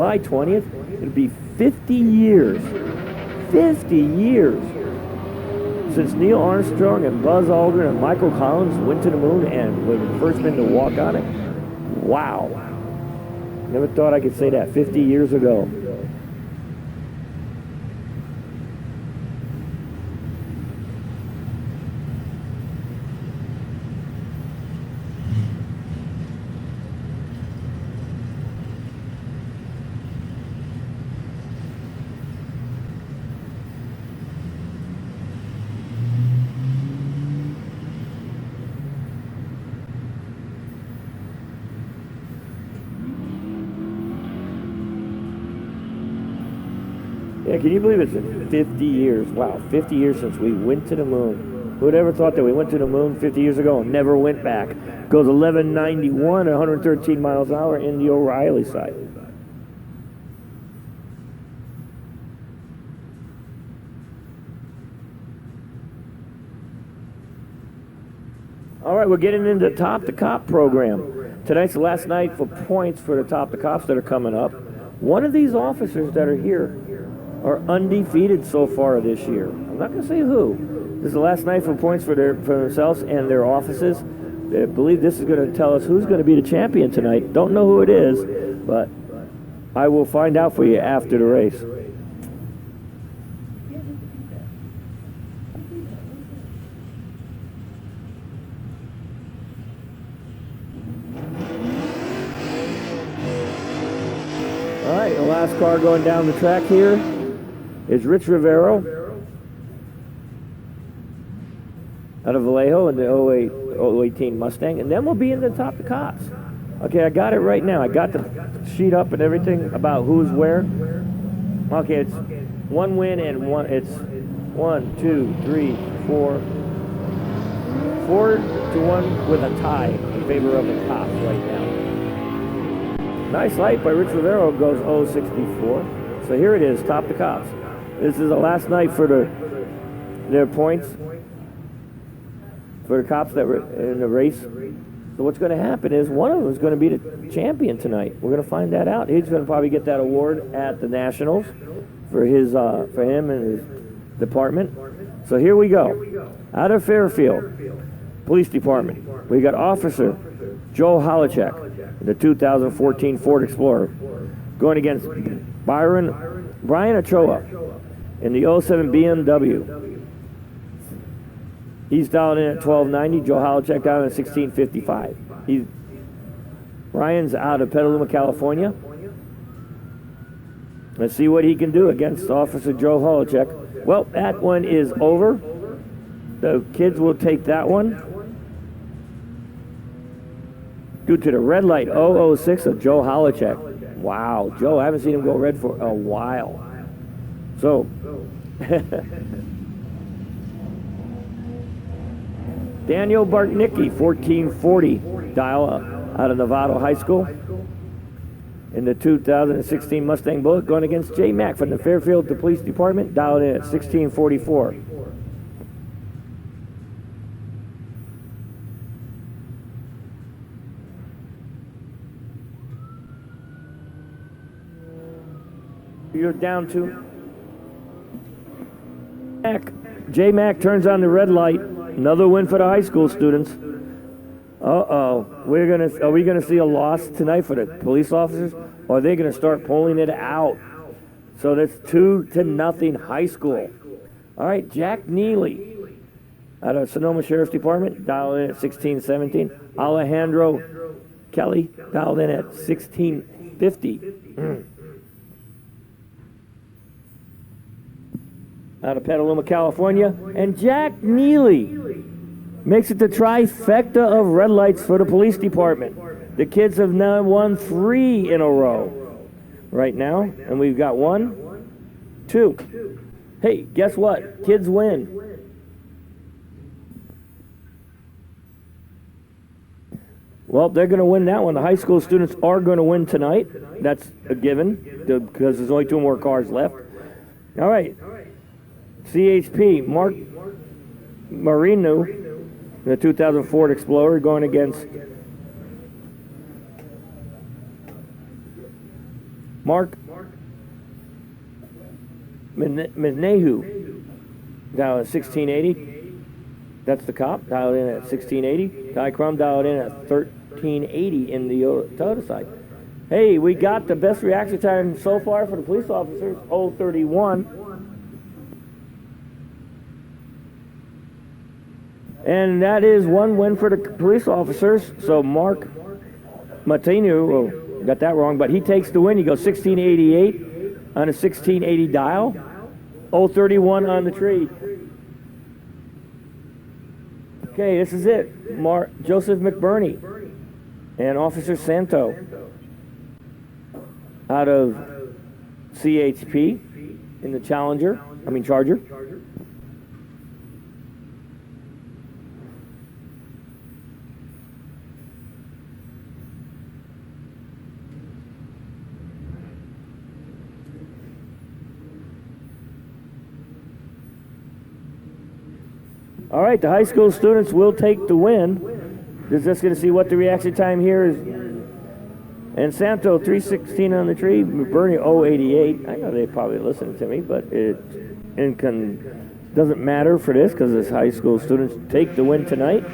July 20th, it'll be 50 years. 50 years since Neil Armstrong and Buzz Aldrin and Michael Collins went to the moon and were the first men to walk on it. Wow. Never thought I could say that 50 years ago. Yeah, can you believe it's been 50 years? Wow, 50 years since we went to the moon. Who'd ever thought that we went to the moon 50 years ago and never went back? Goes 1191 at 113 miles an hour in the O'Reilly side. All right, we're getting into the Top the Cop program. Tonight's the last night for points for the Top the Cops that are coming up. One of these officers that are here are undefeated so far this year. I'm not going to say who. This is the last night for points for themselves and their offices. I believe this is going to tell us who's going to be the champion tonight. Don't know who it is, but I will find out for you after the race. All right, the last car going down the track here is Rich Rivero out of Vallejo in the 018 Mustang, and then we'll be in the Top the Cops. Okay, I got it right now. I got the sheet up and everything about who's where. Okay, it's one win and one. It's 1, 2, 3, 4, 4-1 with a tie in favor of the Cops right now. Nice light by Rich Rivero, goes 064. So here it is, Top the Cops. This is the last night for their points for the cops that were in the race. So what's going to happen is one of them is going to be the champion tonight. We're going to find that out. He's going to probably get that award at the Nationals for him and his department. So here we go. Out of Fairfield Police Department, we got Officer Joe Holochek in the 2014 Ford Explorer, going against Brian Ochoa in the 07 BMW. He's dialed in at 1290. Joe Holochek down at 1655. Brian's out of Petaluma, California. Let's see what he can do against Officer Joe Holochek. Well, that one is over. The kids will take that one due to the red light 006 of Joe Holochek. Wow, Joe, I haven't seen him go red for a while. So, Daniel Bartnicki, 1440, dial out of Novato High School in the 2016 Mustang Bullet, going against Jay Mack from the Fairfield Police Department, dialed in at 1644. You're down to Mack. J Mack turns on the red light. Another win for the high school students. Uh-oh. Are we gonna see a loss tonight for the police officers? Or are they gonna start pulling it out? So that's 2-0 high school. All right, Jack Neely out of Sonoma Sheriff's Department, dialed in at 1617. Alejandro Kelly, dialed in at 1650. Out of Petaluma, California, and Jack Neely makes it the trifecta of red lights for the police department. The kids have now won 3 in a row right now, and we've got 1, 2. Hey, guess what? Kids win. Well, they're going to win that one. The high school students are going to win tonight. That's a given because there's only 2 more cars left. All right. CHP, Mark Marino, the 2000 Ford Explorer, going against Mark Minahu, dialed at 1680. That's the cop, dialed in at 1680. Ty Crum dialed in at 1380 in the Toyota side. Hey, we got the best reaction time so far for the police officers, 031. And that is one win for the police officers. So Mark Matinu, got that wrong, but he takes the win. He goes 1688 on a 1680 dial, 031 on the tree. Okay, this is it. Joseph McBurney and Officer Santo out of CHP in the Charger. All right, the high school students will take the win. We're just going to see what the reaction time here is. And Santo, 316 on the tree. McBurney, 088. I know they probably listening to me, but it doesn't matter for this because this high school students take the win tonight.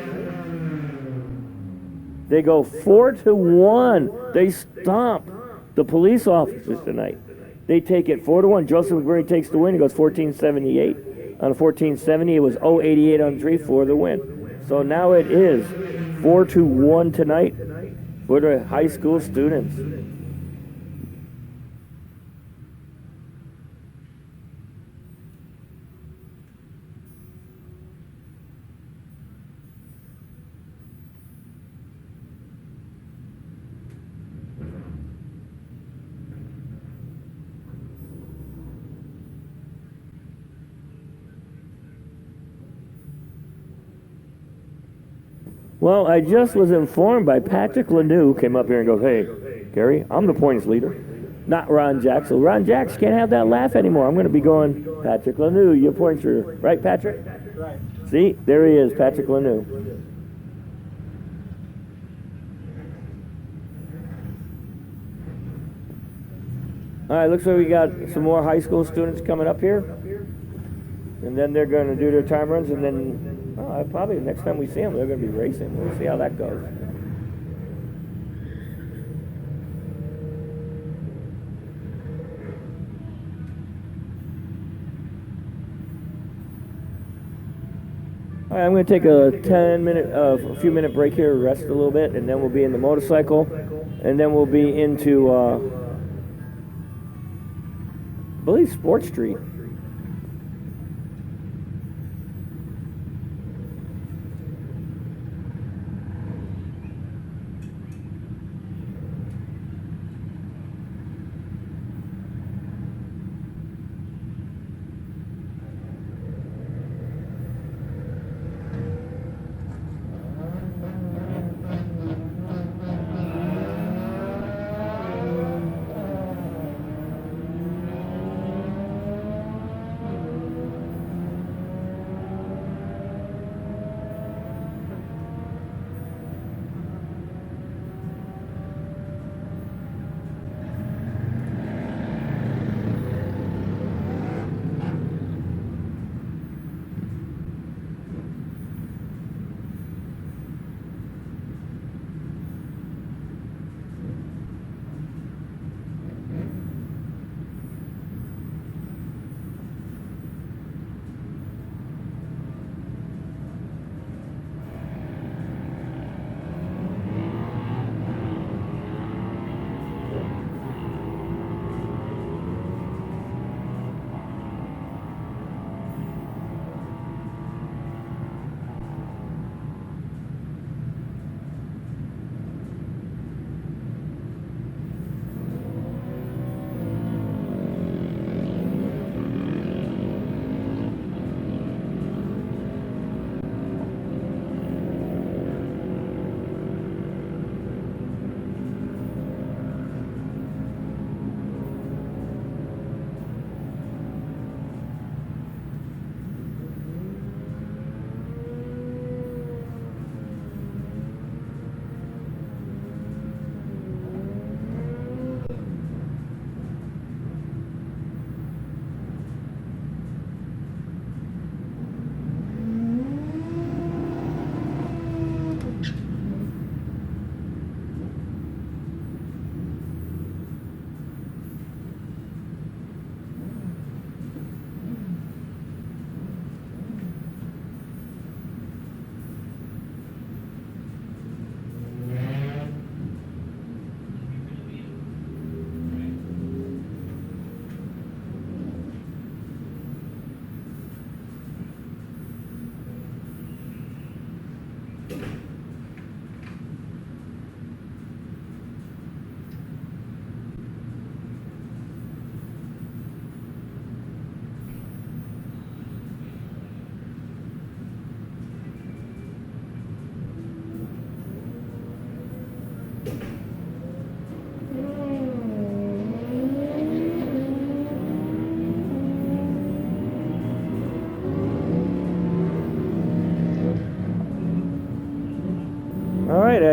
They go 4-1. They stomp the police officers tonight. They take it 4-1. Joseph McBurney takes the win. He goes 1478. On a 1470, it was 088 on the tree for the win. So now it is 4-1 tonight for the high school students. Well, I just was informed by Patrick Lanou, came up here and goes, hey, Gary, I'm the points leader, not Ron Jacks. So Ron Jacks can't have that laugh anymore. I'm going to be going, Patrick Lanou, your points leader. Right, Patrick? Right. See, there he is, Patrick Lanou. All right, looks like we got some more high school students coming up here. And then they're going to do their time runs, and then probably next time we see them, they're going to be racing. We'll see how that goes. All right, I'm going to take a few minute break here, rest a little bit, and then we'll be in the motorcycle, and then we'll be into, I believe, Sports Street.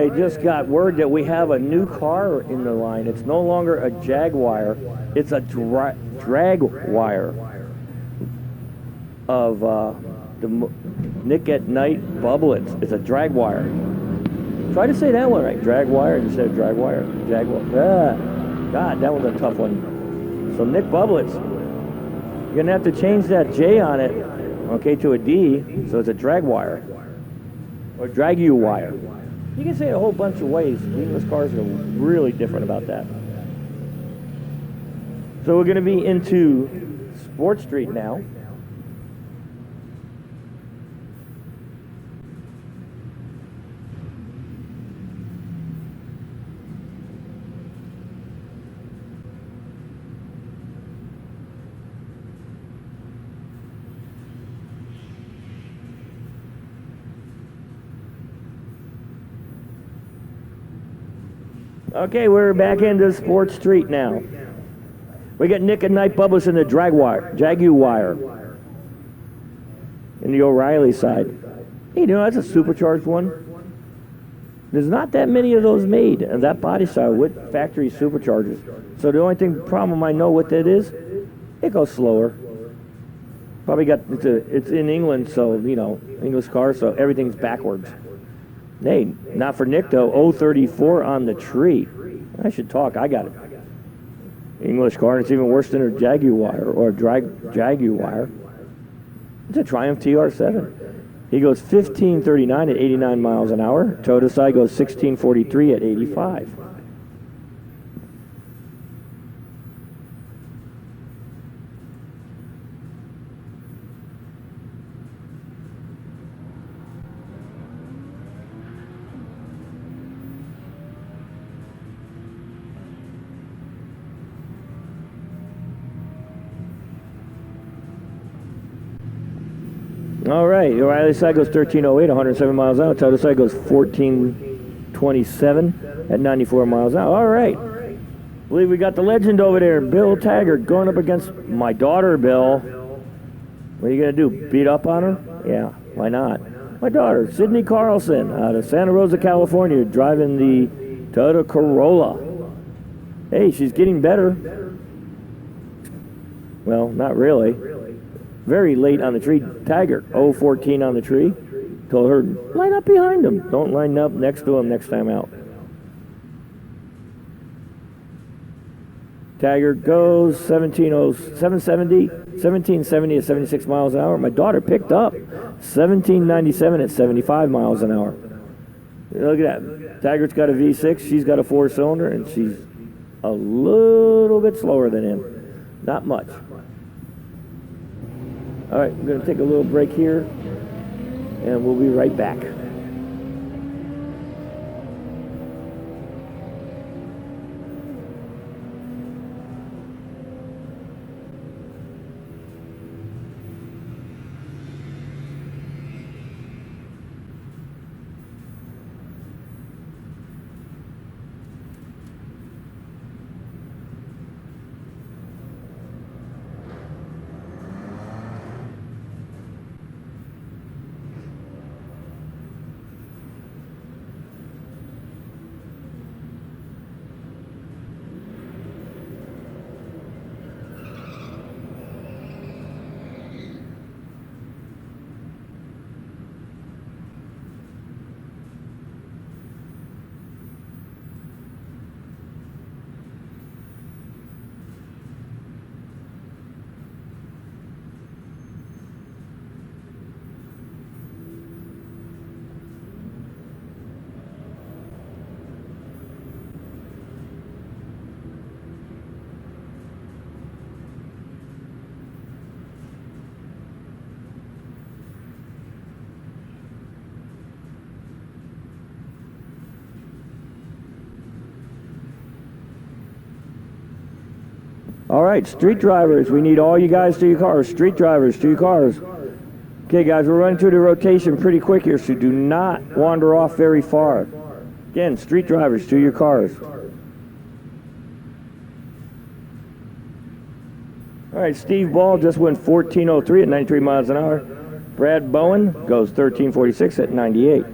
I just got word that we have a new car in the line. It's no longer a Jaguar. It's a drag wire of the Nick at Night bubblets. It's a drag wire. Try to say that one right. Drag wire instead of drag wire. Jaguar. God, that was a tough one. So Nick Bubblets, you're going to have to change that J on it, okay, to a D, so it's a drag wire. Or drag you wire. You can say it a whole bunch of ways. English cars are really different about that. So we're going to be into Sport Street now. Okay, we're back into Sport Street now. We got Nick and Night Bubbles in the Jaguar. In the O'Reilly side. Hey, you know, that's a supercharged one. There's not that many of those made of that body style with factory superchargers. So the only problem I know what that is, it goes slower. Probably got, it's in England, so, you know, English cars, so everything's backwards. Hey, not for Nick though. 034 on the tree. I should talk. I got it. English car. And it's even worse than a Jaguar or a Jaguar. It's a Triumph TR7. He goes 1539 at 89 miles an hour. Toyota side goes 1643 at 85. All right, O'Reilly side goes 1308, 107 miles an hour. Toyota side goes 1427 at 94 miles an hour. All right. I believe we got the legend over there, Bill Taggart, going up against my daughter, Bill. What are you going to do, beat up on her? Yeah, why not? My daughter, Sydney Carlson, out of Santa Rosa, California, driving the Toyota Corolla. Hey, she's getting better. Well, not really. Very late on the tree. Taggart, 014 on the tree. Told her, line up behind him. Don't line up next to him next time out. Taggart goes 1770 at 76 miles an hour. My daughter picked up 1797 at 75 miles an hour. Look at that. Taggart's got a V6. She's got a 4-cylinder, and she's a little bit slower than him. Not much. All right, we're going to take a little break here, and we'll be right back. All right, street drivers, we need all you guys to your cars. Street drivers, to your cars. Okay, guys, we're running through the rotation pretty quick here, so do not wander off very far. Again, street drivers, to your cars. All right, Steve Ball just went 1403 at 93 miles an hour. Brad Bowen goes 1346 at 98.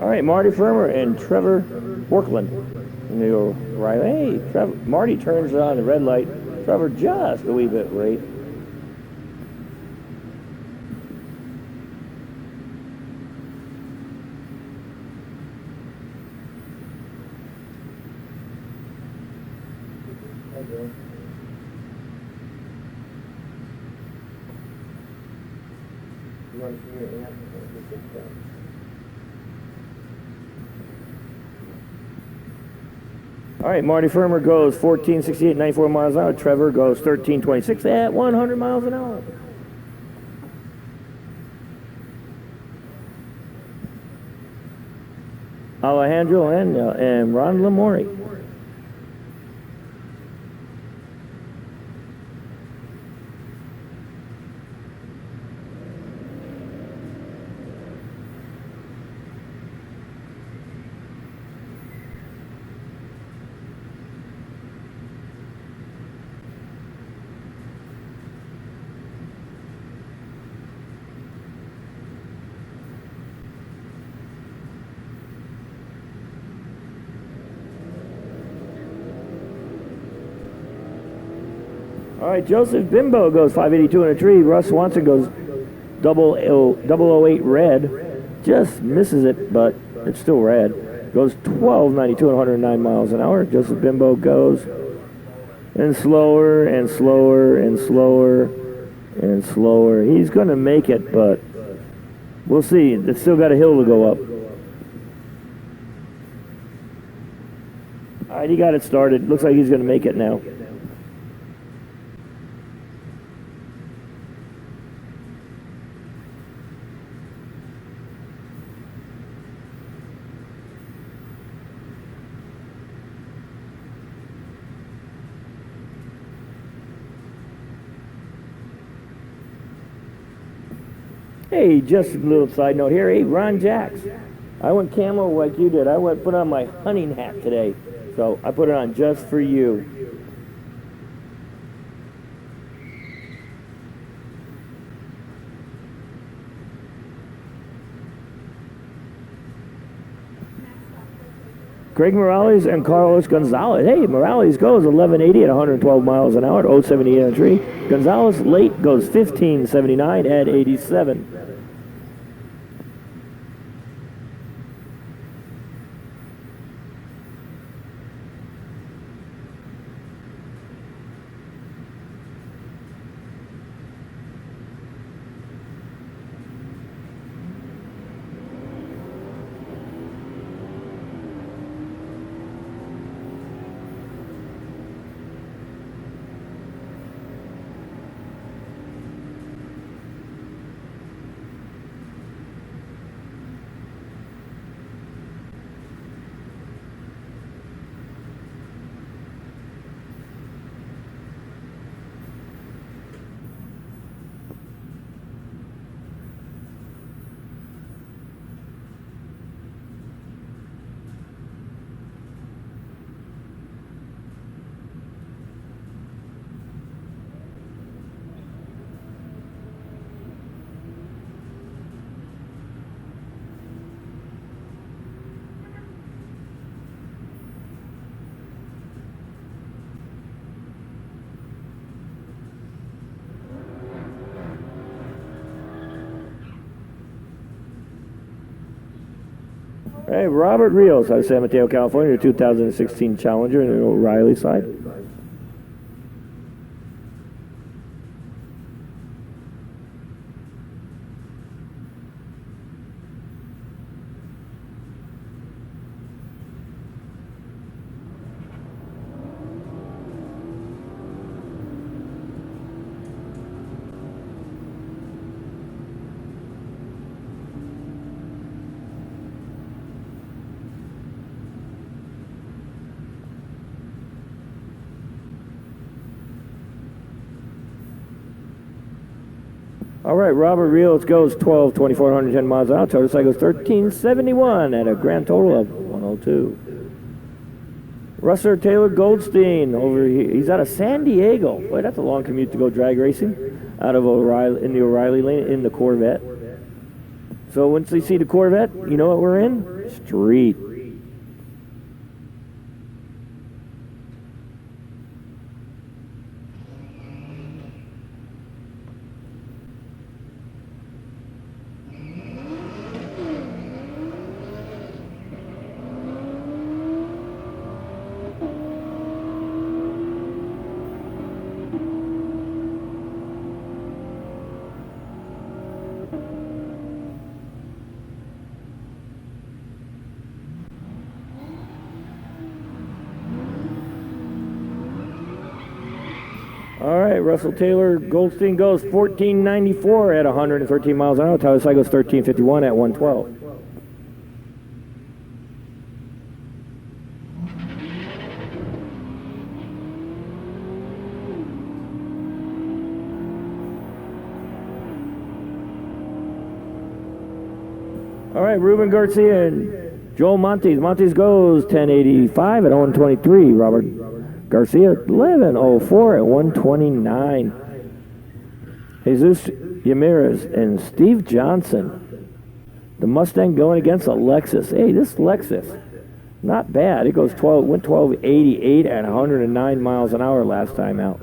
All right, Marty Firmer and Trevor Borkland in the O'Reilly. Hey, Marty turns on the red light. Trevor just a wee bit late. All right, Marty Firmer goes 14.68, 94 miles an hour. Trevor goes 13.26 at 100 miles an hour. Alejandro and Ron Lamori. All right, Joseph Bimbo goes 582 in a tree. Russ Swanson goes 008 red. Just misses it, but it's still red. Goes 12.92 and 109 miles an hour. Joseph Bimbo goes and slower and slower and slower and slower. He's going to make it, but we'll see. It's still got a hill to go up. All right, he got it started. Looks like he's going to make it now. Hey, just a little side note here. Hey, Ron Jacks. I went camo like you did. I put on my hunting hat today. So I put it on just for you. Greg Morales and Carlos Gonzalez. Hey, Morales goes 11.80 at 112 miles an hour at 0.78 on a tree. Gonzalez late goes 15.79 at 87. Hey, Robert Rios out of San Mateo, California, 2016 Challenger in the O'Reilly side. All right, Robert Rios goes 12.24, 110 miles an hour. Total cycle goes 13.71 at a grand total of 102. Russer Taylor Goldstein over here. He's out of San Diego. Boy, that's a long commute to go drag racing out of O'Reilly, in the O'Reilly lane in the Corvette. So once they see the Corvette, you know what we're in? Street. All right, Russell Taylor Goldstein goes 1494 at 113 miles an hour. Tyler Sy goes 1351 at 112. All right, Ruben Garcia and Joel Montes. Montes goes 1085 at 123. Robert Garcia 1104 at 129. Jesus Ramirez and Steve Johnson. The Mustang going against a Lexus. Hey, this Lexus, not bad. It goes 12, went 1288 at 109 miles an hour last time out.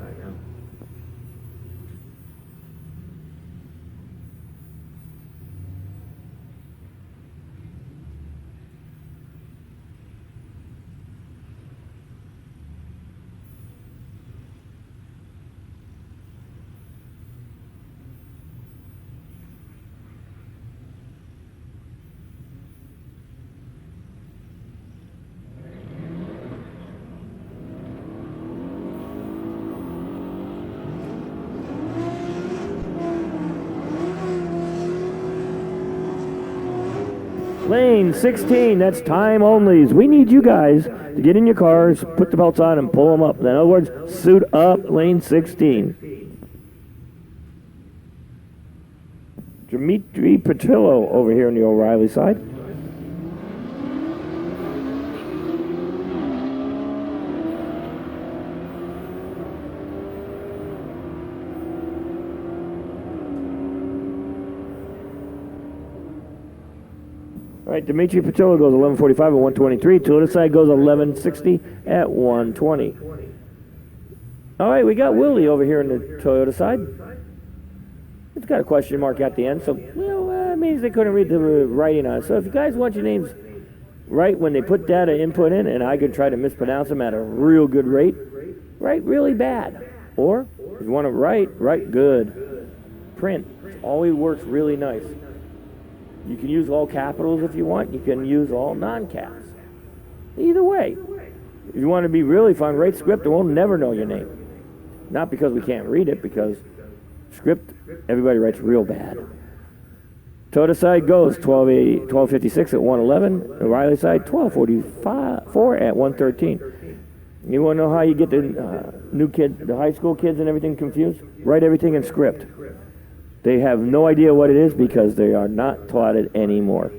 Lane 16, that's time only. We need you guys to get in your cars, put the belts on, and pull them up. In other words, suit up, lane 16. Dimitri Patillo over here on the O'Reilly side. All right, Dimitri Patillo goes 1145 at 123. Toyota side goes 1160 at 120. All right, we got Willie over here on the Toyota side. It's got a question mark at the end, so that means they couldn't read the writing on it. So if you guys want your names right when they put data input in, and I could try to mispronounce them at a real good rate, write really bad. Or if you want to write good. Print always works really nice. You can use all capitals if you want. You can use all non-caps. Either way. If you want to be really fun, write script and we'll never know your name. Not because we can't read it, because script, everybody writes real bad. Toyota side goes 1256 at 111. O'Reilly side 1244 at 113. You want to know how you get the new kids, the high school kids and everything confused? Write everything in script. They have no idea what it is because they are not taught it anymore.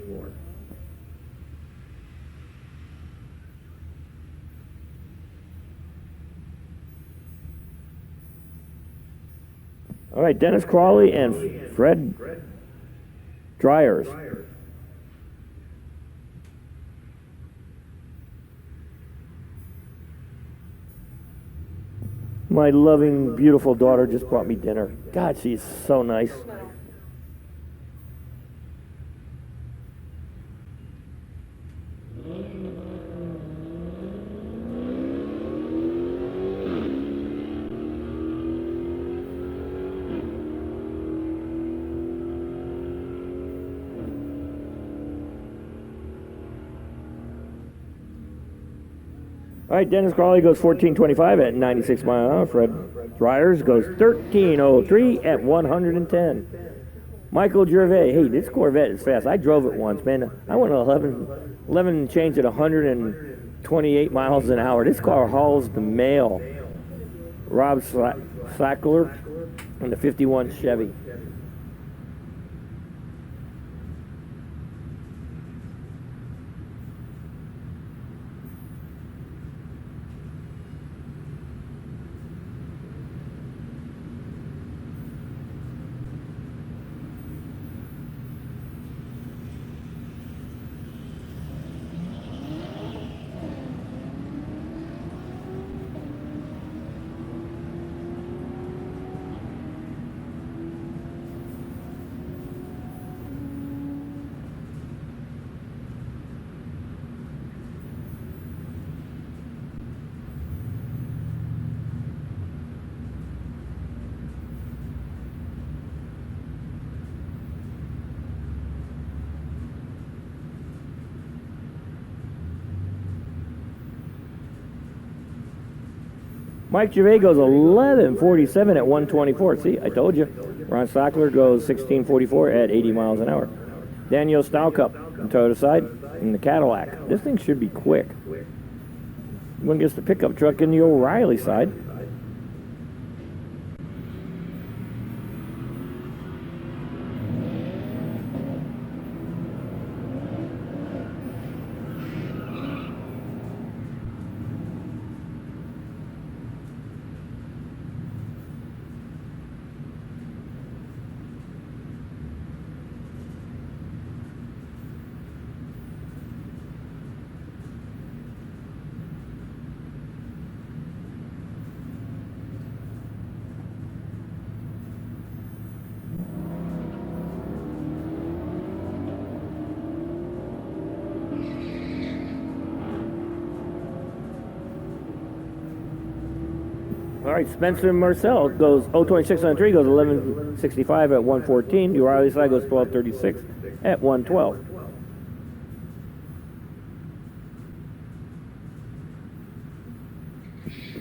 All right, Dennis Crawley and Fred Dryers. My loving, beautiful daughter just brought me dinner. God, she's so nice. All right, Dennis Crawley goes 1425 at 96 miles an hour. Fred Dryers goes 1303 at 110. Michael Gervais, hey, this Corvette is fast. I drove it once, man. I went 11 and change at 128 miles an hour. This car hauls the mail. Rob Sackler in the 51 Chevy. Mike Gervais goes 11:47 at 124. See, I told you. Ron Stockler goes 16:44 at 80 miles an hour. Daniel Stalcup on Toyota side in the Cadillac. This thing should be quick. One gets the pickup truck in the O'Reilly side. All right, Spencer Marcel goes 026 on 3, goes 11:65 at 114. The O'Reilly side goes 12:36 at 112.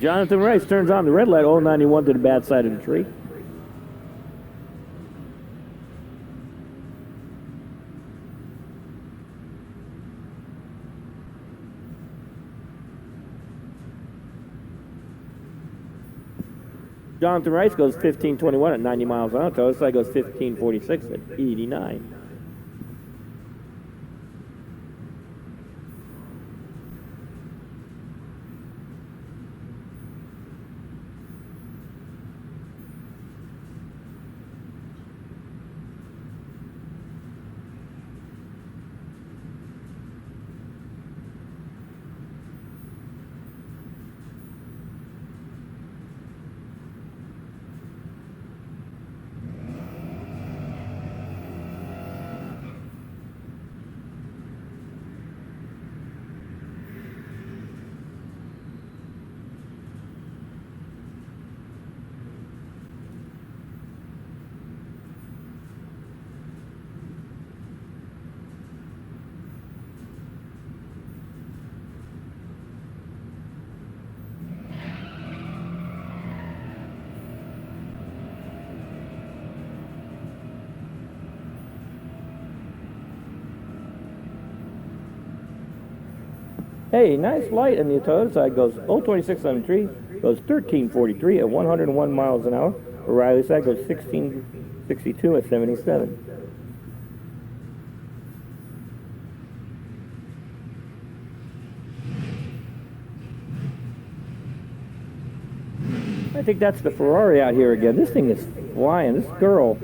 Jonathan Rice turns on the red light, 091 to the bad side of the tree. Jonathan Rice goes 15:21 at 90 miles an hour. The other side goes 15:46 at 89. Hey, nice light on the Toyota side goes 026 on the tree, goes 13:43 at 101 miles an hour. O'Reilly side goes 16:62 at 77. I think that's the Ferrari out here again. This thing is flying. This girl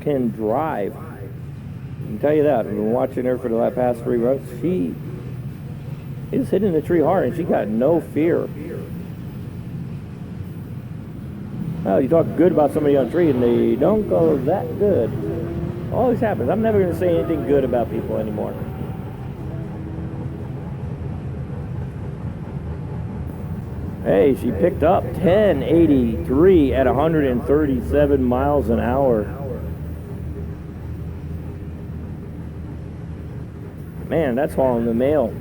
can drive. I can tell you that. I've been watching her for the past 3 rounds. She is hitting the tree hard, and she got no fear. Well, you talk good about somebody on a tree, and they don't go that good. Always happens. I'm never going to say anything good about people anymore. Hey, she picked up 1083 at 137 miles an hour. Man, that's hauling the mail.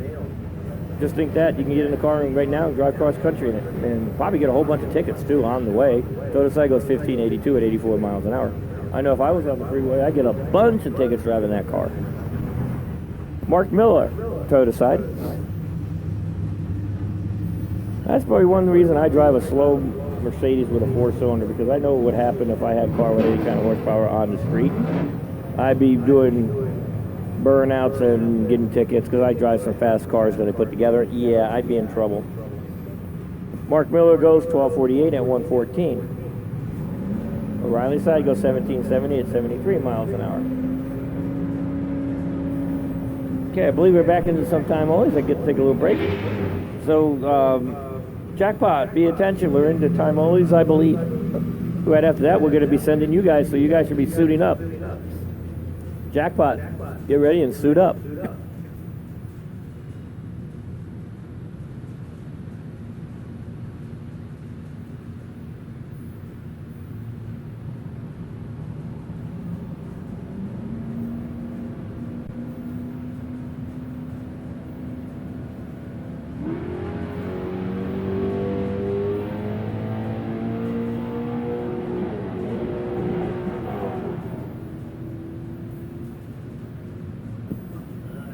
Just think that you can get in the car right now and drive cross country in it, and probably get a whole bunch of tickets too on the way. Toyota side goes 1582 at 84 miles an hour. I know if I was on the freeway, I'd get a bunch of tickets driving that car. Mark Miller, Toyota side. That's probably one reason I drive a slow Mercedes with a 4-cylinder, because I know what would happen if I had a car with any kind of horsepower on the street. I'd be doing burnouts and getting tickets because I drive some fast cars that I put together. Yeah, I'd be in trouble. Mark Miller goes 12:48 at 114. O'Reilly side goes 1770 at 73 miles an hour. Okay, I believe we're back into some time only, so I get to take a little break. So, Jackpot, be attention, we're into time onlys, I believe. Right after that, we're going to be sending you guys, so you guys should be suiting up. Jackpot, get ready and suit up.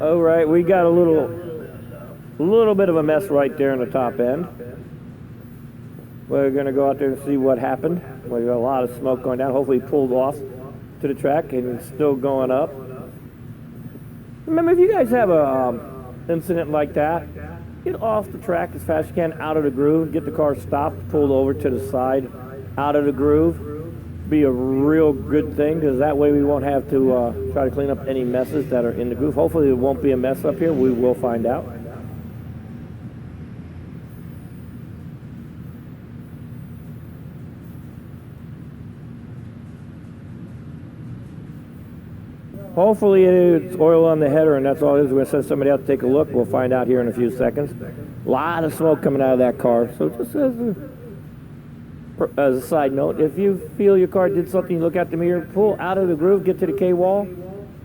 All right, we got a little bit of a mess right there in the top end. We're going to go out there and see what happened. We got a lot of smoke going down. Hopefully, he pulled off to the track and it's still going up. Remember, if you guys have a incident like that, get off the track as fast as you can, out of the groove, get the car stopped, pulled over to the side, out of the groove. Be a real good thing, because that way we won't have to try to clean up any messes that are in the groove. Hopefully there won't be a mess up here. We will find out. Hopefully it's oil on the header, and that's all it is. We're going to send somebody out to take a look. We'll find out here in a few seconds. A lot of smoke coming out of that car. So just as a side note, if you feel your car did something, you look at the mirror, pull out of the groove, get to the K-wall,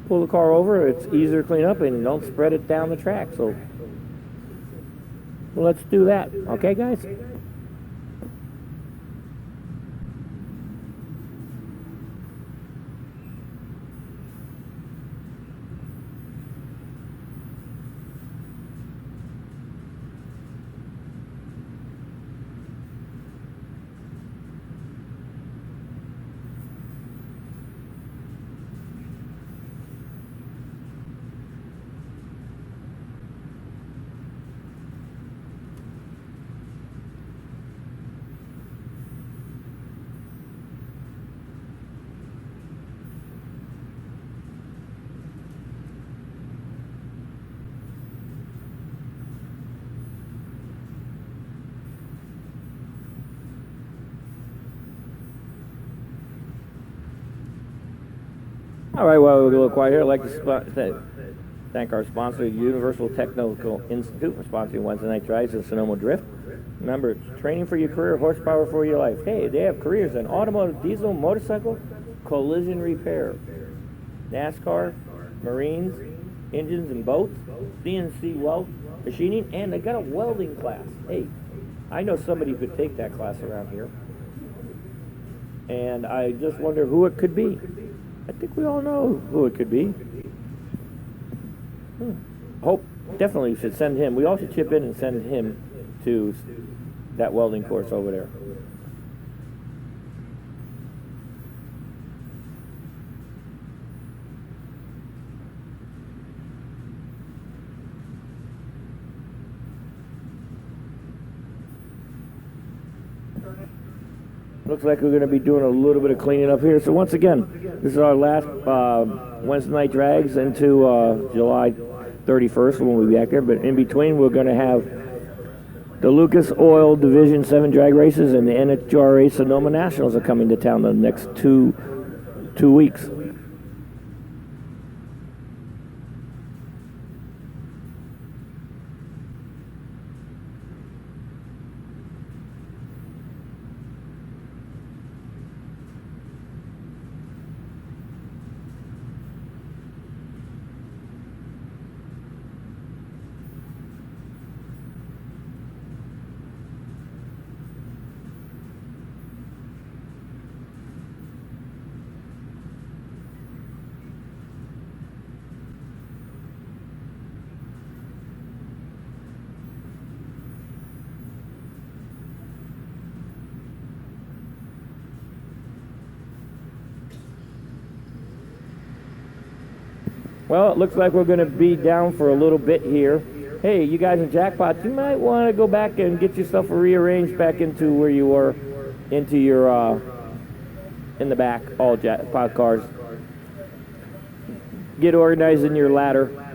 pull the car over. It's easier to clean up, and don't spread it down the track. So let's do that. Okay, guys? All right, well, we're a little quiet here. I'd like to thank our sponsor, Universal Technical Institute, for sponsoring Wednesday Night Drives in Sonoma Drift. Remember, it's training for your career, horsepower for your life. Hey, they have careers in automotive, diesel, motorcycle, collision repair, NASCAR, Marines, engines and boats, CNC weld machining, and they got a welding class. Hey, I know somebody who could take that class around here. And I just wonder who it could be. I think we all know who it could be. Hope definitely should send him. We all should chip in and send him to that welding course over there. Looks like we're going to be doing a little bit of cleaning up here. So once again, this is our last Wednesday night drags into July 31st when we'll be back there. But in between, we're going to have the Lucas Oil Division 7 drag races, and the NHRA Sonoma Nationals are coming to town the next two weeks. Well, it looks like we're going to be down for a little bit here. Hey, you guys in Jackpot, you might want to go back and get yourself rearranged back into where you were, into your, in the back, all Jackpot cars. Get organized in your ladder.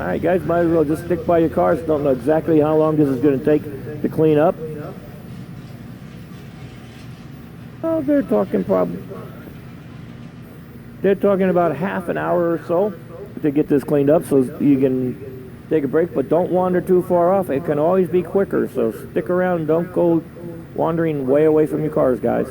All right, guys, might as well just stick by your cars. Don't know exactly how long this is going to take to clean up. Oh, they're talking about half an hour or so to get this cleaned up, so you can take a break, but don't wander too far off. It can always be quicker, so stick around. Don't go wandering way away from your cars, guys.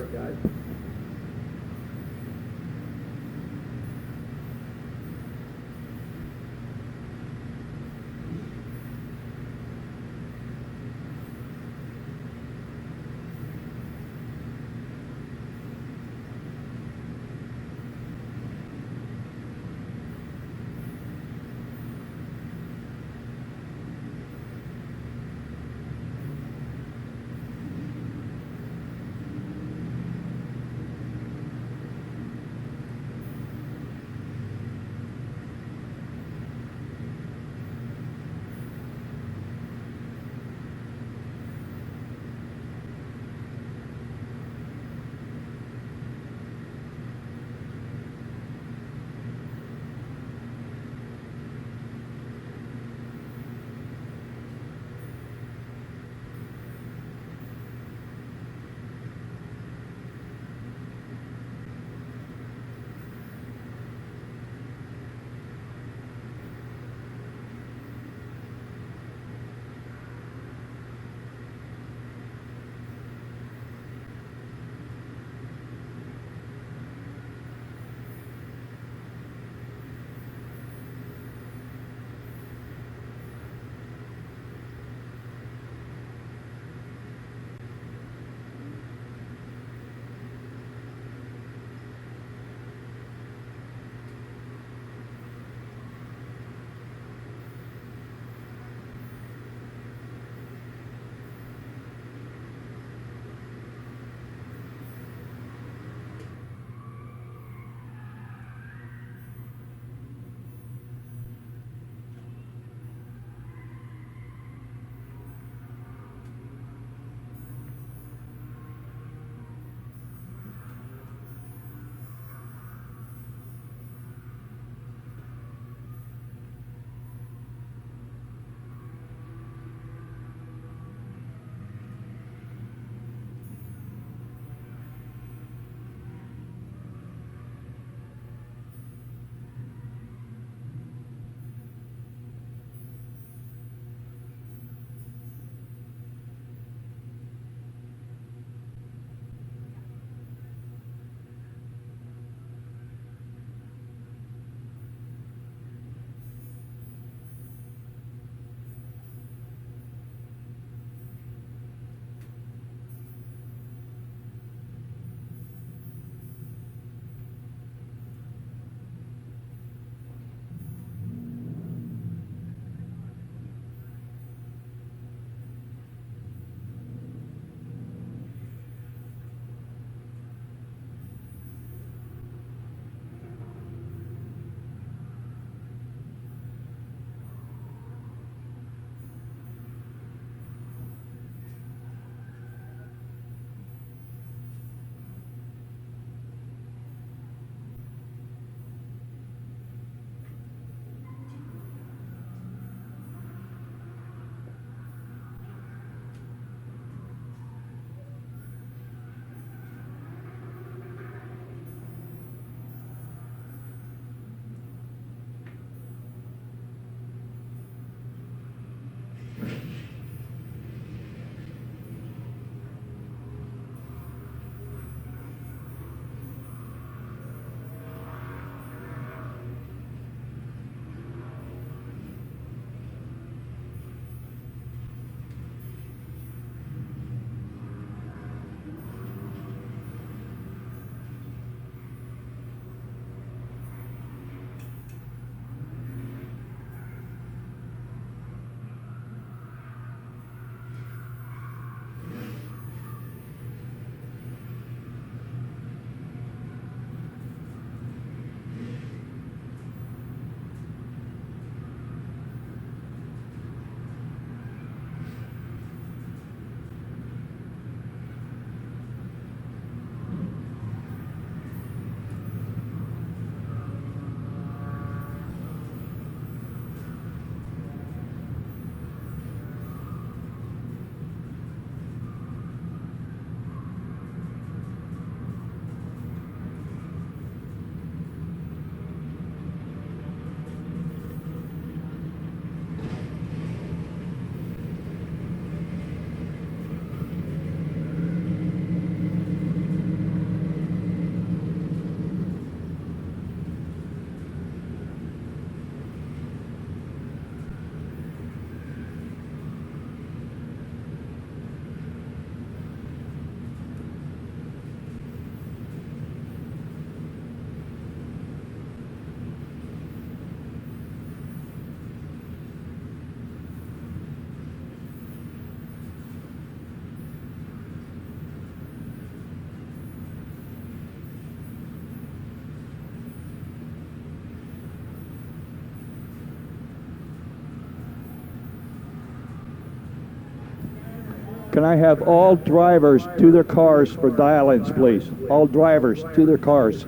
Can I have all drivers to their cars for dial-ins, please? All drivers to their cars.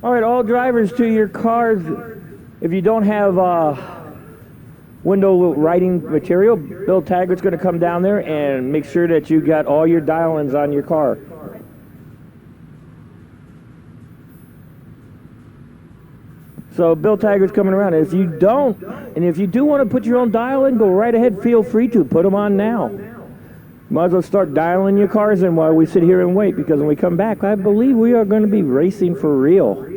All right, all drivers to your cars. If you don't have window writing material, Bill Taggart's going to come down there and make sure that you got all your dial-ins on your car. So Bill Taggart's coming around. If you don't, and if you do want to put your own dial-in, go right ahead. Feel free to put them on now. Might as well start dialing your cars in while we sit here and wait, because when we come back, I believe we are going to be racing for real.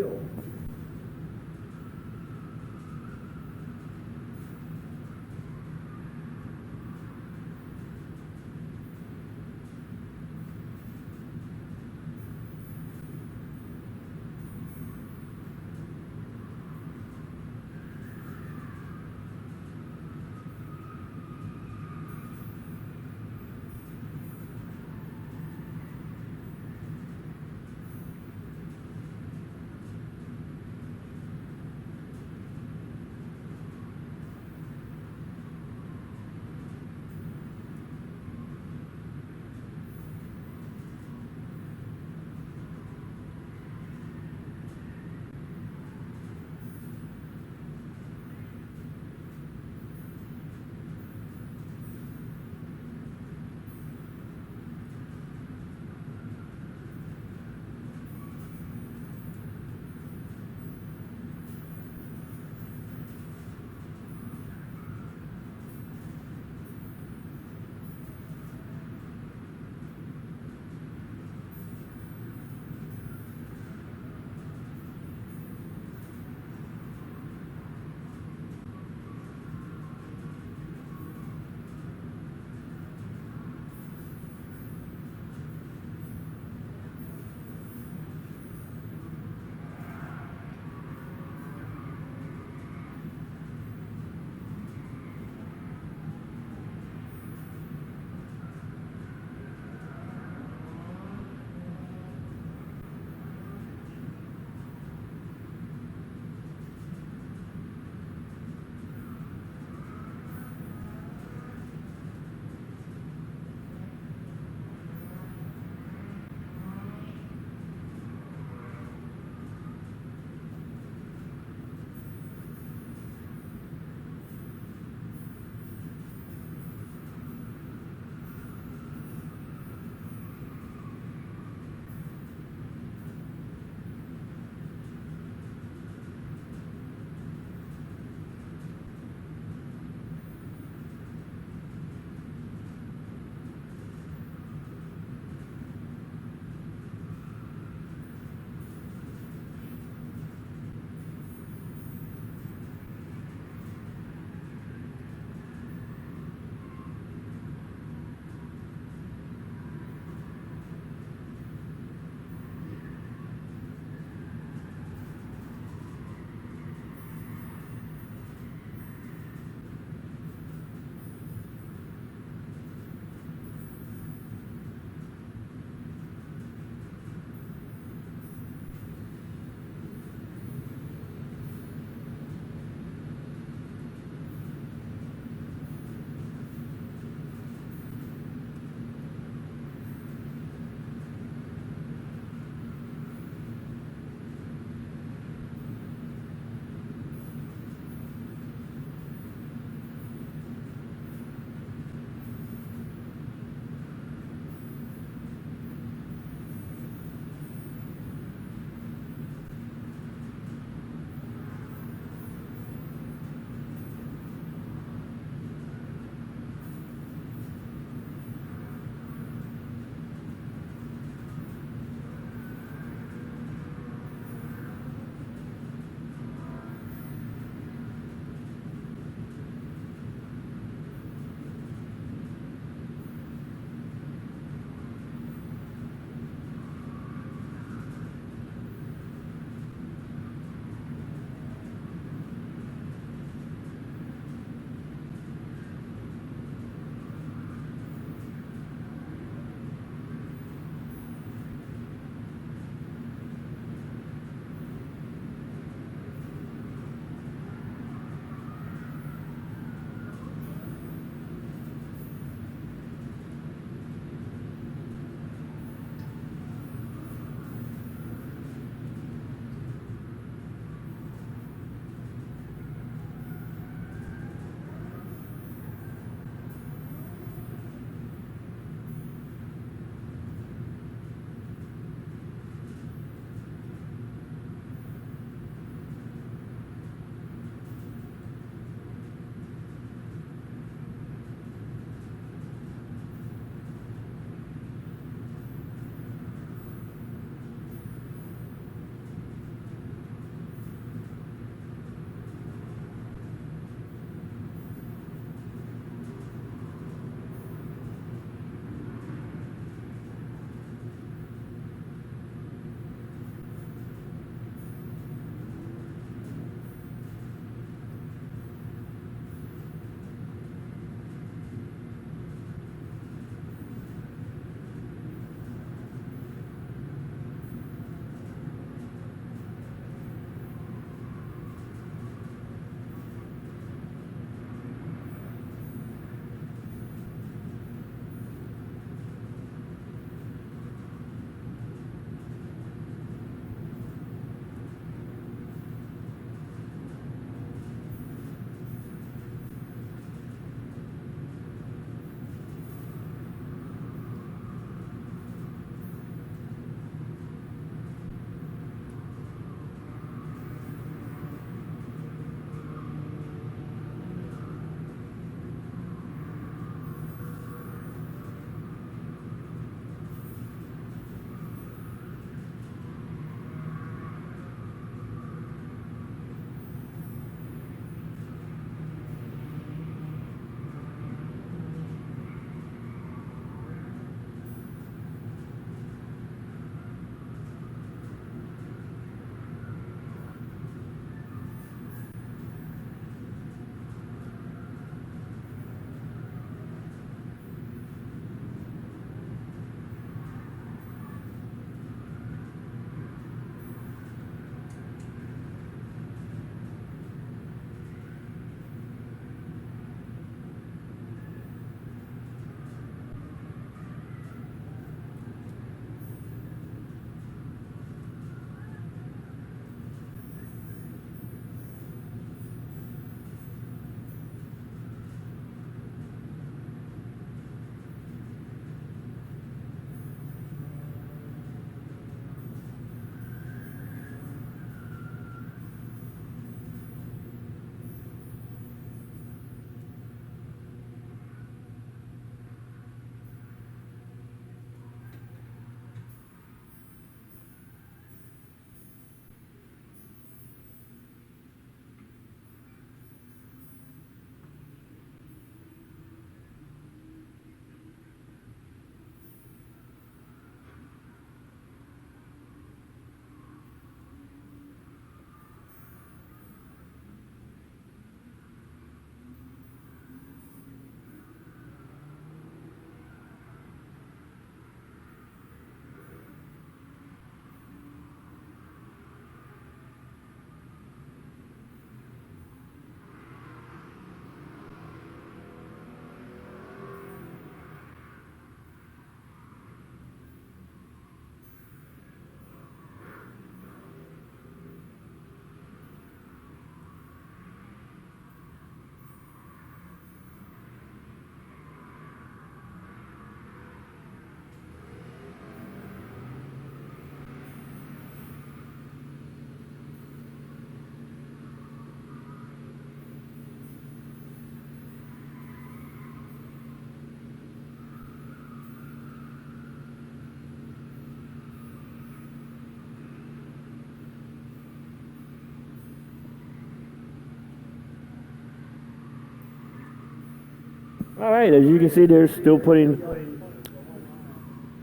All right, as you can see, they're still putting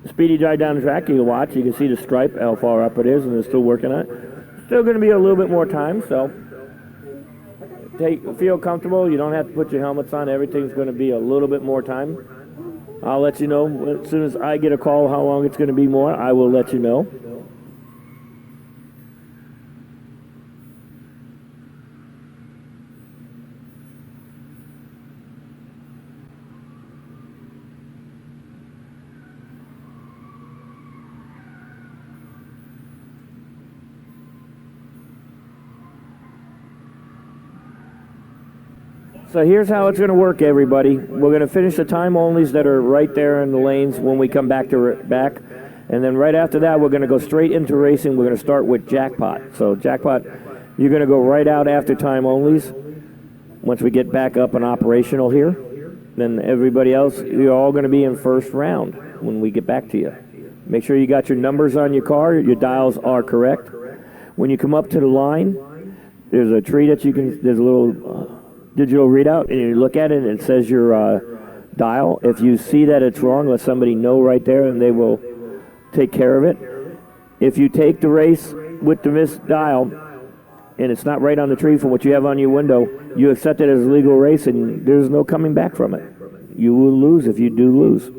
Speedy Drive down the track. You can watch. You can see the stripe, how far up it is, and they're still working on it. Still going to be a little bit more time, so feel comfortable. You don't have to put your helmets on. Everything's going to be a little bit more time. I'll let you know as soon as I get a call how long it's going to be more. I will let you know. So here's how it's going to work, everybody. We're going to finish the time onlys that are right there in the lanes when we come back and then right after that, we're going to go straight into racing. We're going to start with Jackpot. So Jackpot, you're going to go right out after time onlys once we get back up and operational here. Then everybody else, you're all going to be in first round when we get back to you. Make sure you got your numbers on your car. Your dials are correct. When you come up to the line, there's a tree that there's a little digital readout, and you look at it and it says your dial. If you see that it's wrong, let somebody know right there and they will take care of it. If you take the race with the missed dial and it's not right on the tree from what you have on your window, you accept it as a legal race and there's no coming back from it. You will lose if you do lose.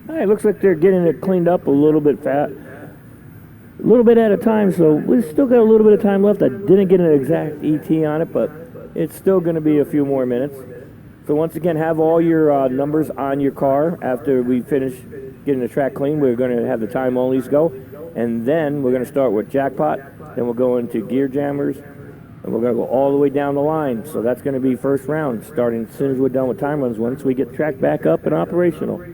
All right, looks like they're getting it cleaned up a little bit a little bit at a time, so we've still got a little bit of time left. I didn't get an exact ET on it, but it's still going to be a few more minutes. So once again, have all your numbers on your car. After we finish getting the track clean, we're going to have the time onlys go, and then we're going to start with Jackpot, then we'll go into gear jammers, and we're going to go all the way down the line. So that's going to be first round, starting as soon as we're done with time runs, once we get the track back up and operational.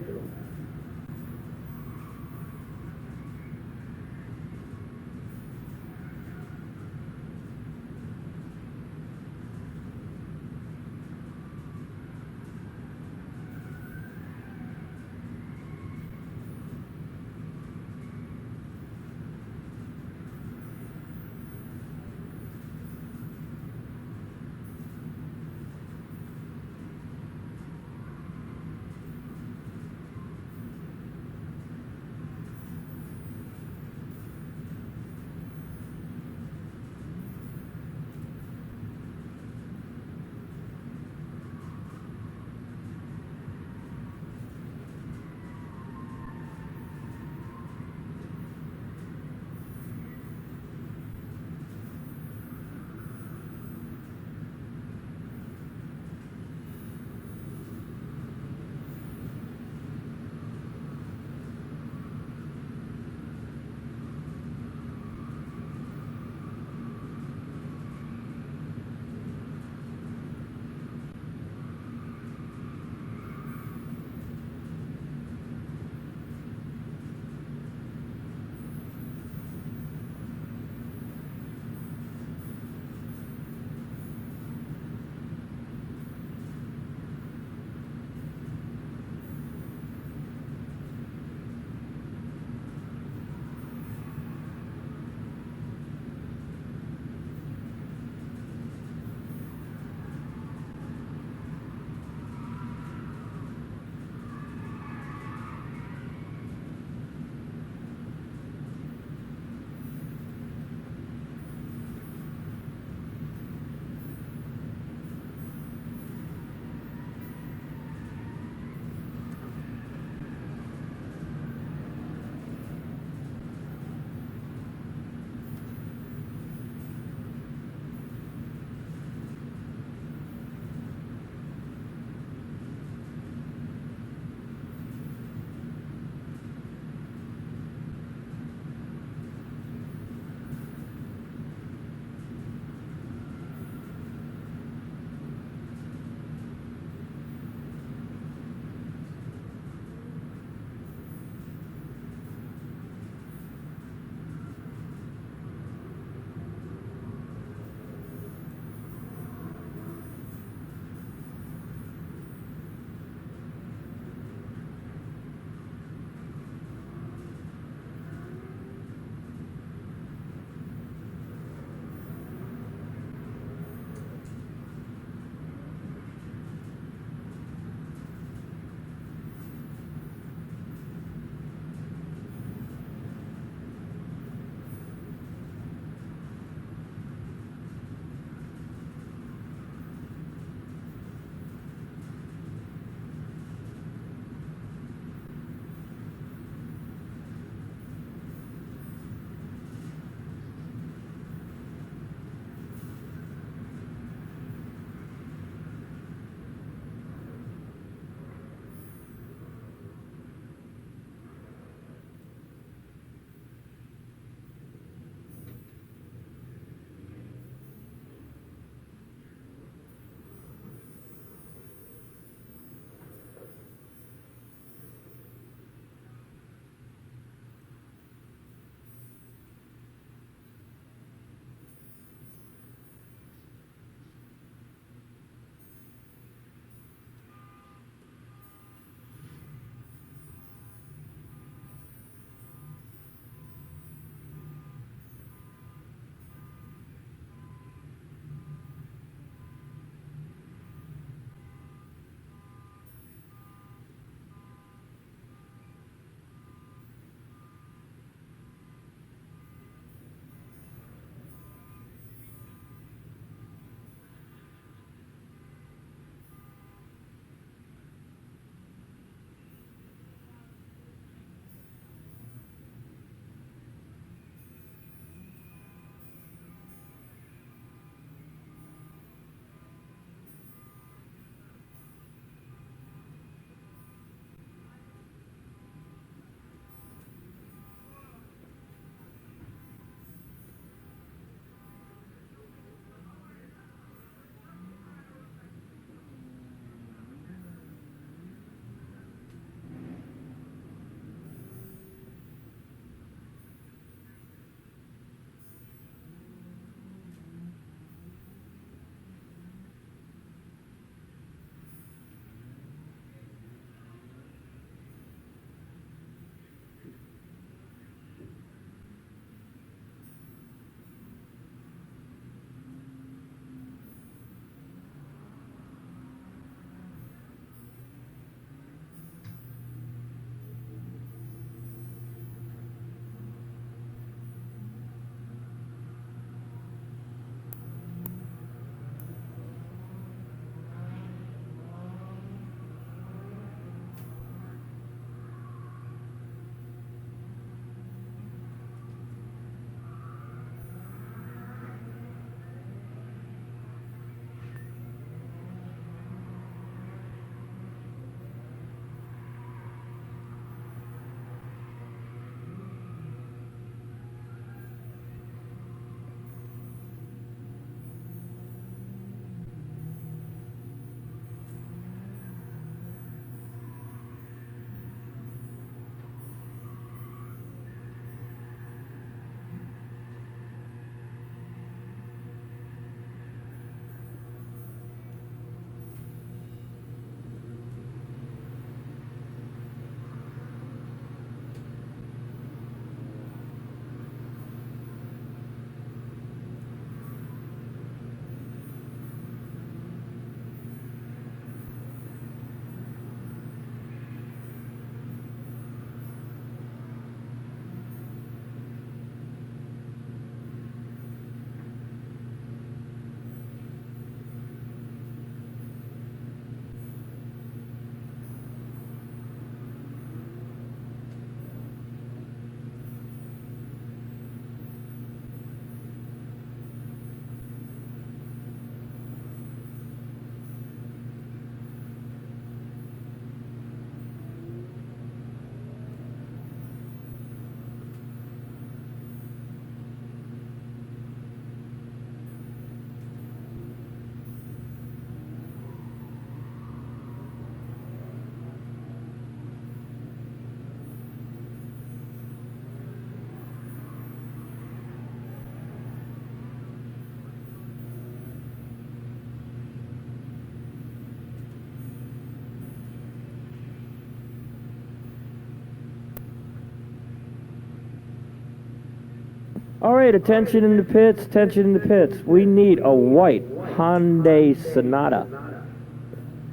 All right, attention in the pits, attention in the pits. We need a white Hyundai Sonata.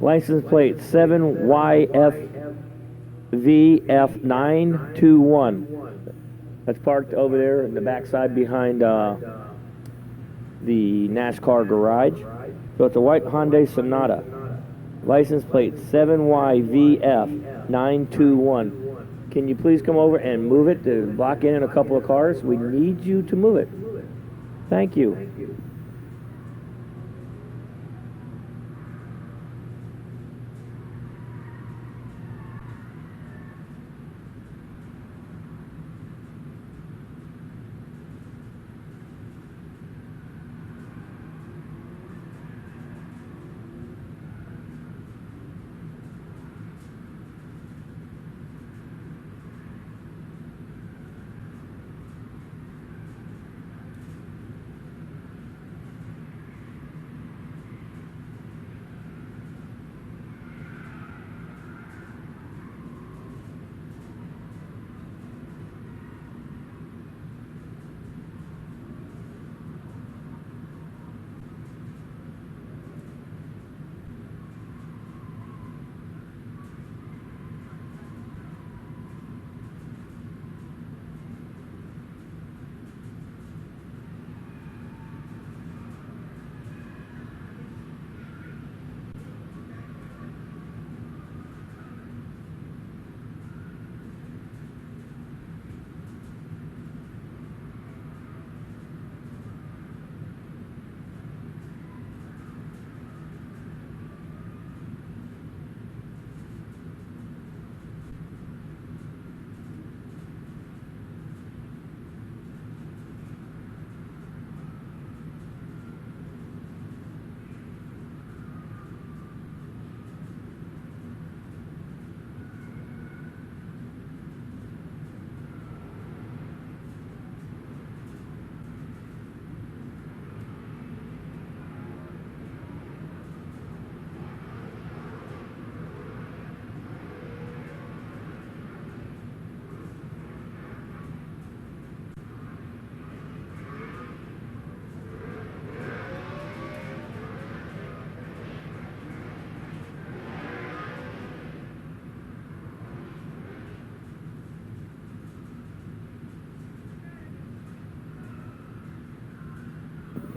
License plate 7YFVF921. That's parked over there in the backside behind the NASCAR garage. So it's a white Hyundai Sonata. License plate 7YVF921. Can you please come over and move it to block in a couple of cars? We need you to move it. Thank you.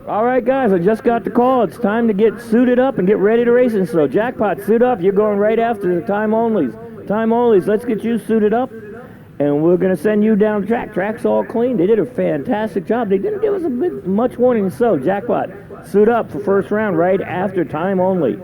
All right, guys, I just got the call. It's time to get suited up and get ready to race. And so, Jackpot, suit up. You're going right after the time onlys. Time onlys, let's get you suited up. And we're going to send you down the track. Track's all clean. They did a fantastic job. They didn't give us much warning. So, Jackpot, suit up for first round right after time only.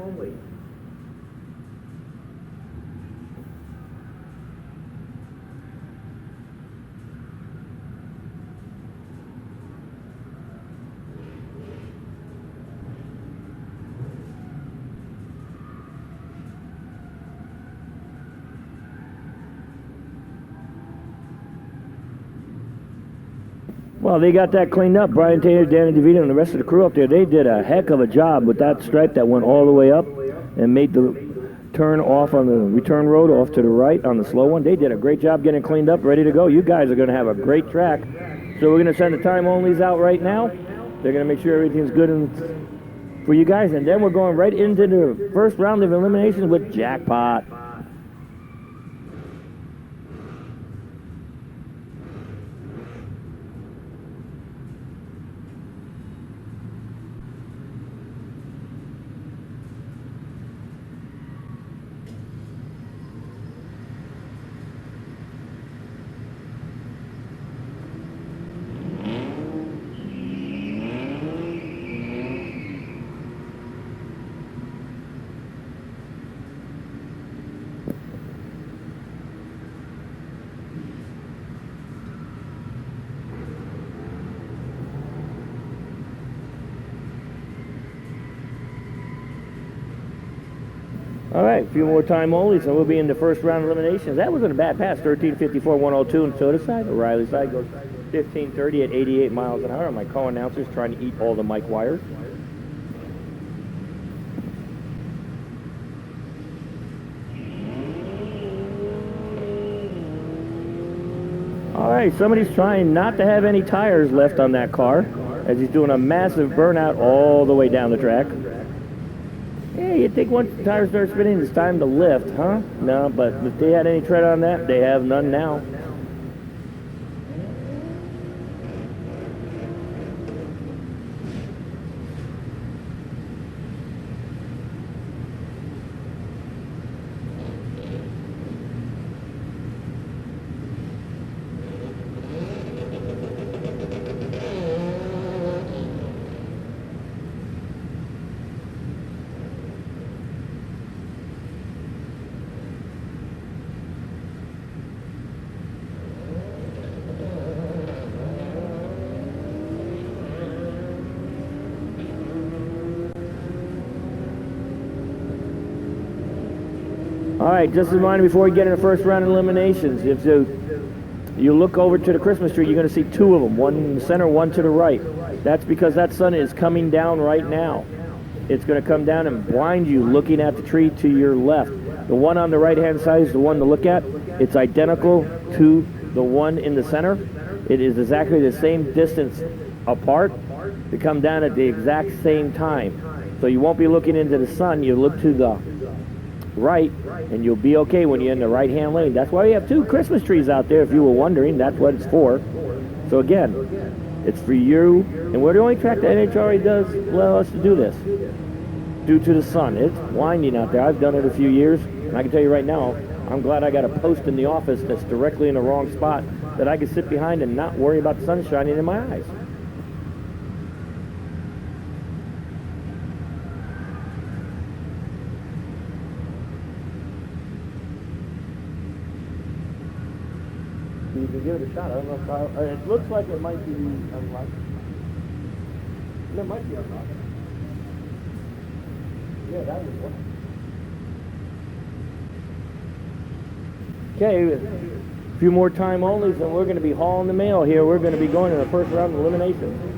Well, they got that cleaned up. Brian Taylor, Danny DeVito, and the rest of the crew up there, they did a heck of a job with that stripe that went all the way up and made the turn off on the return road off to the right on the slow one. They did a great job getting cleaned up, ready to go. You guys are going to have a great track. So we're going to send the time onlys out right now. They're going to make sure everything's good for you guys. And then we're going right into the first round of eliminations with Jackpot. All right, a few more time only, so we'll be in the first round of eliminations. That wasn't a bad pass, 13:54, 102 on Soda side. O'Reilly side goes 15:30 at 88 miles an hour. My co-announcer's trying to eat all the mic wires. All right, somebody's trying not to have any tires left on that car as he's doing a massive burnout all the way down the track. Yeah, you'd think once the tires start spinning, it's time to lift, huh? No, but if they had any tread on that, they have none now. All right, just a reminder before we get in the first round of eliminations, if you look over to the Christmas tree, you're going to see two of them, one in the center, one to the right. That's because that sun is coming down right now. It's going to come down and blind you looking at the tree to your left. The one on the right-hand side is the one to look at. It's identical to the one in the center. It is exactly the same distance apart. They come down at the exact same time. So you won't be looking into the sun. You look to the right, and you'll be okay when you're in the right-hand lane. That's why we have two Christmas trees out there, if you were wondering. That's what it's for. So again, it's for you, and we're the only track that NHRA does allow us to do this due to the sun. It's blinding out there. I've done it a few years, and I can tell you right now, I'm glad I got a post in the office that's directly in the wrong spot that I can sit behind and not worry about the sun shining in my eyes. You can give it a shot. I don't know if it looks like it might be unlocked. It might be unlocked. Yeah, that would work. Okay, a few more time onlys, and we're going to be hauling the mail here. We're going to be going in the first round of elimination.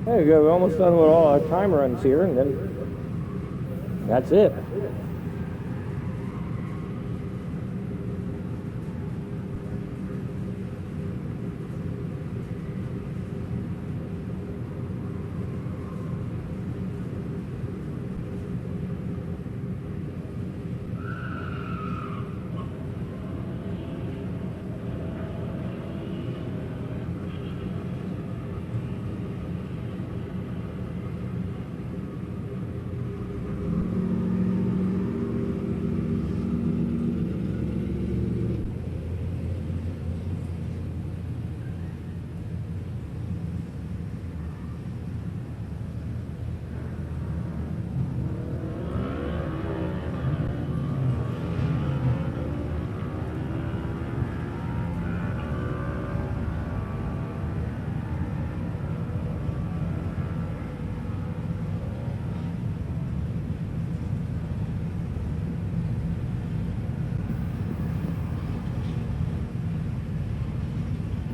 There you go, we're almost done with all our time runs here, and then that's it.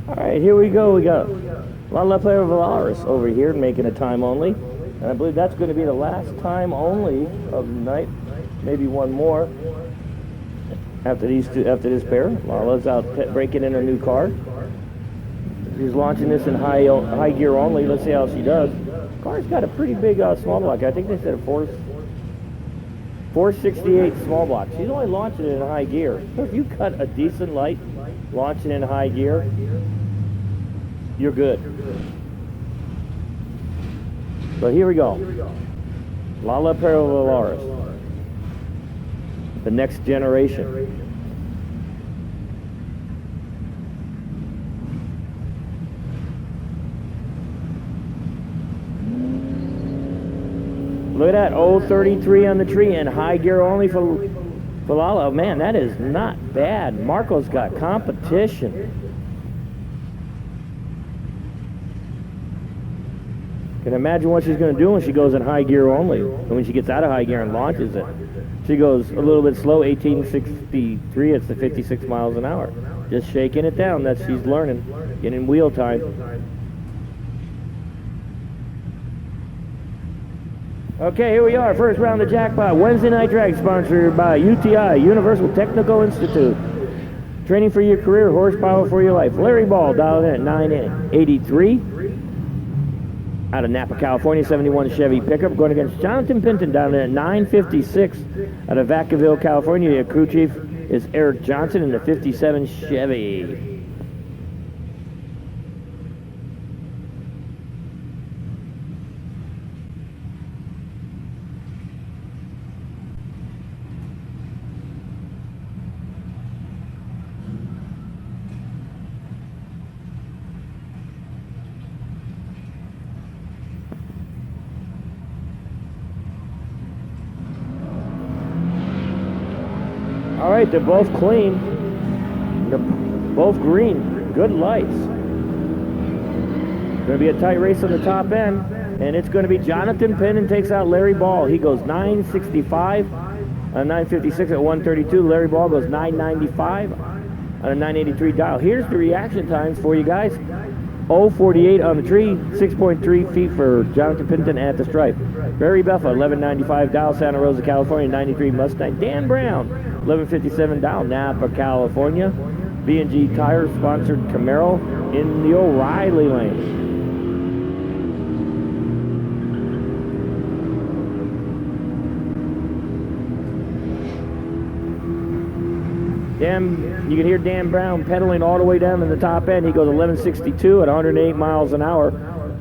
All right, here we go. We got La La Player Valaris over here making a time only. And I believe that's going to be the last time only of the night. Maybe one more after these two, after this pair. Lala's out breaking in her new car. She's launching this in high gear only. Let's see how she does. Car's got a pretty big small block. I think they said a 468 small block. She's only launching it in high gear. So if you cut a decent light, launching in high gear, you're good. So here we go. Lala Parallelaris. The next generation. Look at that, 033 on the tree and high gear only for Lala. Man, that is not bad. Marco's got competition. Can imagine what she's going to do when she goes in high gear only. And when she gets out of high gear and launches it. She goes a little bit slow, 1863, it's the 56 miles an hour. Just shaking it down, that she's learning, getting wheel time. Okay, here we are, first round of Jackpot. Wednesday night drag sponsored by UTI, Universal Technical Institute. Training for your career, horsepower for your life. Larry Ball dialed in at 983. Out of Napa, California, 71 Chevy pickup. Going against Jonathan Pinton down in at 956. Out of Vacaville, California, the crew chief is Eric Johnson in the 57 Chevy. All right, they're both clean. They're both green. Good lights. Going to be a tight race on the top end, and it's going to be Jonathan Pinton takes out Larry Ball. He goes 965 on 956 at 132. Larry Ball goes 995 on a 983 dial. Here's the reaction times for you guys. 048 on the tree, 6.3 feet for Jonathan Pinton at the stripe. Barry Beffa, 1195 dial, Santa Rosa, California, 93 Mustang. Dan Brown, 1157 dial, Napa, California. B&G Tires sponsored Camaro in the O'Reilly lane. You can hear Dan Brown pedaling all the way down to the top end. He goes 1162 at 108 miles an hour.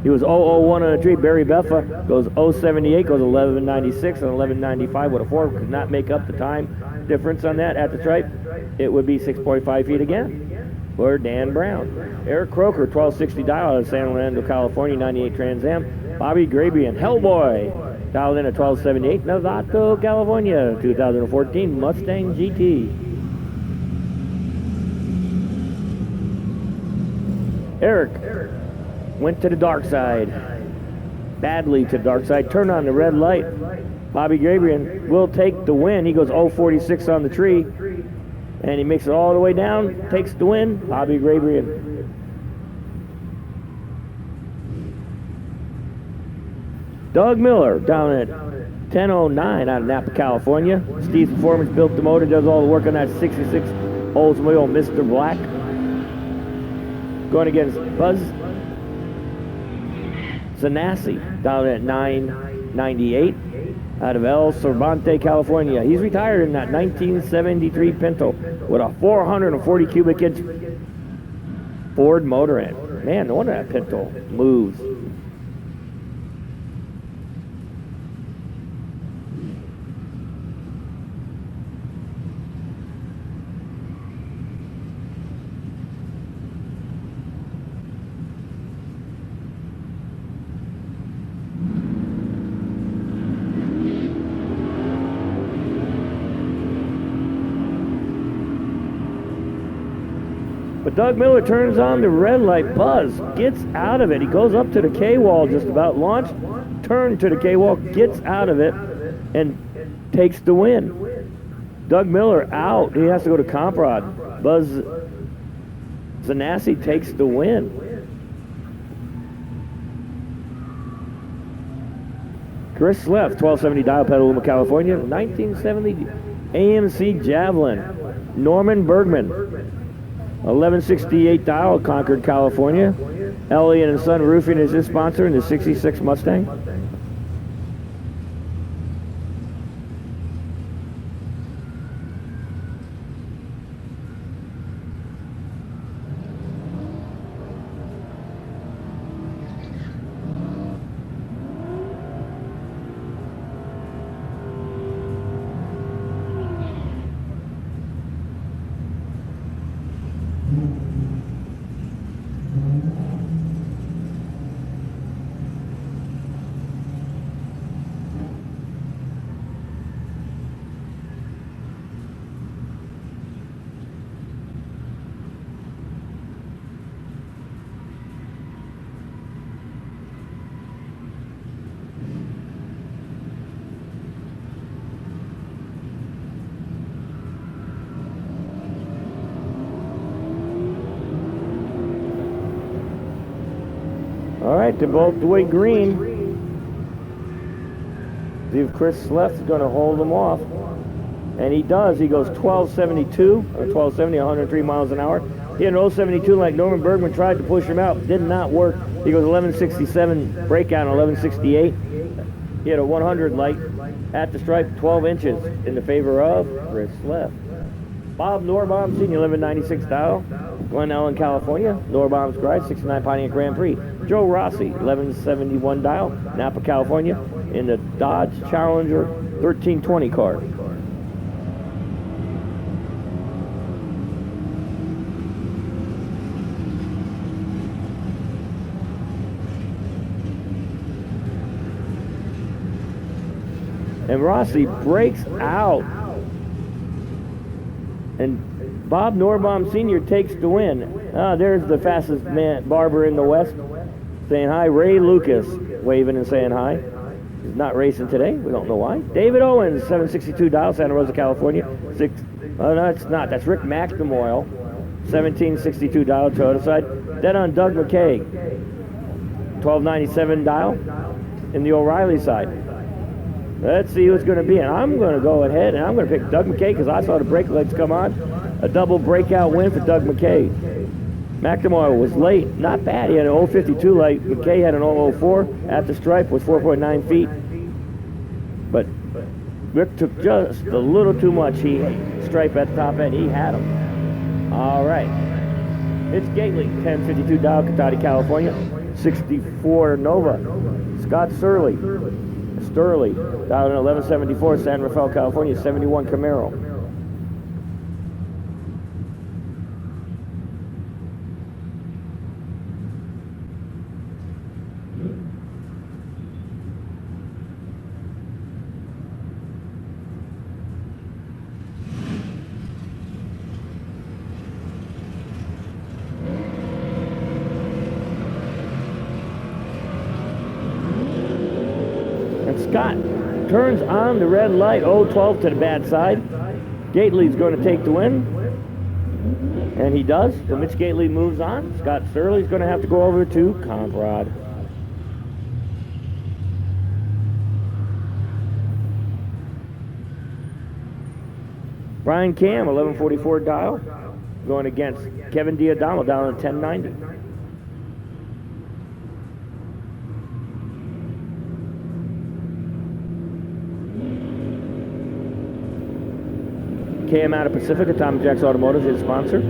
He was 001 on a tree. Barry Beffa goes 078, goes 1196 and 1195 with a 4. Could not make up the time difference on that at the stripe. It would be 6.5 feet again for Dan Brown. Eric Croker, 1260 dial out of San Fernando, California, 98 Trans Am. Bobby Grabian, Hellboy, dialed in at 1278, Novato, California, 2014 Mustang GT. Eric went to the dark side, badly to the dark side, turned on the red light. Bobby Grabian will take the win. He goes 046 on the tree, and he makes it all the way down, takes the win. Bobby Grabian. Doug Miller down at 1009 out of Napa, California. Steve's Performance built the motor, does all the work on that 66 Oldsmobile Mr. Black. Going against Buzz Zanassi down at 998 out of El Cervante, California. He's retired in that 1973 Pinto with a 440 cubic inch Ford motor end. Man, no wonder that Pinto moves. But Doug Miller turns on the red light. Buzz gets out of it. He goes up to the K-wall just about, launched, turned to the K-wall, gets out of it, and takes the win. Doug Miller out. He has to go to Comp Rod. Buzz Zanassi takes the win. Chris Left, 1270 Dial, Petaluma, California. 1970 AMC Javelin. Norman Bergman, 1168 Dial, Concord, California. Elliott and Son Roofing is his sponsor in the 66 Mustang. All right, they're both the way green. See if Chris Left is going to hold them off. And he does. He goes 1272 or 1270, 103 miles an hour. He had an 072 like Norman Bergman tried to push him out. Did not work. He goes 1167 breakout and 1168. He had a 100 light at the stripe, 12 inches in the favor of Chris Left. Bob Norbaum, Senior, 1196 Dial, Glen Ellen, California. Norbaum's Garage, 69 Pontiac Grand Prix. Joe Rossi, 1171 Dial, Napa, California, in the Dodge Challenger 1320 car. And Rossi breaks out. And Bob Norbaum Sr. takes the win. There's the fastest man, barber in the West, saying hi. Ray Lucas waving and saying hi. He's not racing today. We don't know why. David Owens, 762 Dial, Santa Rosa, California. No, it's not. That's Rick McNamore, 1762 Dial, Toyota side. Then on Doug McKay, 1297 Dial, in the O'Reilly side. Let's see who it's going to be. And I'm going to go ahead and I'm going to pick Doug McKay because I saw the brake lights come on. A double breakout win for Doug McKay. McNamara was late. Not bad. He had an 052 light. McKay had an 004 at the stripe with 4.9 feet. But Rick took just a little too much. He stripe at the top end. He had him. All right. It's Gately, 1052 Dial, Cotati, California. 64 Nova. Scott Sturley, down in 1174, San Rafael, California, 71 Camaro. Scott turns on the red light, 012 to the bad side. Gately's going to take the win, and he does. So Mitch Gately moves on. Scott Sturley's going to have to go over to Comp Rod. Brian Cam, 1144 Dial, going against Kevin Diadamo down at 1090. Cam out of Pacifica, Tom Jack's Automotive, his sponsor.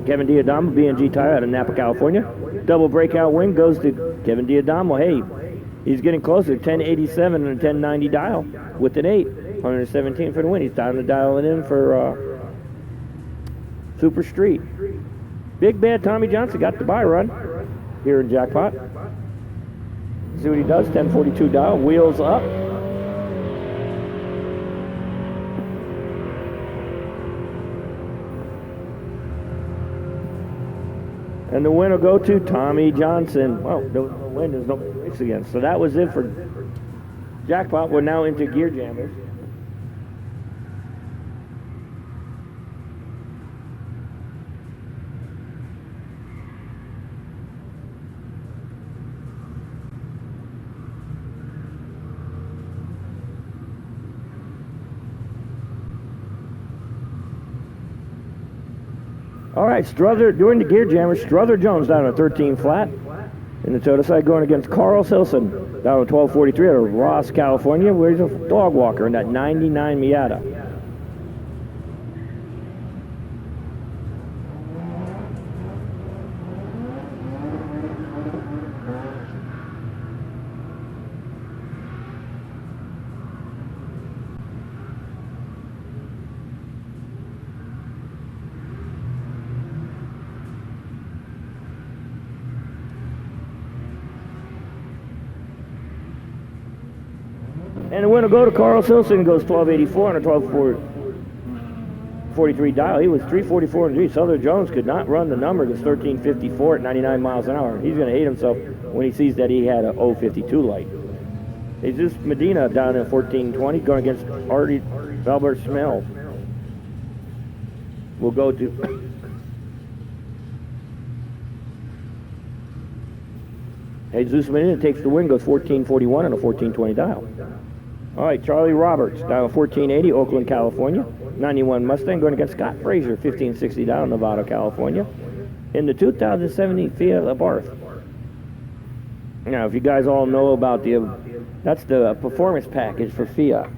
Kevin Diadamo, B&G Tire out of Napa, California. Double breakout win goes to Kevin Diadamo. Hey, he's getting closer, 1087 and a 1090 Dial with an 8, 117 for the win. He's time to dial it in for Super Street. Big Bad Tommy Johnson got the buy run here in Jackpot. See what he does, 1042 Dial, wheels up. And the win will go to Tommy Johnson. Well, there was no win, there's no race again. So that was it for Jackpot, we're now into gear jammers. All right, Struther, during the gear jammer, Struther Jones down at 13 flat. In the Toyota side, going against Carl Silson down at 1243 out of Ross, California, where he's a dog walker in that 99 Miata. And the winner go to Carl Silson, goes 1284 on a 1243 dial. He was 344 and 3. Struther Jones could not run the number. It was 1354 at 99 miles an hour. He's going to hate himself when he sees that he had a 052 light. Jesus Medina down at 1420, going against Artie Albert Smell. We'll go to Jesus Medina takes the win, goes 1441 on a 1420 dial. All right, Charlie Roberts, down at 1480, Oakland, California. 91 Mustang, going against Scott Frazier, 1560 down, Nevada, California. In the 2017 Fiat Abarth. Now, if you guys all know about that's the performance package for Fiat.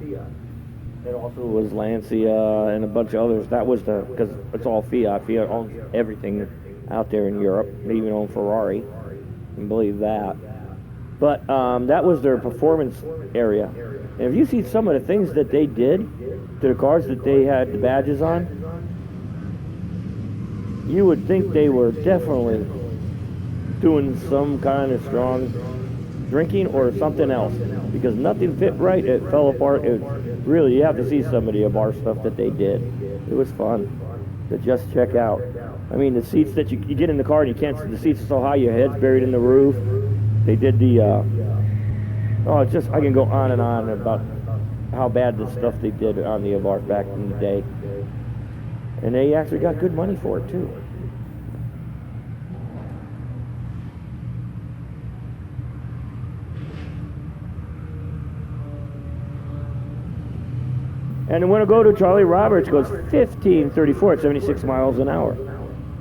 It also was Lancia and a bunch of others. That was because it's all Fiat. Fiat owns everything out there in Europe. They even own Ferrari. You can believe that. But that was their performance area. And if you see some of the things that they did to the cars that they had the badges on, you would think they were definitely doing some kind of strong drinking or something else, because nothing fit right. It fell apart. It really, you have to see some of the bar stuff that they did. It was fun to just check out. I mean, the seats that you get in the car and you can't see, the seats are so high, your head's buried in the roof. They did the it's just, I can go on and on about how bad the stuff they did on the Abarth back in the day. And they actually got good money for it, too. And the winner go to Charlie Roberts, goes 1534 at 76 miles an hour.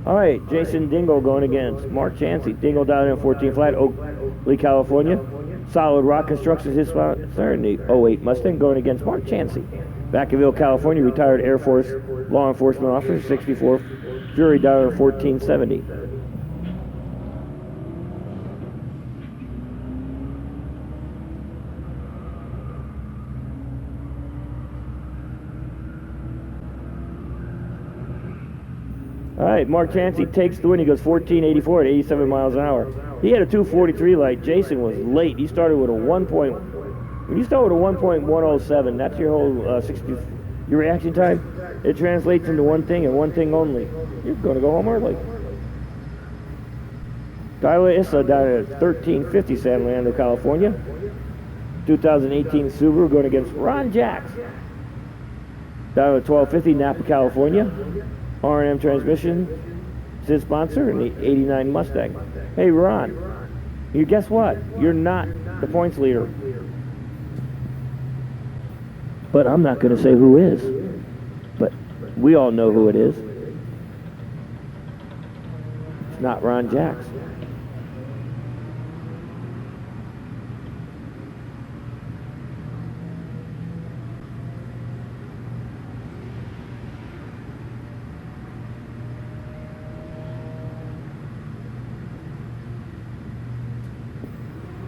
All right, Jason Dingle going against Mark Chansey. Dingle down in 14 flat, Oakley, California. Solid Rock Construction, his sponsor in the 08 Mustang, going against Mark Chansey. Vacaville, California, retired Air Force law enforcement officer, 64, jury down in 1470. All right, Mark Chansey takes the win. He goes 1484 at 87 miles an hour. He had a 243 light. Jason was late. He started with a 1. When you start with a 1.107, that's your whole 60. Your reaction time. It translates into one thing and one thing only. You're going to go home early. Tyler Issa down at 1350 San Leandro, California. 2018 Subaru going against Ron Jacks. Down at 1250 Napa, California. R&M Transmission is his sponsor in the 89 Mustang. Hey, Ron, you guess what? You're not the points leader. But I'm not going to say who is. But we all know who it is. It's not Ron Jacks.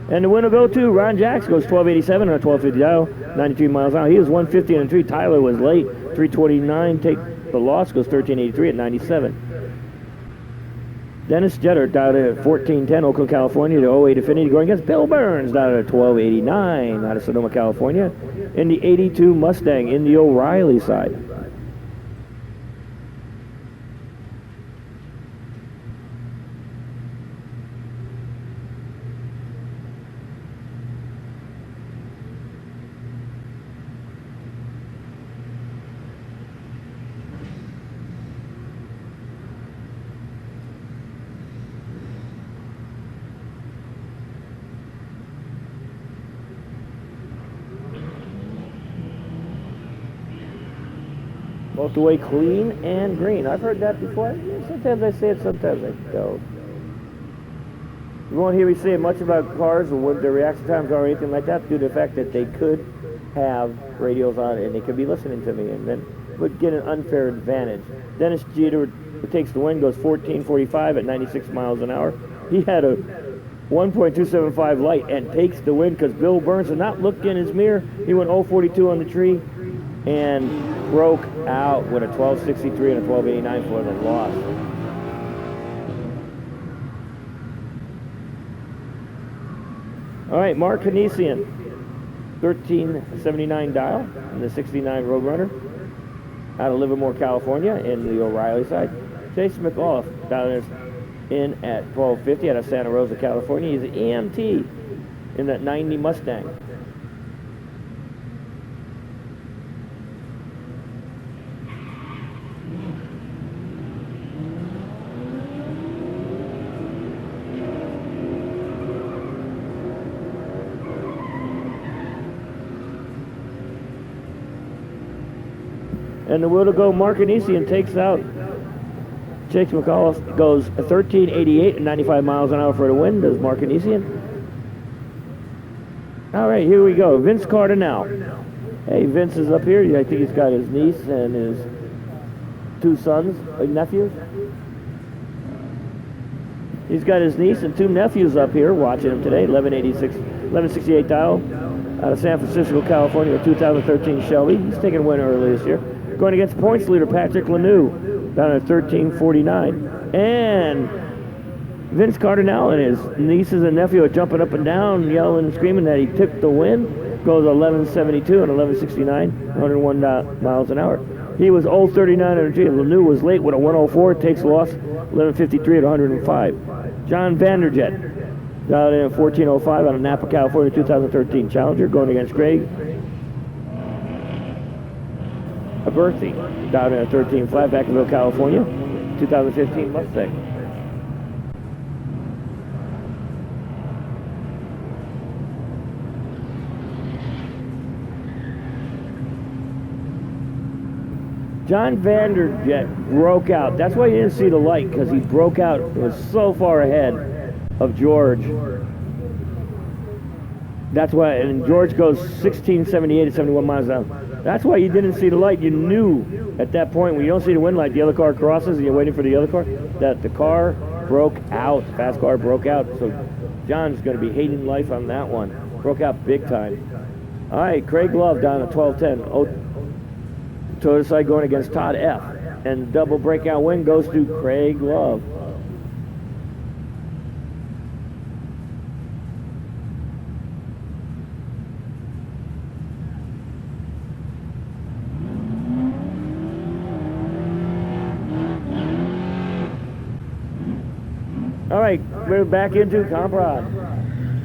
And the winner go to Ron Jacks, goes 1287 on a 1250 dial, 93 miles an hour. He was 150 and 3. Tyler was late, 329. Take the loss, goes 1383 at 97. Dennis Jetter down at 1410, Oakland, California, to 08 Affinity, going against Bill Burns down at 1289 out of Sonoma, California, in the 82 Mustang in the O'Reilly side. Both the way clean and green. I've heard that before. Sometimes I say it, sometimes I don't. You won't hear me say much about cars or what their reaction times are or anything like that due to the fact that they could have radios on and they could be listening to me and then would get an unfair advantage. Dennis Jeter, who takes the win, goes 14:45 at 96 miles an hour. He had a 1.275 light and takes the win because Bill Burns did not look in his mirror. He went 0.42 on the tree and broke out with a 12.63 and a 12.89 for the loss. All right, Mark Hanesian, 1379 dial in the 69 Roadrunner out of Livermore, California in the O'Reilly side. Chase McAuliffe down in at 1250 out of Santa Rosa, California. He's an EMT in that 90 Mustang. And the wheel to go, Mark Anisian takes out Chase McAuliffe, goes 13.88 and 95 miles an hour for the win, does Mark Anisian. All right, here we go. Vince Cardinale. Hey, Vince is up here. I think he's got his niece and his two sons, nephews. He's got his niece and two nephews up here watching him today. 1168 dial out of San Francisco, California, a 2013 Shelby. He's taking a win early this year. Going against points leader Patrick Lanoux down at 1349. And Vince Cardinale and his nieces and nephew are jumping up and down, yelling and screaming that he took the win. Goes 1172 and 1169, 101 miles an hour. He was 039 on the G. Lanoux was late with a 104, takes a loss, 1153 at 105. John Vanderjet dialed in at 1405 out of Napa, California, 2013 Challenger, going against Greg Aberthy, down in at 13 flat, Vacaville, California, 2015 Mustang. John Vanderjet broke out. That's why you didn't see the light, because he broke out. It was so far ahead of George. That's why, and George goes 1678 at 71 miles an hour. That's why you didn't see the light. You knew at that point when you don't see the wind light, the other car crosses and you're waiting for the other car, that the car broke out. The fast car broke out. So John's going to be hating life on that one. Broke out big time. All right, Craig Love down at 1210. Toyota side going against Todd F. And double breakout win goes to Craig Love. All right, we're back into Comp Rod.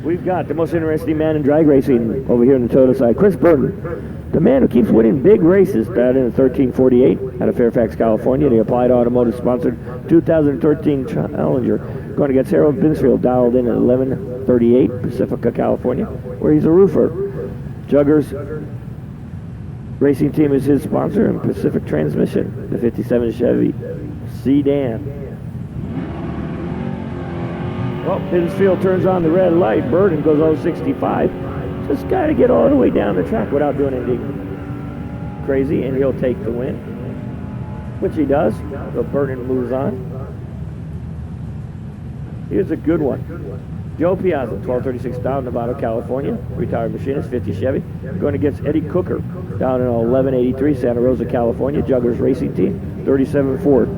We've got the most interesting man in drag racing over here on the Toyota side, Chris Burton, the man who keeps winning big races. Started in 1348 out of Fairfax, California. The Applied Automotive sponsored 2013 Challenger, going against Harold Binsfield, dialed in at 1138 Pacifica, California, where he's a roofer. Juggers Racing Team is his sponsor, and Pacific Transmission, the 57 Chevy sedan. Well, Binsfield turns on the red light. Burton goes 065. Just got to get all the way down the track without doing anything crazy, and he'll take the win, which he does. So Burton moves on. Here's a good one. Joe Piazza, 1236 down, Nevada, California. Retired machinist, 50 Chevy. Going against Eddie Cooker down in 1183 Santa Rosa, California. Juggers Racing Team, 37 Ford.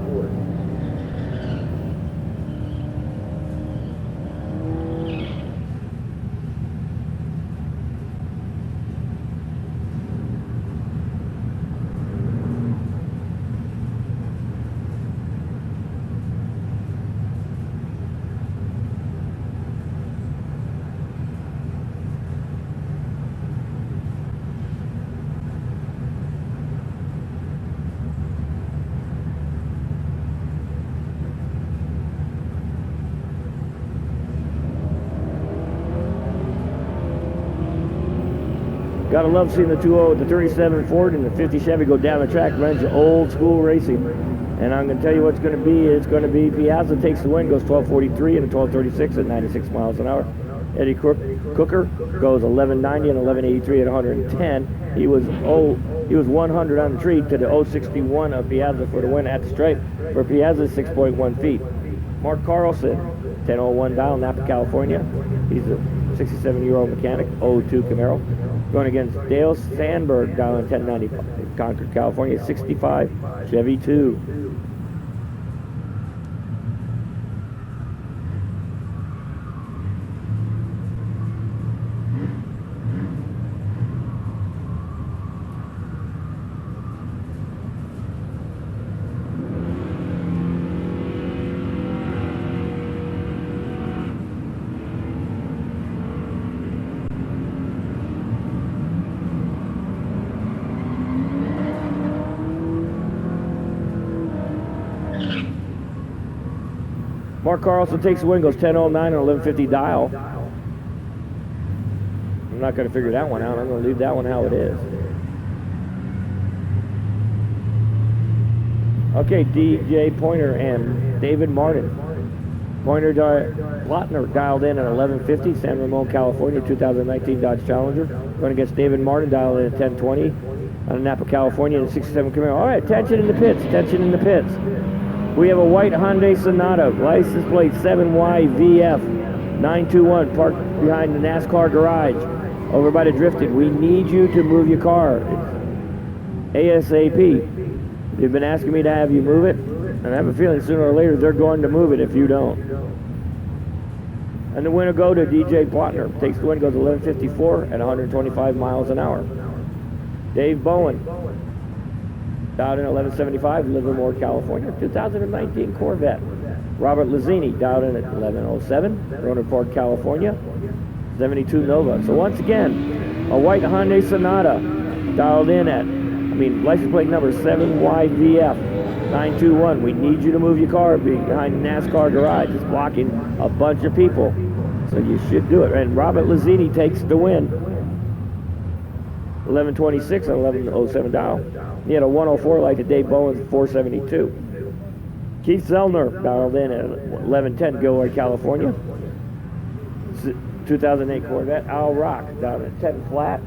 Gotta love seeing the 2.0, the 37 Ford and the 50 Chevy go down the track, runs old school racing. And I'm gonna tell you what's gonna be. It's gonna be Piazza takes the win, goes 12:43 and a 12:36 at 96 miles an hour. Eddie Cooker goes 11:90 and 11:83 at 110. He was 100 on the tree to the 061 of Piazza for the win at the stripe. For Piazza, 6.1 feet. Mark Carlson, 10:01 dial, Napa, California. He's a 67-year-old mechanic, 02 Camaro. Going against Dale Sandberg, dial in 1090, Concord, California, 65 Chevy 2. Mark Carlson takes the win, goes 10:09 and 11:50 dial. I'm not going to figure that one out. I'm going to leave that one how it is. Okay, DJ Pointer and David Martin. Pointer Plotner dialed in at 11:50, San Ramon, California, 2019 Dodge Challenger. Going against David Martin, dialed in at 10:20 out of Napa, California, in a 67 Camaro. All right, tension in the pits, tension in the pits. We have a white Hyundai Sonata, license plate 7YVF921, parked behind the NASCAR garage over by the Drifted. We need you to move your car. It's ASAP. They've been asking me to have you move it, and I have a feeling sooner or later they're going to move it if you don't. And the winner go to DJ Plotner. Takes the win, goes 11:54 at 125 miles an hour. Dave Bowen. Dialed in 11:75, Livermore, California, 2019 Corvette. Robert Lazzini, dialed in at 11:07, Roanoke Park, California, 72 Nova. So once again, a white Hyundai Sonata, dialed in at, license plate number 7YVF921. We need you to move your car behind the NASCAR garage. It's blocking a bunch of people, so you should do it. And Robert Lazzini takes the win. 11:26 and 11:07 dial. He had a 104 like the Dave Bowen's 472. Keith Zellner dialed in at 11:10, Gilroy, California. 2008 Corvette. Al Rock dialed at 10 flat.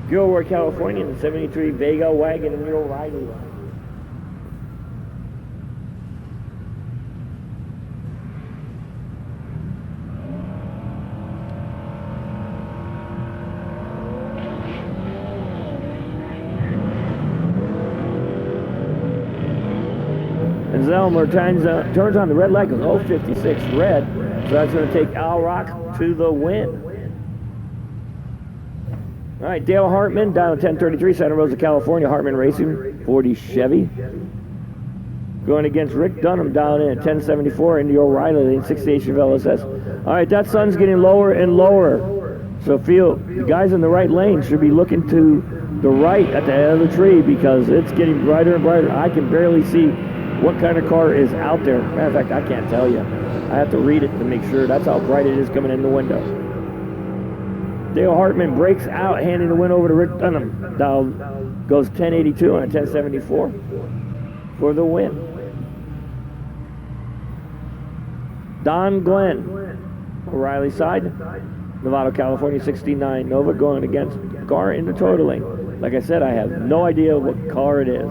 Gilroy, California, in the 73 Vega wagon and Neil Riley. Zellmer turns on the red light, goes 056 red, so that's going to take Al Rock to the win. All right, Dale Hartman down at 1033, Santa Rosa, California, Hartman Racing, 40 Chevy. Going against Rick Dunham down in at 1074, Indy O'Reilly, 68 Chevelle SS. All right, that sun's getting lower and lower, so the guys in the right lane should be looking to the right at the end of the tree because it's getting brighter and brighter. I can barely see what kind of car is out there. Matter of fact, I can't tell you. I have to read it to make sure. That's how bright it is coming in the window. Dale Hartman breaks out, handing the win over to Rick Dunham. Dial goes 1082 and a 1074 for the win. Don Glenn, O'Reilly side, Novato, California, 69 Nova, going against car in the totaling. Like I said, I have no idea what car it is.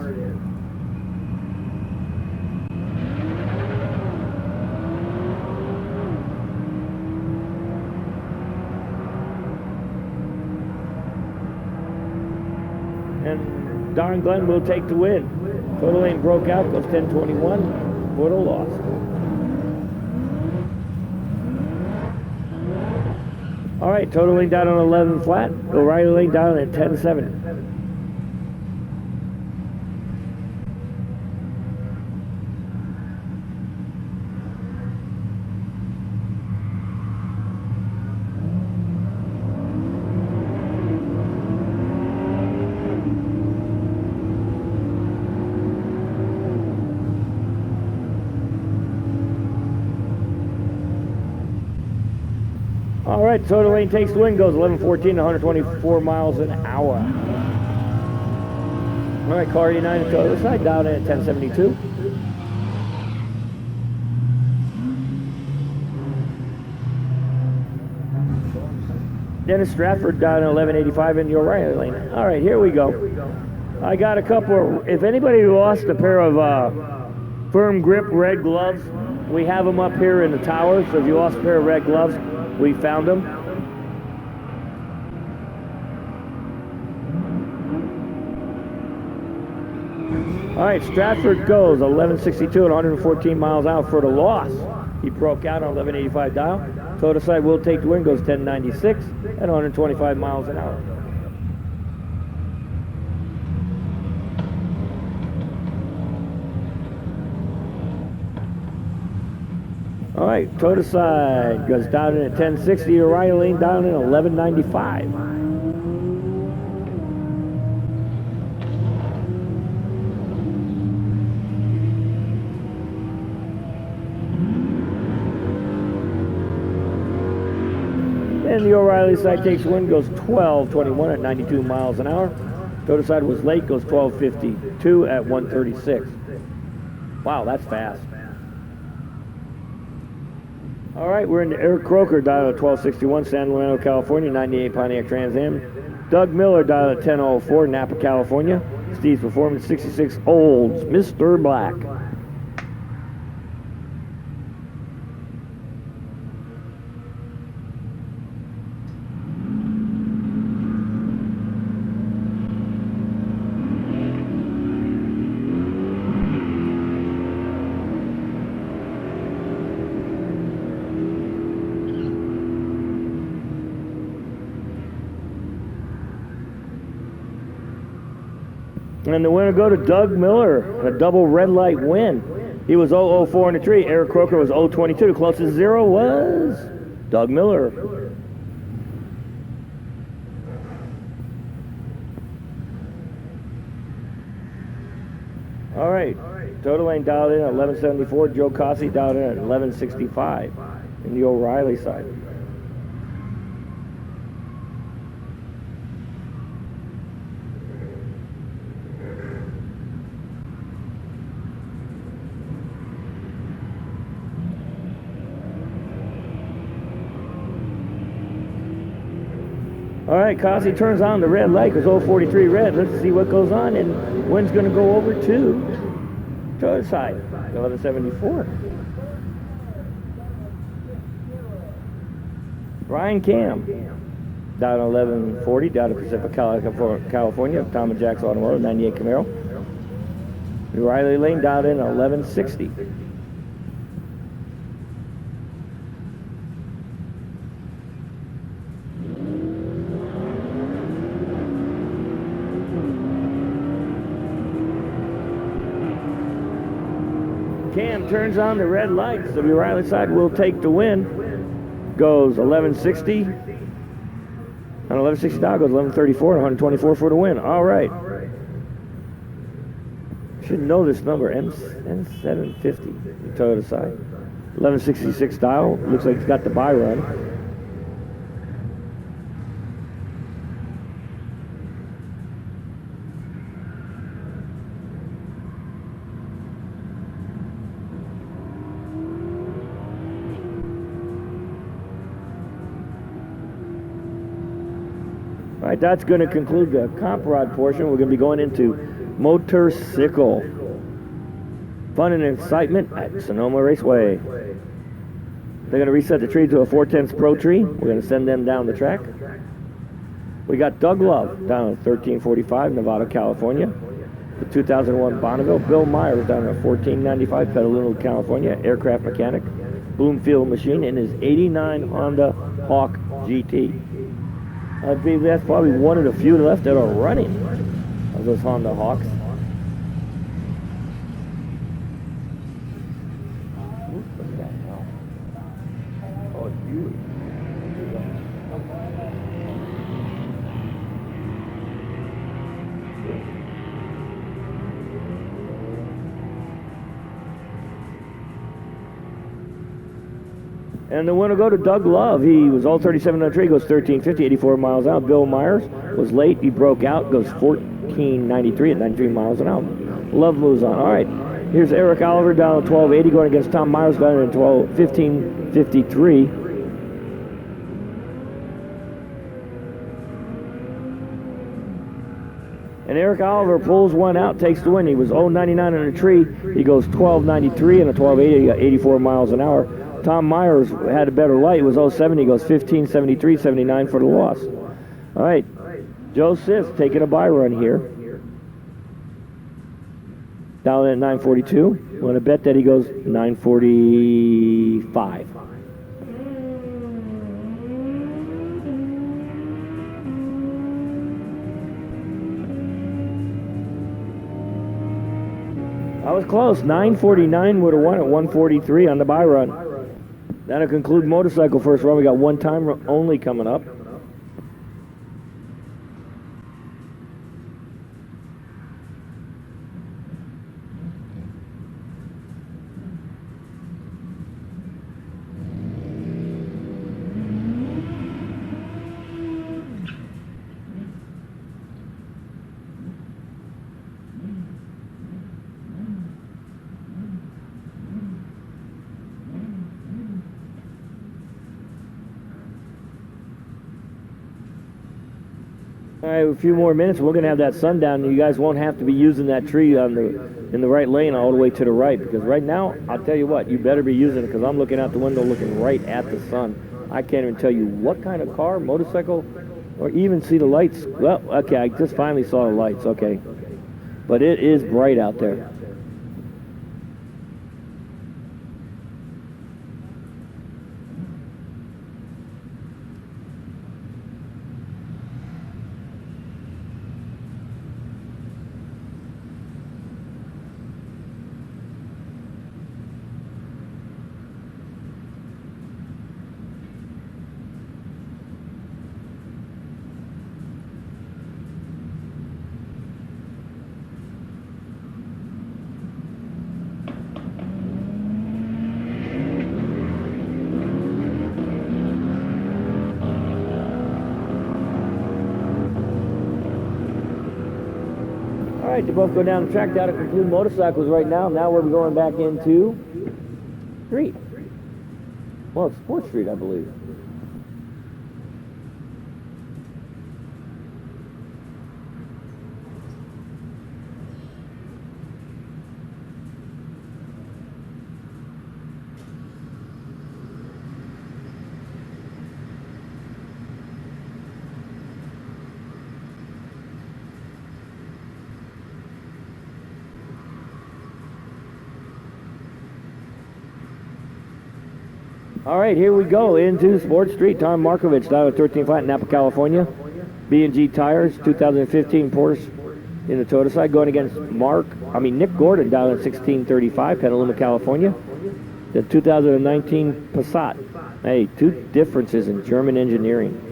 And Don Glenn will take the win. Total lane broke out, goes 1021 for the loss. All right, total lane down on 11 flat. O'Reilly lane down at 10.7. All right, Total Lane takes the win, goes 11:14, 124 miles an hour. All right, car 89 to the other side, down in at 1072. Dennis Stratford down at 1185 in the O'Reilly lane. All right, here we go. I got a couple. If anybody lost a pair of firm grip red gloves, we have them up here in the tower. So if you lost a pair of red gloves, we found them. All right, Stratford goes 1162 at 114 miles out for the loss. He broke out on 1185 dial. Total side will take the win, goes 1096 at 125 miles an hour. All right, Total side goes down in at 1060. O'Reilly down in 1195. And the O'Reilly side takes win, goes 1221 at 92 miles an hour. Total side was late, goes 1252 at 136. Wow, that's fast. All right, we're into Eric Croker, dial at 1261, San Leandro, California, 98 Pontiac Trans Am. Doug Miller, dial at 1004, Napa, California. Steve's Performance, 66 Olds, Mr. Black. And the winner go to Doug Miller, a double red light win. He was 004 in the tree. Eric Croker was 022. The closest zero was Doug Miller. All right, Total Lane dialed in at 1174. Joe Cossey dialed in at 1165 in the O'Reilly side. All right, Cossey turns on the red light, goes 043 red. Let's see what goes on, and wind's going to go over to the other side, 1174. Ryan Cam, down 1140, down to Pacific, California, Tom and Jack's Automotive, 98 Camaro. O'Reilly Lane down in 1160. Cam turns on the red lights. So the O'Reilly side will take the win. Goes 1160. On 1160 down goes 1134 and 124 for the win. All right. Should know this number. M750. The Toyota side. 1166 dial. Looks like it's got the buy run. All right, that's going to conclude the comp rod portion. We're going to be going into motorcycle. Fun and excitement at Sonoma Raceway. They're going to reset the tree to a 4/10 Pro tree. We're going to send them down the track. We got Doug Love down at 1345, Nevada, California. The 2001 Bonneville. Bill Myers down at 1495, Petaluma, California, aircraft mechanic. Bloomfield machine in his 89 Honda Hawk GT. I believe that's probably one of the few left that are running of those Honda Hawks. What the hell? Oh, it's beautiful. And the winner go to Doug Love. He was all 37 on the tree, goes 1350, 84 miles an hour. Bill Myers was late. He broke out, goes 1493 at 93 miles an hour. Love moves on. All right. Here's Eric Oliver down at 1280 going against Tom Myers down at 1553. And Eric Oliver pulls one out, takes the win. He was 099 on the tree. He goes 1293 and a 1280, 84 miles an hour. Tom Myers had a better light. It was 070. He goes 1573, 79 for the loss. All right. Joe Sis taking a bye run here. Down at 942. Want to bet that he goes 945. I was close. 949 would have won at 143 on the bye run. That'll conclude motorcycle first run. We got one time only coming up. All right, a few more minutes. We're going to have that sun down. You guys won't have to be using that tree in the right lane all the way to the right, because right now, I'll tell you what, you better be using it, because I'm looking out the window looking right at the sun. I can't even tell you what kind of car, motorcycle, or even see the lights. Well, okay, I just finally saw the lights, okay. But it is bright out there. All right, they both go down the track down to conclude motorcycles right now. Now we're going back into street. Well, it's Sport Street, I believe. All right, here we go into Sport Street. Tom Markovich down at 13 Flat in Napa, California. B&G Tires, 2015 Porsche in the Toyota side, going against Nick Gordon down at 1635, Petaluma, California. The 2019 Passat. Hey, two differences in German engineering.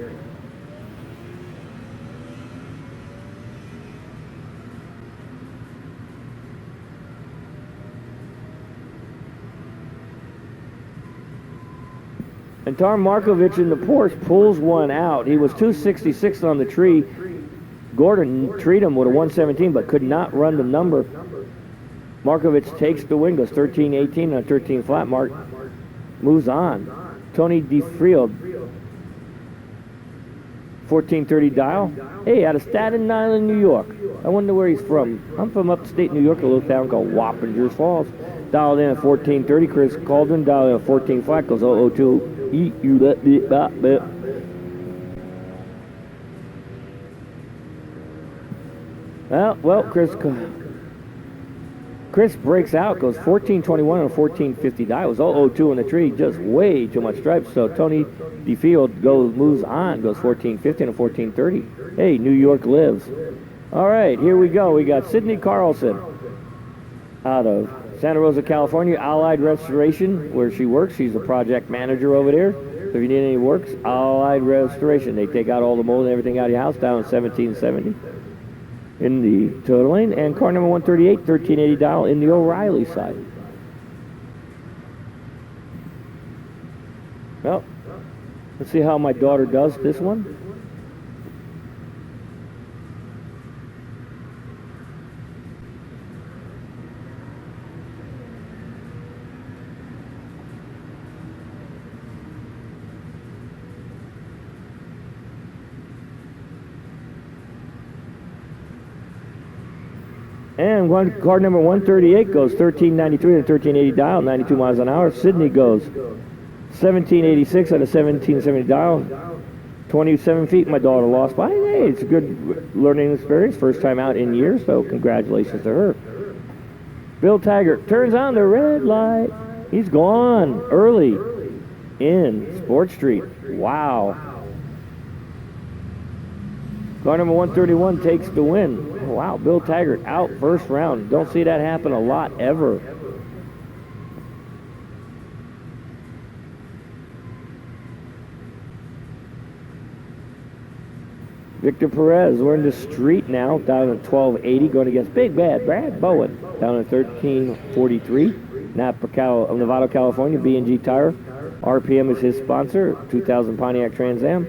And Tom Markovich in the Porsche pulls one out. He was 266 on the tree. Gordon treated him with a 117, but could not run the number. Markovich takes the win, goes 13-18 on 13 flat. Mark moves on. Tony DeFrield, 1430 dial. Hey, out of Staten Island, New York. I wonder where he's from. I'm from upstate New York, a little town called Wappingers Falls. Dialed in at 1430. Chris Caldwell dialed in at 14 flat, goes 002. Well, Chris breaks out, goes 1421 and a 1450 die. It was 002 in the tree, just way too much stripes. So Tony DeField moves on, goes 1450 and a 1430. Hey, New York lives. All right, here we go. We got Sydney Carlson out of Santa Rosa, California, Allied Restoration, where she works. She's a project manager over there. So if you need any works, Allied Restoration. They take out all the mold and everything out of your house down in 1770 in the Toyota lane. And car number 138, 1380 dial in the O'Reilly side. Well, let's see how my daughter does this one. And car number 138 goes 1393 and 1380 dial, 92 miles an hour. Sydney goes 1786 at a 1770 dial, 27 feet. My daughter lost by. Hey, it's a good learning experience. First time out in years, so congratulations to her. Bill Taggart turns on the red light. He's gone early in Sport Street. Wow. Car number 131 takes the win. Wow, Bill Taggart out first round. Don't see that happen a lot ever. Victor Perez, we're in the street now, down at 1280, going against Big Bad Brad Bowen, down at 1343. Nevada, California, B&G Tire. RPM is his sponsor, 2000 Pontiac Trans Am.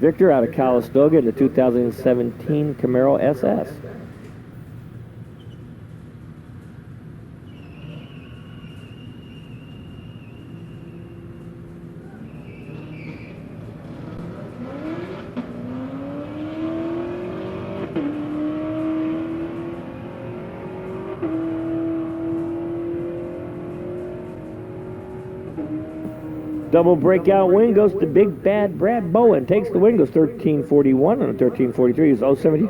Victor out of Calistoga in the 2017 Camaro SS. Double breakout win goes to Big Bad Brad Bowen. Takes the win, goes 1341 on a 1343. Is 070.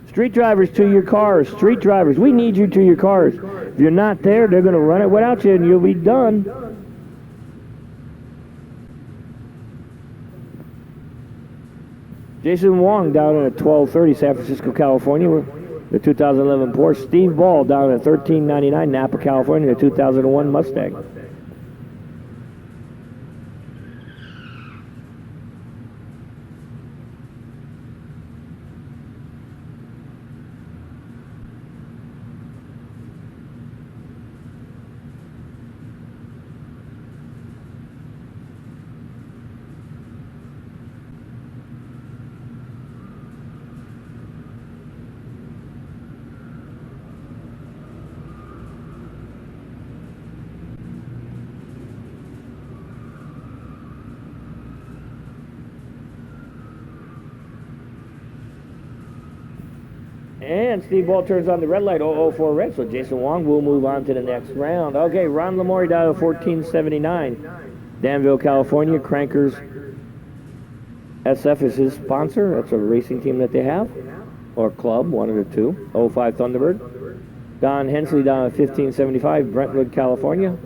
Street drivers to your cars. Street drivers, we need you to your cars. If you're not there, they're going to run it without you and you'll be done. Jason Wong down at 1230, San Francisco, California. The 2011 Porsche. Steve Ball down at 1399, Napa, California. The 2001 Mustang. And Steve Ball turns on the red light, 004 red, so Jason Wong will move on to the next round. Okay, Ron Lamore down to 1479. Danville, California, Crankers SF is his sponsor. That's a racing team that they have, or club, one of the two. 05 Thunderbird. Don Hensley down at 1575, Brentwood, California.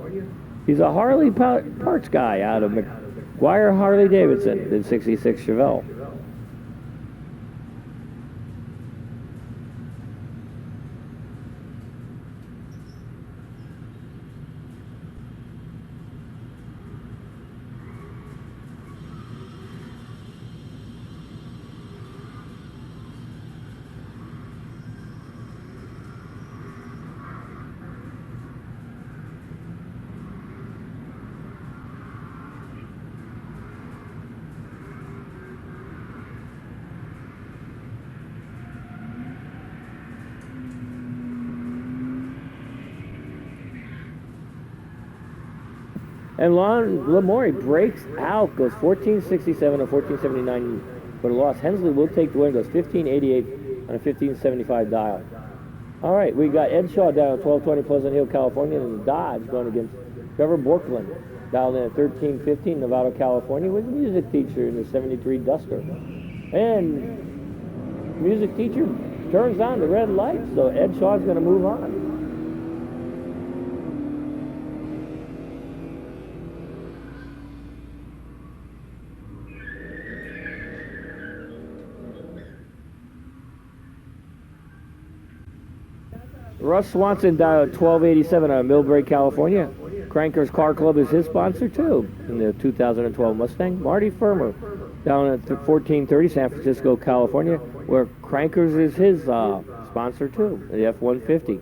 He's a Harley parts guy out of McGuire Harley Davidson, the 66 Chevelle. And Lon Lamore breaks out, goes 1467 and 1479 for the loss. Hensley will take the win, goes 1588 on a 1575 dial. All right, we got Ed Shaw down at 1220 Pleasant Hill, California, and Dodge going against Trevor Borkland down there at 1315 Nevada, California, with a music teacher in the 73 Duster. And music teacher turns on the red light, so Ed Shaw's going to move on. Russ Swanson down at 1287 out of Millbrae, California. Crankers Car Club is his sponsor too in the 2012 Mustang. Marty Firmer down at 1430 San Francisco, California, where Crankers is his sponsor too, the F-150.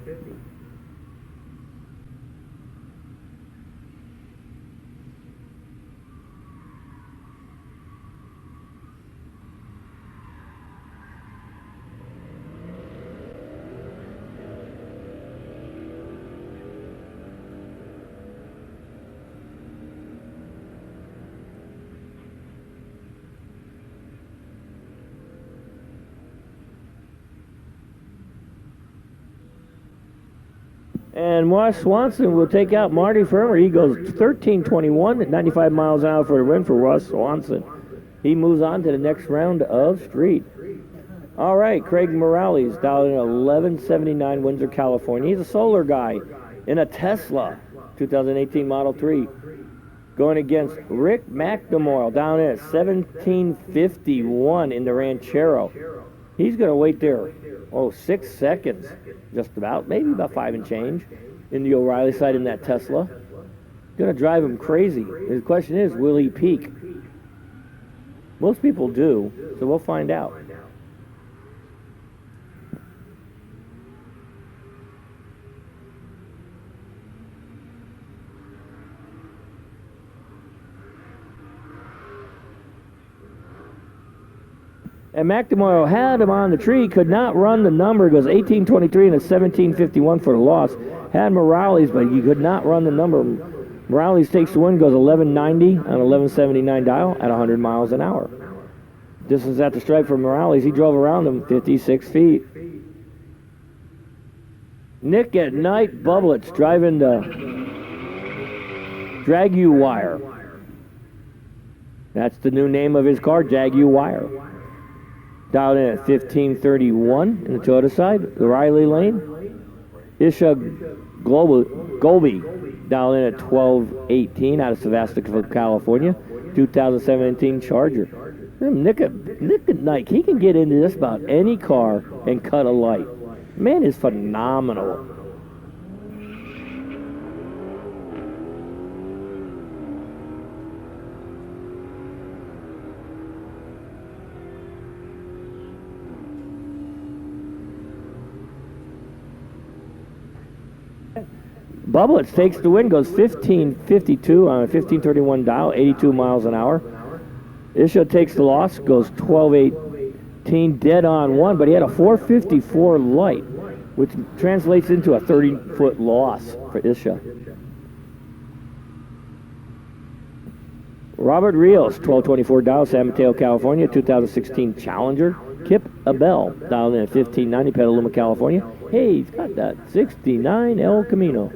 And Ross Swanson will take out Marty Firmer. He goes 13:21 at 95 miles an hour for the win for Ross Swanson. He moves on to the next round of street. All right, Craig Morales down in 1179 Windsor, California. He's a solar guy in a Tesla 2018 Model 3. Going against Rick McNamara down at 1751 in the Ranchero. He's going to wait there, 6 seconds, just about, maybe about 5 and change, in the O'Reilly side in that Tesla. Going to drive him crazy. The question is, will he peak? Most people do, so we'll find out. And McNamara had him on the tree, could not run the number, goes 18:23 and a 17:51 for the loss. Had Morales, but he could not run the number. Morales takes the win, goes 11:90 on 11:79 dial at 100 miles an hour. Distance at the stripe for Morales, he drove around him 56 feet. Nick at Night Bublets driving the Jaguar. That's the new name of his car, Jaguar. Dialed in at 15:31 in the Toyota side, the Riley lane. Isha Golby dialed in at 12:18 out of Sevastopol, California, 2017 Charger. Nick at Night, he can get into just about any car and cut a light. Man is phenomenal. Bublets takes the win, goes 15:52 on a 15:31 dial, 82 miles an hour. Isha takes the loss, goes 12:18, dead on one, but he had a 454 light, which translates into a 30-foot loss for Isha. Robert Rios, 12:24 dial, San Mateo, California, 2016 Challenger. Kip Abel, dialed in at 1590, Petaluma, California. Hey, he's got that 69 El Camino.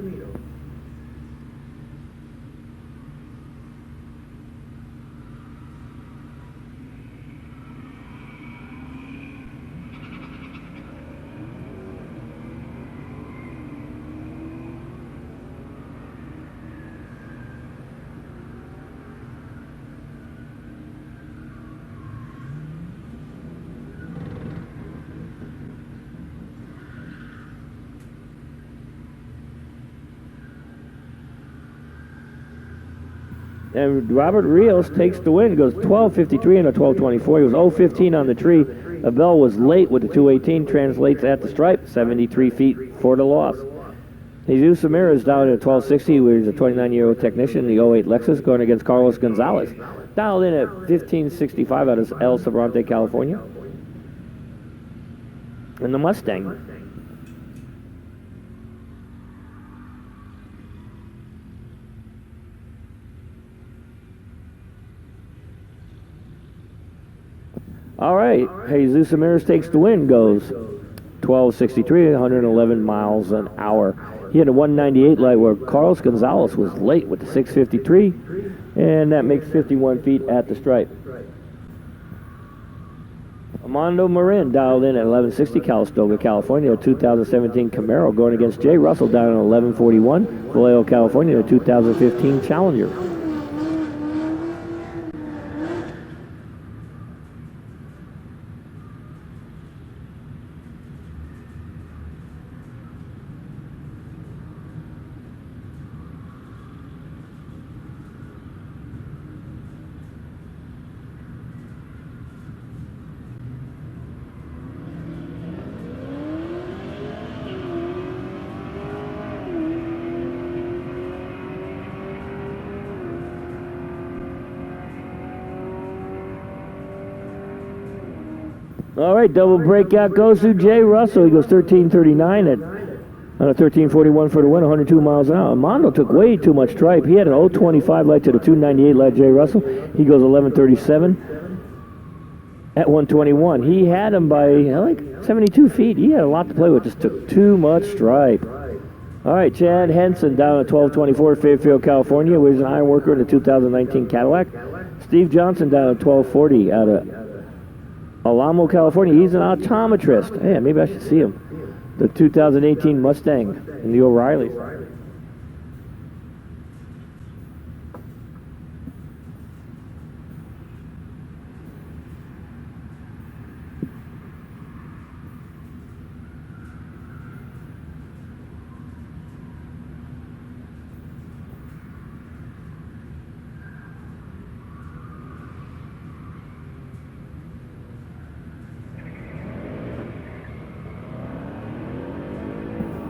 And Robert Rios takes the win, goes 12:53 and a 12:24. He was 0:15 on the tree. Abel was late with the 2:18, translates at the stripe, 73 feet for the loss. Jesus Ramirez down at 12:60, where he's a 29-year-old technician in the 08 Lexus, going against Carlos Gonzalez. Dialed in at 15:65 out of El Sobrante, California. And the Mustang. All right, Jesus Ramirez takes the win, goes 12:63, 111 miles an hour. He had a 198 light where Carlos Gonzalez was late with the 653, and that makes 51 feet at the stripe. Armando Marin dialed in at 1160 Calistoga, California, a 2017 Camaro, going against Jay Russell down at 1141 Vallejo, California, a 2015 Challenger. All right, double breakout goes to Jay Russell. He goes 13:39 at on a 13:41 for the win, 102 miles an hour. Armando took way too much stripe. He had an 0:25 light to the 298 light Jay Russell. He goes 11:37 at 121. He had him by like 72 feet. He had a lot to play with. Just took too much stripe. All right, Chad Henson down at 1224 Fairfield, California. He's an iron worker in the 2019 Cadillac. Steve Johnson down at 1240 out of Alamo, California. He's an optometrist. Hey, maybe I should see him. The 2018 Mustang in the O'Reilly.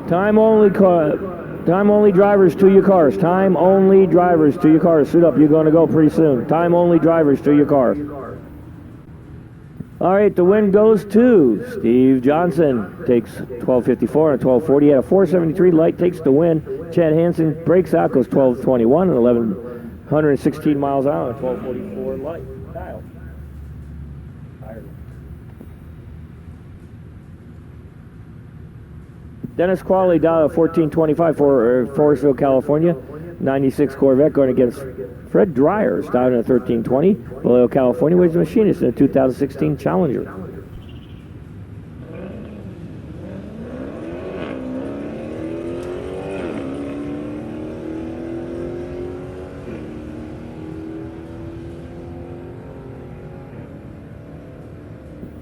Time only drivers to your cars. Time only drivers to your cars. Suit up, you're going to go pretty soon. Time only drivers to your cars. All right, the win goes to Steve Johnson. Takes 1254 and 1240. At a 473, Light takes the win. Chad Hansen breaks out, goes 1221 and 1116 miles an hour at 1244 Light. Kyle. Dennis Qualley down at 1425 for Forestville, California. 96 Corvette going against Fred Dryers down at 1320. Vallejo, California, where he's a machinist in a 2016 Challenger.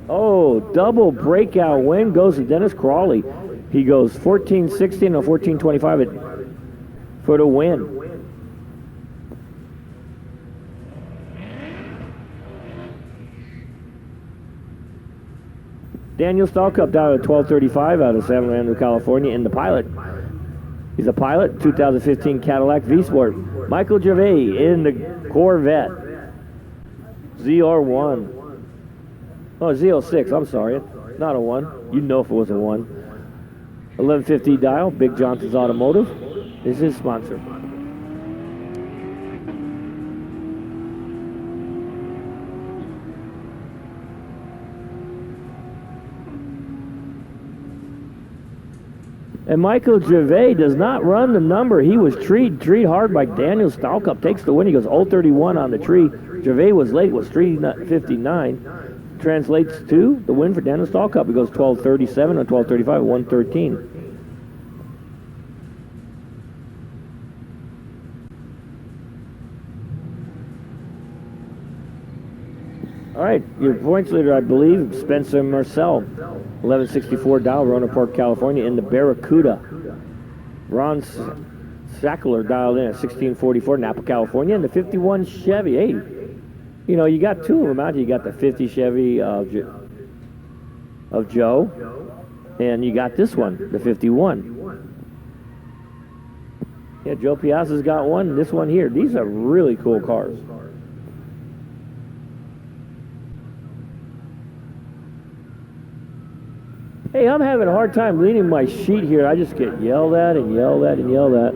Oh, double breakout win goes to Dennis Crawley. He goes 1416 and 1425 for the win. Daniel Stalkup down at 1235 out of San Fernando, California in the Pilot. He's a Pilot, 2015 Cadillac V-Sport. Michael Gervais in the Corvette. ZR1. Oh, Z06, I'm sorry. Not a 1. You'd know if it was a 1. 1150 dial, Big Johnson's Automotive is his sponsor. And Michael Gervais does not run the number. He was treed hard by Daniel Stalkup. Takes the win. He goes 031 on the tree. Gervais was late, was 359. Translates to the win for Daniel Stalkup. He goes 1237 and 1235, 113. All right, your points leader, I believe, Spencer Marcel, 1164 dial, Roanoke Park, California, in the Barracuda. Ron Sackler dialed in at 1644, Napa, California, in the 51 Chevy. Hey, you know, you got two of them out. You got the 50 Chevy of Joe, and you got this one, the 51. Yeah, Joe Piazza's got one, and this one here. These are really cool cars. Hey, I'm having a hard time leaning my sheet here. I just get yelled at and yelled at and yelled at.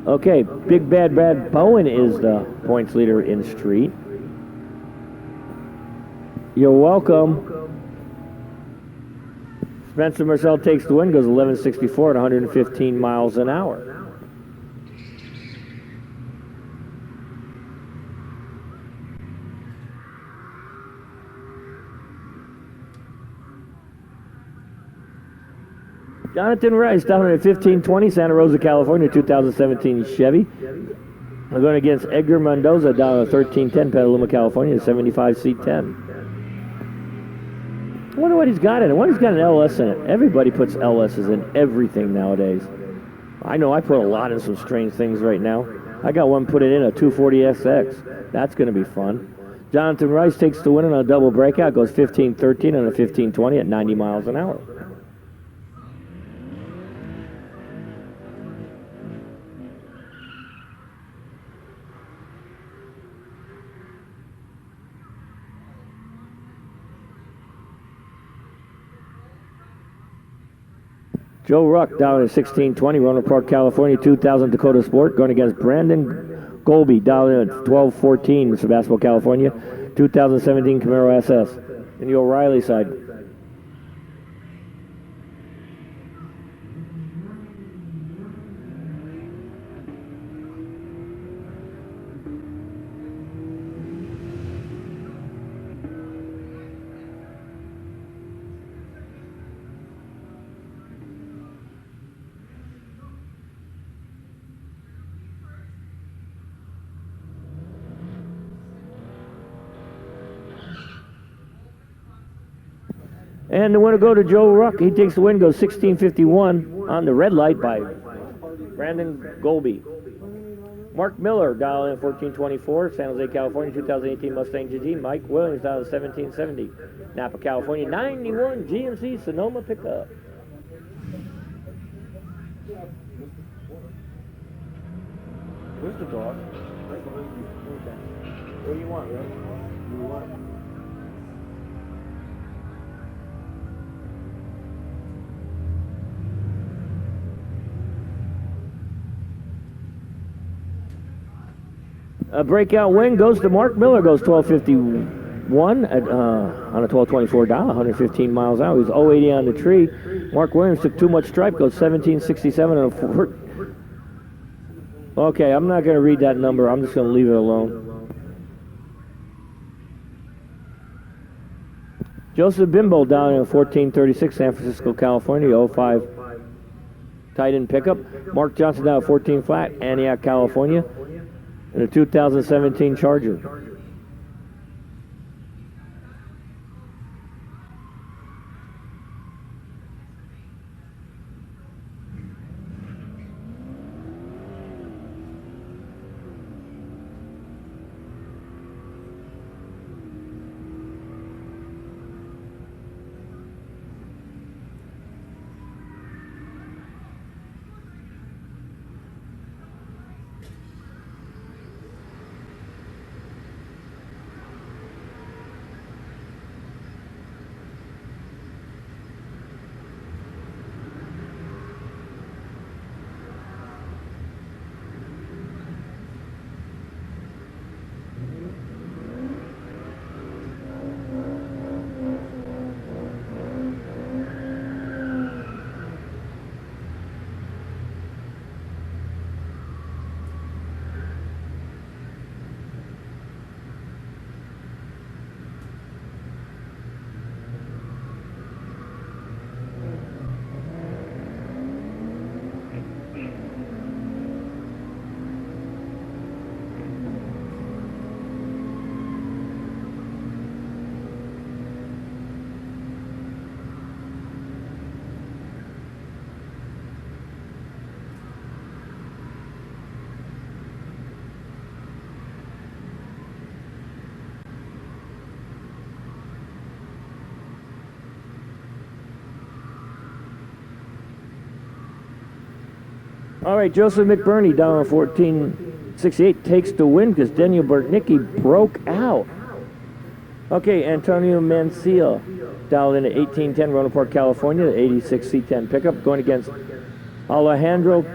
Okay, Big Bad Brad Bowen is the points leader in street. You're welcome. Spencer Marcel takes the win, goes 1164 at 115 miles an hour. Jonathan Rice down at 1520, Santa Rosa, California, 2017 Chevy. We're going against Edgar Mendoza down at 1310, Petaluma, California, 75 C10. I wonder what he's got in it. I wonder if he's got an LS in it. Everybody puts LSs in everything nowadays. I know I put a lot in some strange things right now. I got one put it in a 240SX. That's going to be fun. Jonathan Rice takes the win on a double breakout, goes 1513 and a 1520 at 90 miles an hour. Joe Ruck down at 1620, Roanoke Park, California, 2000 Dakota Sport, going against Brandon Golby down at 1214, Sebastopol, California, 2017 Camaro SS. In the O'Reilly side. And the winner go to Joe Ruck. He takes the win, goes 16:51 on the red light by Brandon Golby. Mark Miller down in 14:24, San Jose, California, 2018 Mustang GT. Mike Williams down in 17:70, Napa, California, 91 GMC Sonoma pickup. Where's the dog? What do you want, Ray? What do you want? A breakout win goes to Mark Miller, goes 12:51 at, on a 12:24 dial, 115 miles an hour. He's 080 on the tree. Mark Williams took too much stripe, goes 17:67 on a 4. Okay, I'm not going to read that number. I'm just going to leave it alone. Joseph Bimbo down in 14:36, San Francisco, California, 05 Titan pickup. Mark Johnson down at 14 flat, Antioch, California, in a 2017 Charger. All right, Joseph McBurney down on 14:68 takes the win because Daniel Bernicki broke out. Okay, Antonio Mancia down in at 18:10, Roanoke Park, California, the 86 C10 pickup, going against Alejandro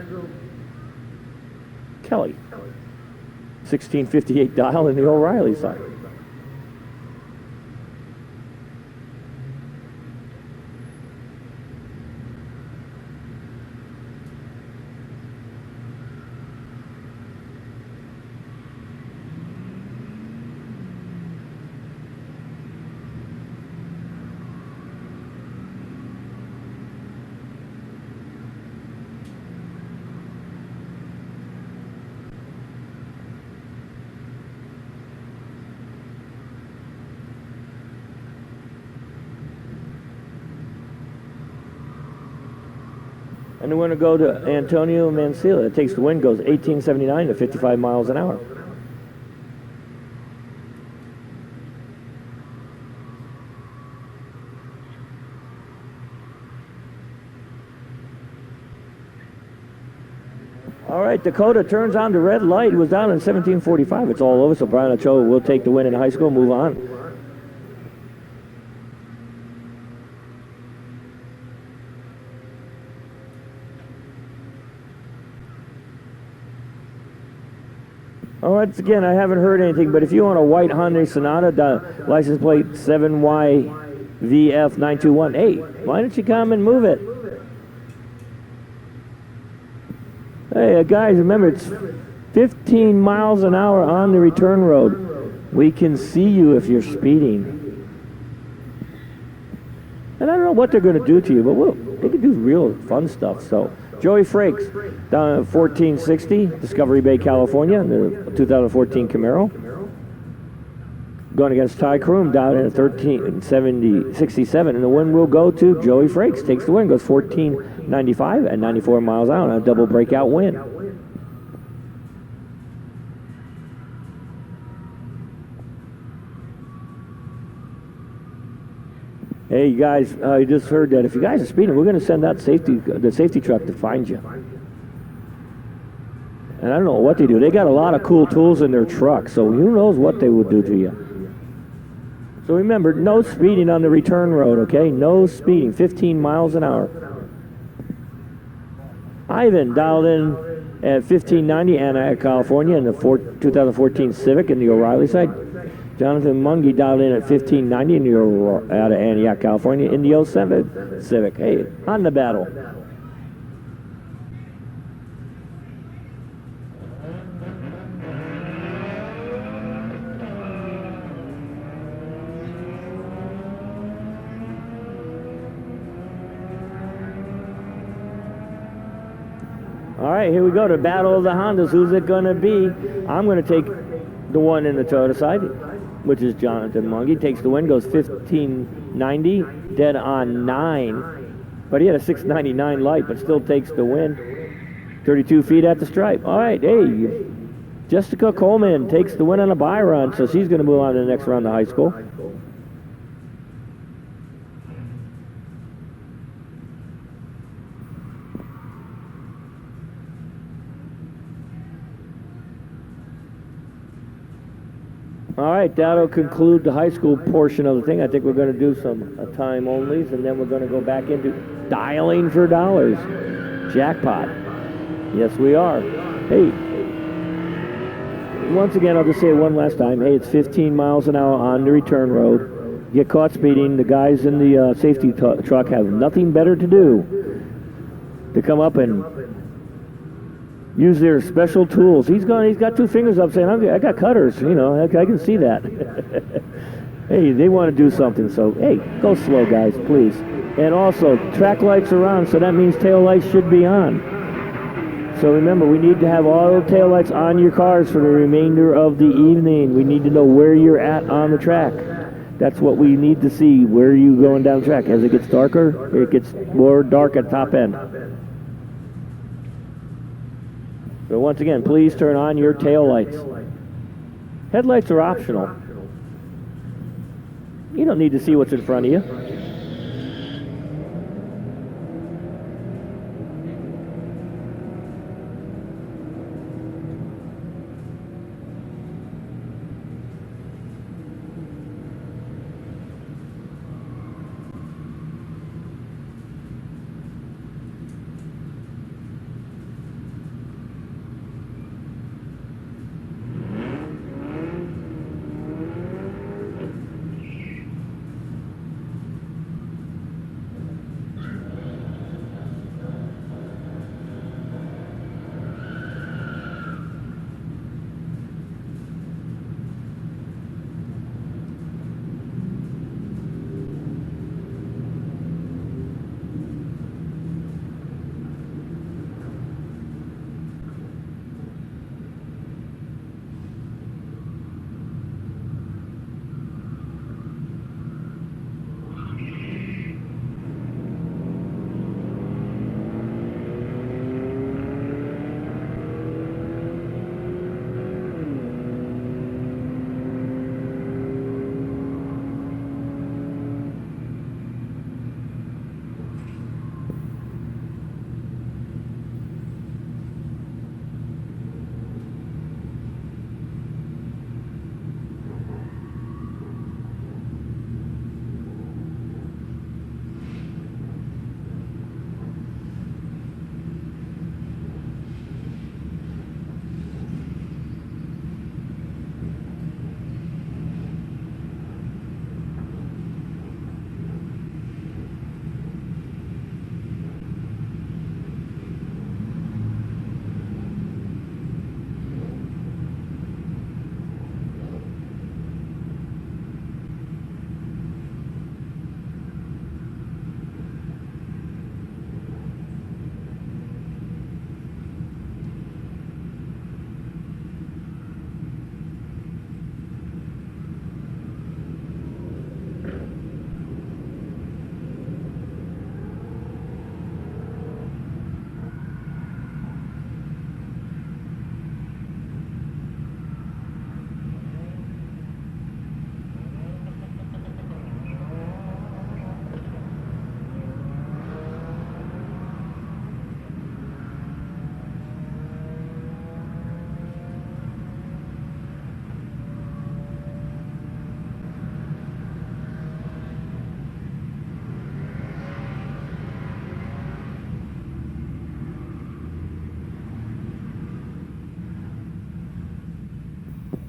Kelly, 16:58 dial in the O'Reilly side. And the winner go to Antonio Mancilla. It takes the win, goes 18:79 to 55 miles an hour. All right, Dakota turns on the red light. He was down in 17:45. It's all over, so Brian Ochoa will take the win in high school, move on. All right, again, I haven't heard anything, but if you want a white Hyundai Sonata, the license plate 7YVF921, hey, why don't you come and move it? Hey, guys, remember, it's 15 miles an hour on the return road. We can see you if you're speeding. And I don't know what they're going to do to you, but they can do real fun stuff, so... Joey Frakes down at 1460, Discovery Bay, California, in the 2014 Camaro. Going against Ty Kroom down in 13:67, and the win will go to Joey Frakes. Takes the win, goes 14.95 at 94 miles an hour on a double breakout win. Hey, you guys, you just heard that if you guys are speeding, we're going to send out the safety truck to find you. And I don't know what they do. They got a lot of cool tools in their truck, so who knows what they would do to you. So remember, no speeding on the return road, okay? No speeding, 15 miles an hour. Ivan dialed in at 1590 Anaheim, California in the 2014 Civic in the O'Reilly side. Jonathan Mungie dialed in at 1590 out of Antioch, California in the 07 Civic. Hey, on the battle. All right, here we go, the battle of the Hondas. Who's it going to be? I'm going to take the one in the Toyota side, which is Jonathan Mungie. Takes the win, goes 1590, dead on 9. But he had a 699 light, but still takes the win. 32 feet at the stripe. All right, hey, Jessica Coleman takes the win on a bye run, so she's going to move on to the next round of high school. All right, that'll conclude the high school portion of the thing. I think we're going to do some time onlys, and then we're going to go back into dialing for dollars. Jackpot. Yes, we are. Hey, once again, I'll just say it one last time. Hey, it's 15 miles an hour on the return road. Get caught speeding. The guys in the safety truck have nothing better to do to come up and use their special tools. He's got two fingers up saying, I got cutters, you know, I can see that. Hey, they want to do something, so, hey, go slow, guys, please. And also, track lights are on, so that means tail lights should be on. So remember, we need to have all the tail lights on your cars for the remainder of the evening. We need to know where you're at on the track. That's what we need to see, where are you going down the track. As it gets darker, it gets more dark at the top end. So once again, please turn on your tail lights. Headlights are optional. You don't need to see what's in front of you.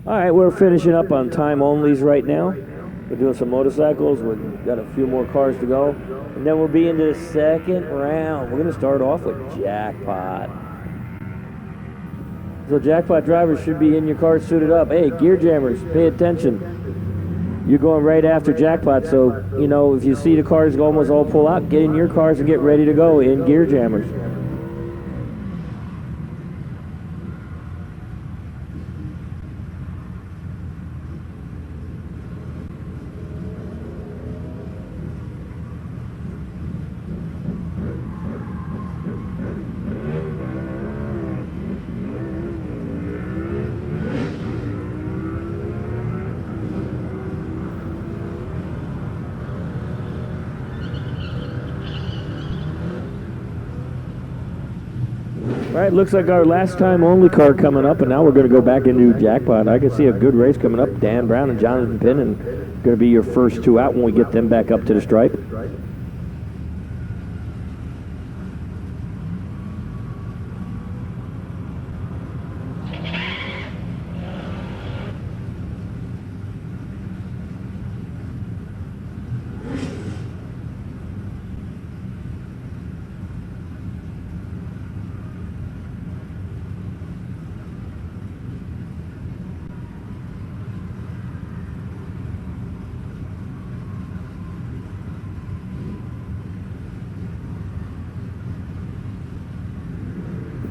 All right, we're finishing up on time onlys right now. We're doing some motorcycles. We've got a few more cars to go. And then we'll be into the second round. We're going to start off with Jackpot. So Jackpot drivers should be in your car suited up. Hey, gear jammers, pay attention. You're going right after Jackpot, so, you know, if you see the cars almost all pull out, get in your cars and get ready to go in gear jammers. All right, looks like our last time only car coming up, and now we're going to go back into Jackpot. I can see a good race coming up. Dan Brown and Jonathan Pinnon going to be your first two out when we get them back up to the stripe.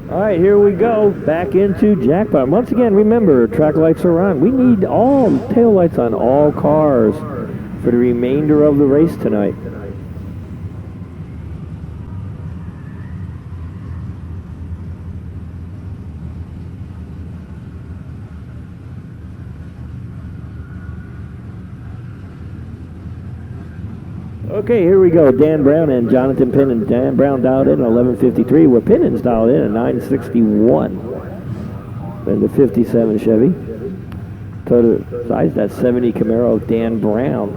All right, here we go, back into Jackpot. Once again, remember, track lights are on. We need all tail lights on all cars for the remainder of the race tonight. Okay, here we go. Dan Brown and Jonathan Pinnon. Dan Brown dialed in at 11:53, where Pinnon's dialed in at 9:61. And the 57 Chevy. Total size, that 70 Camaro, Dan Brown.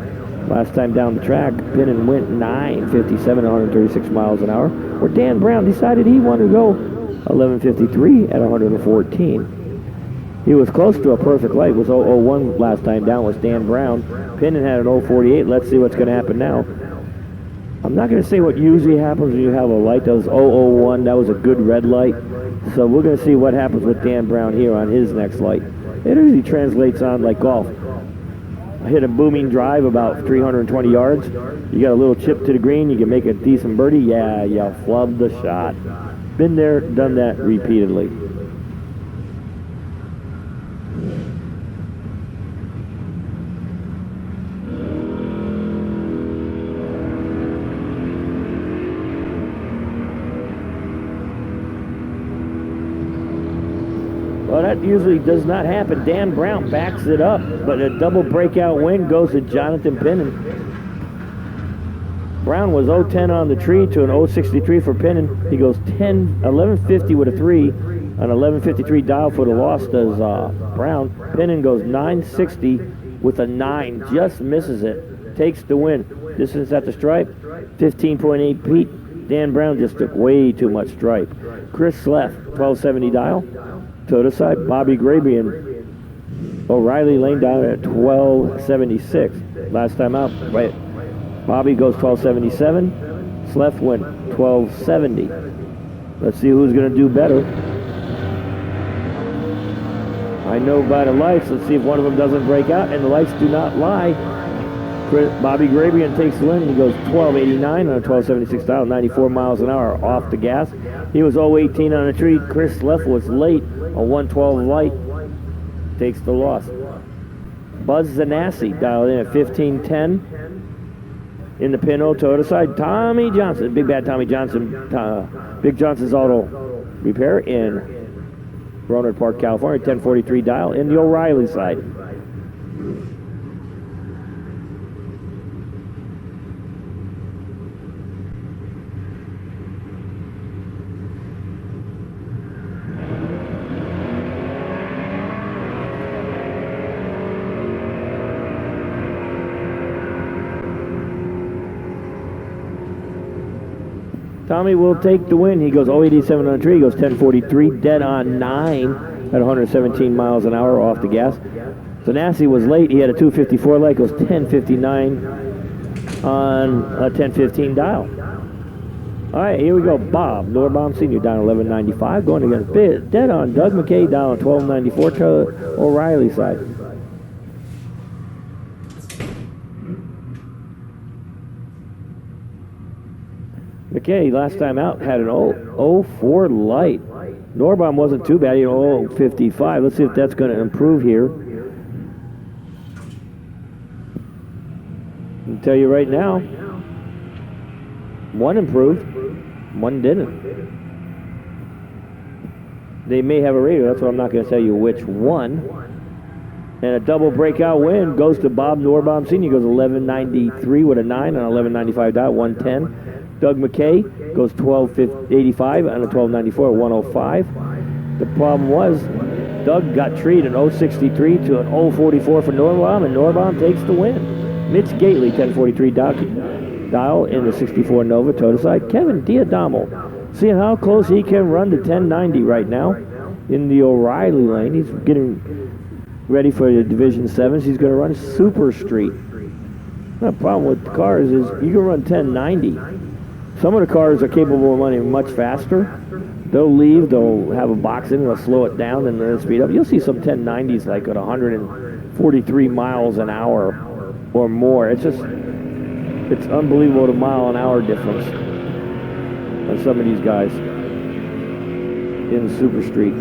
Last time down the track, Pinnon went 9:57, 136 miles an hour, where Dan Brown decided he wanted to go 11:53 at 114. He was close to a perfect light. It was 001 last time down was Dan Brown. Pinnon had an 048. Let's see what's going to happen now. I'm not going to say what usually happens when you have a light. That was 001. That was a good red light. So we're going to see what happens with Dan Brown here on his next light. It usually translates on like golf. I hit a booming drive about 320 yards. You got a little chip to the green. You can make a decent birdie. Yeah, you flubbed the shot. Been there, done that repeatedly. Well, that usually does not happen. Dan Brown backs it up, but a double breakout win goes to Jonathan Pinnon. Brown was 010 on the tree to an 063 for Pinnon. He goes 1150 with a 3, an 1153 dial for the loss does Brown. Pinnon goes 960 with a 9, just misses it, takes the win. Distance at the stripe, 15.8 feet. Dan Brown just took way too much stripe. Chris Sleff, 1270 dial. To the side, Bobby Grabian, O'Reilly Lane down at 1276. Last time out, right? Bobby goes 1277. Sleff went 1270. Let's see who's going to do better. I know by the lights. Let's see if one of them doesn't break out, and the lights do not lie. Bobby Grabian takes the win. He goes 1289 on a 1276 dial, 94 miles an hour off the gas. He was 018 on a tree. Chris Sleff was late. A 112 light takes the loss. Buzz Zanassi dialed in at 1510 in the Pinot Toyota side. Tommy Johnson, Big Bad Tommy Johnson, Big Johnson's Auto Repair in Roanoke Park, California, 1043 dial in the O'Reilly side. Tommy will take the win. He goes 087 on a tree. He goes 1043, dead on 9. at 117 miles an hour off the gas. So Nasty was late. He had a 254 light, goes 1059 on a 1015 dial. All right, here we go. Bob Norbaum Sr. down 1195, going against dead on Doug McKay down 1294 to O'Reilly side. McKay last time out had an 04 light. Norbaum wasn't too bad. He had 055. Let's see if that's going to improve here. I'll tell you right now, one improved, one didn't. They may have a radio. That's what I'm not going to tell you which one. And a double breakout win goes to Bob Norbaum Sr. Goes 1193 with a 9 on 1195 dial, 110. Doug McKay goes 1285 on a 1294, 105. The problem was Doug got treated an 063 to an 044 for Norbaum, and Norbaum takes the win. Mitch Gately, 1043 dial in the 64 Nova Total side. Kevin Diadamo, seeing how close he can run to 1090 right now in the O'Reilly lane. He's getting ready for the Division 7s. He's going to run Super Street. The problem with the cars is you can run 1090. Some of the cars are capable of running much faster. They'll leave, they'll have a box in, they'll slow it down, and then speed up. You'll see some 1090s like at 143 miles an hour or more. It's unbelievable the mile an hour difference on some of these guys in the Super Street.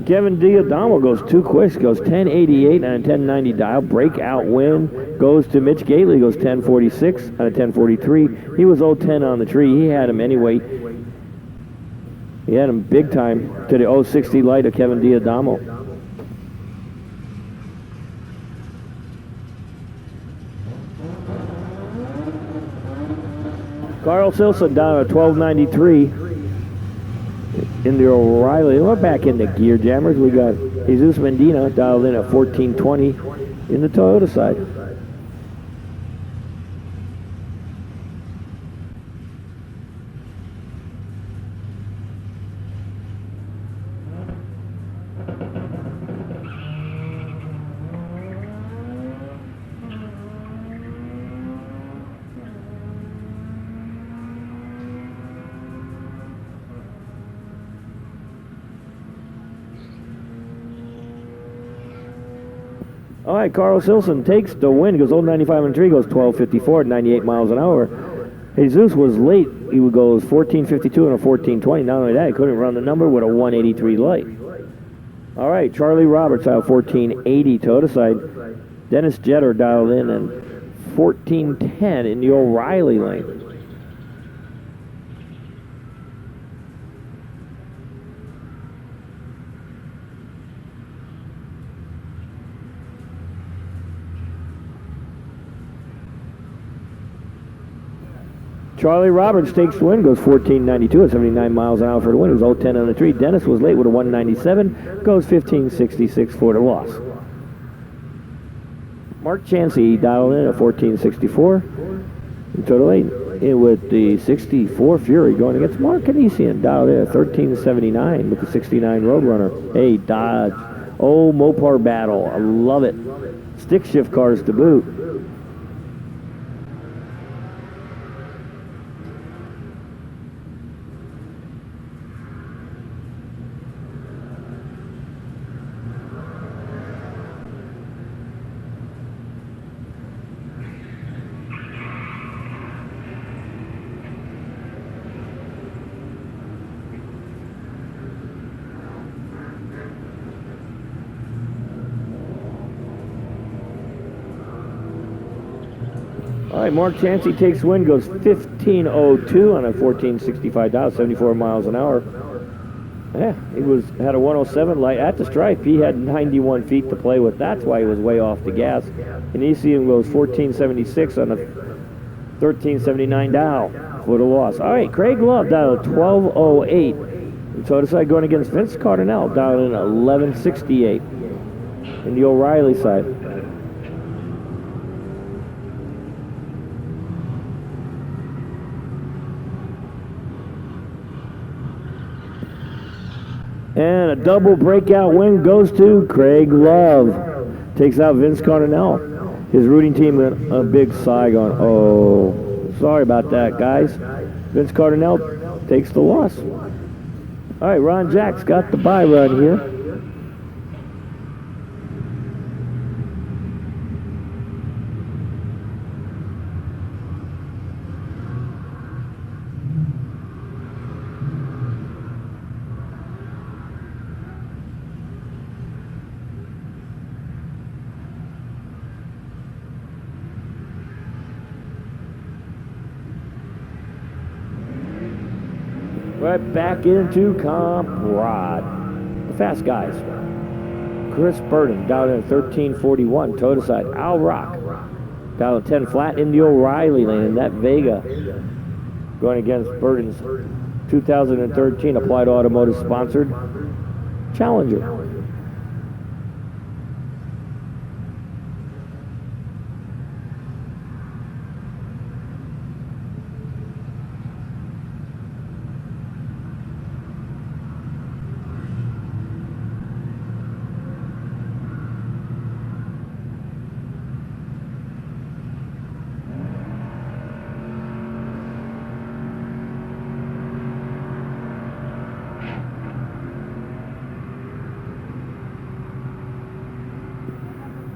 Kevin Diadamo goes too quick, goes 1088 on a 1090 dial. Breakout win goes to Mitch Gately, goes 1046 on a 1043. He was 010 on the tree. He had him anyway. He had him big time to the 060 light of Kevin Diadamo. Carl Silson down at 1293. In the O'Reilly. We're back in the Gear Jammers. We got Jesus Medina dialed in at 1420 in the Toyota side. All right, Carlos Hilson takes the win. Goes 095 on the tree. Goes 1254 at 98 miles an hour. Jesus was late. He goes 1452 and a 1420. Not only that, he couldn't run the number with a 183 light. All right, Charlie Roberts out 1480 Toyota side. Dennis Jetter dialed in and 1410 in the O'Reilly lane. Charlie Roberts takes the win, goes 1492 at 79 miles an hour for the win. He was 010 on the tree. Dennis was late with a 197, goes 1566 for the loss. Mark Chansey dialed in at 1464. In total 8 in with the 64 Fury going against Mark Canisian, dialed in at 1379 with the 69 Roadrunner. Hey, Dodge. Oh, Mopar battle. I love it. Stick shift cars to boot. All right, Mark Chansey takes win, goes 1502 on a 1465 dial, 74 miles an hour. Yeah, he had a 107 light at the stripe. He had 91 feet to play with. That's why he was way off the gas. And ECM goes 1476 on a 1379 dial for the loss. All right, Craig Love dialed 1208. And so decided going against Vince Cardinale, dialed in 1168 in the O'Reilly side. And a double breakout win goes to Craig Love. Takes out Vince Cardinale. His rooting team a big sigh going, oh, sorry about that, guys. Vince Cardinale takes the loss. All right, Ron Jack's got the bye run here. Right back into Comp Rod. The fast guys. Chris Burton down at 1341, toe to side. Al Rock down at 10 flat in the O'Reilly lane. And that Vega going against Burton's 2013 Applied Automotive sponsored Challenger.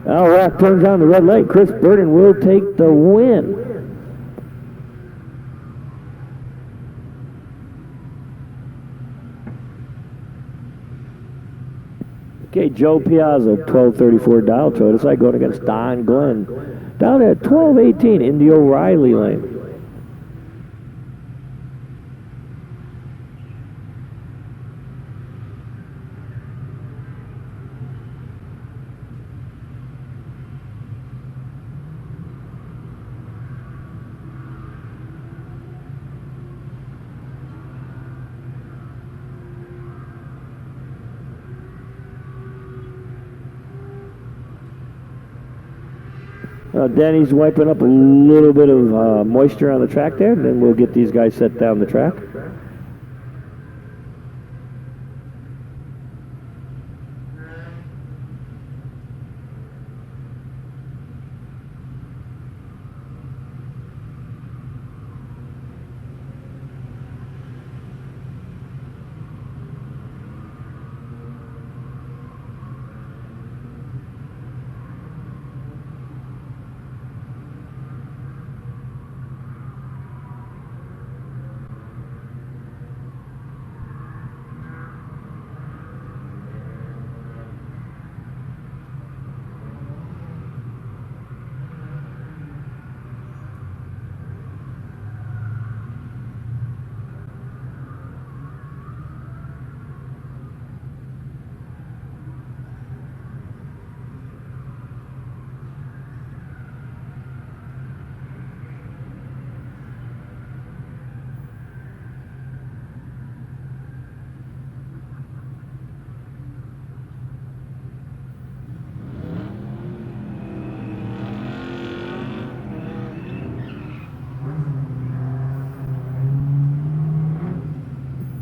Al Rock turns on the red light. Chris Burton will take the win. Okay, Joe Piazza, 1234 dial toe to side, going against Don Glenn. Down at 1218 in the O'Reilly lane. Danny's wiping up a little bit of moisture on the track there, and then we'll get these guys set down the track.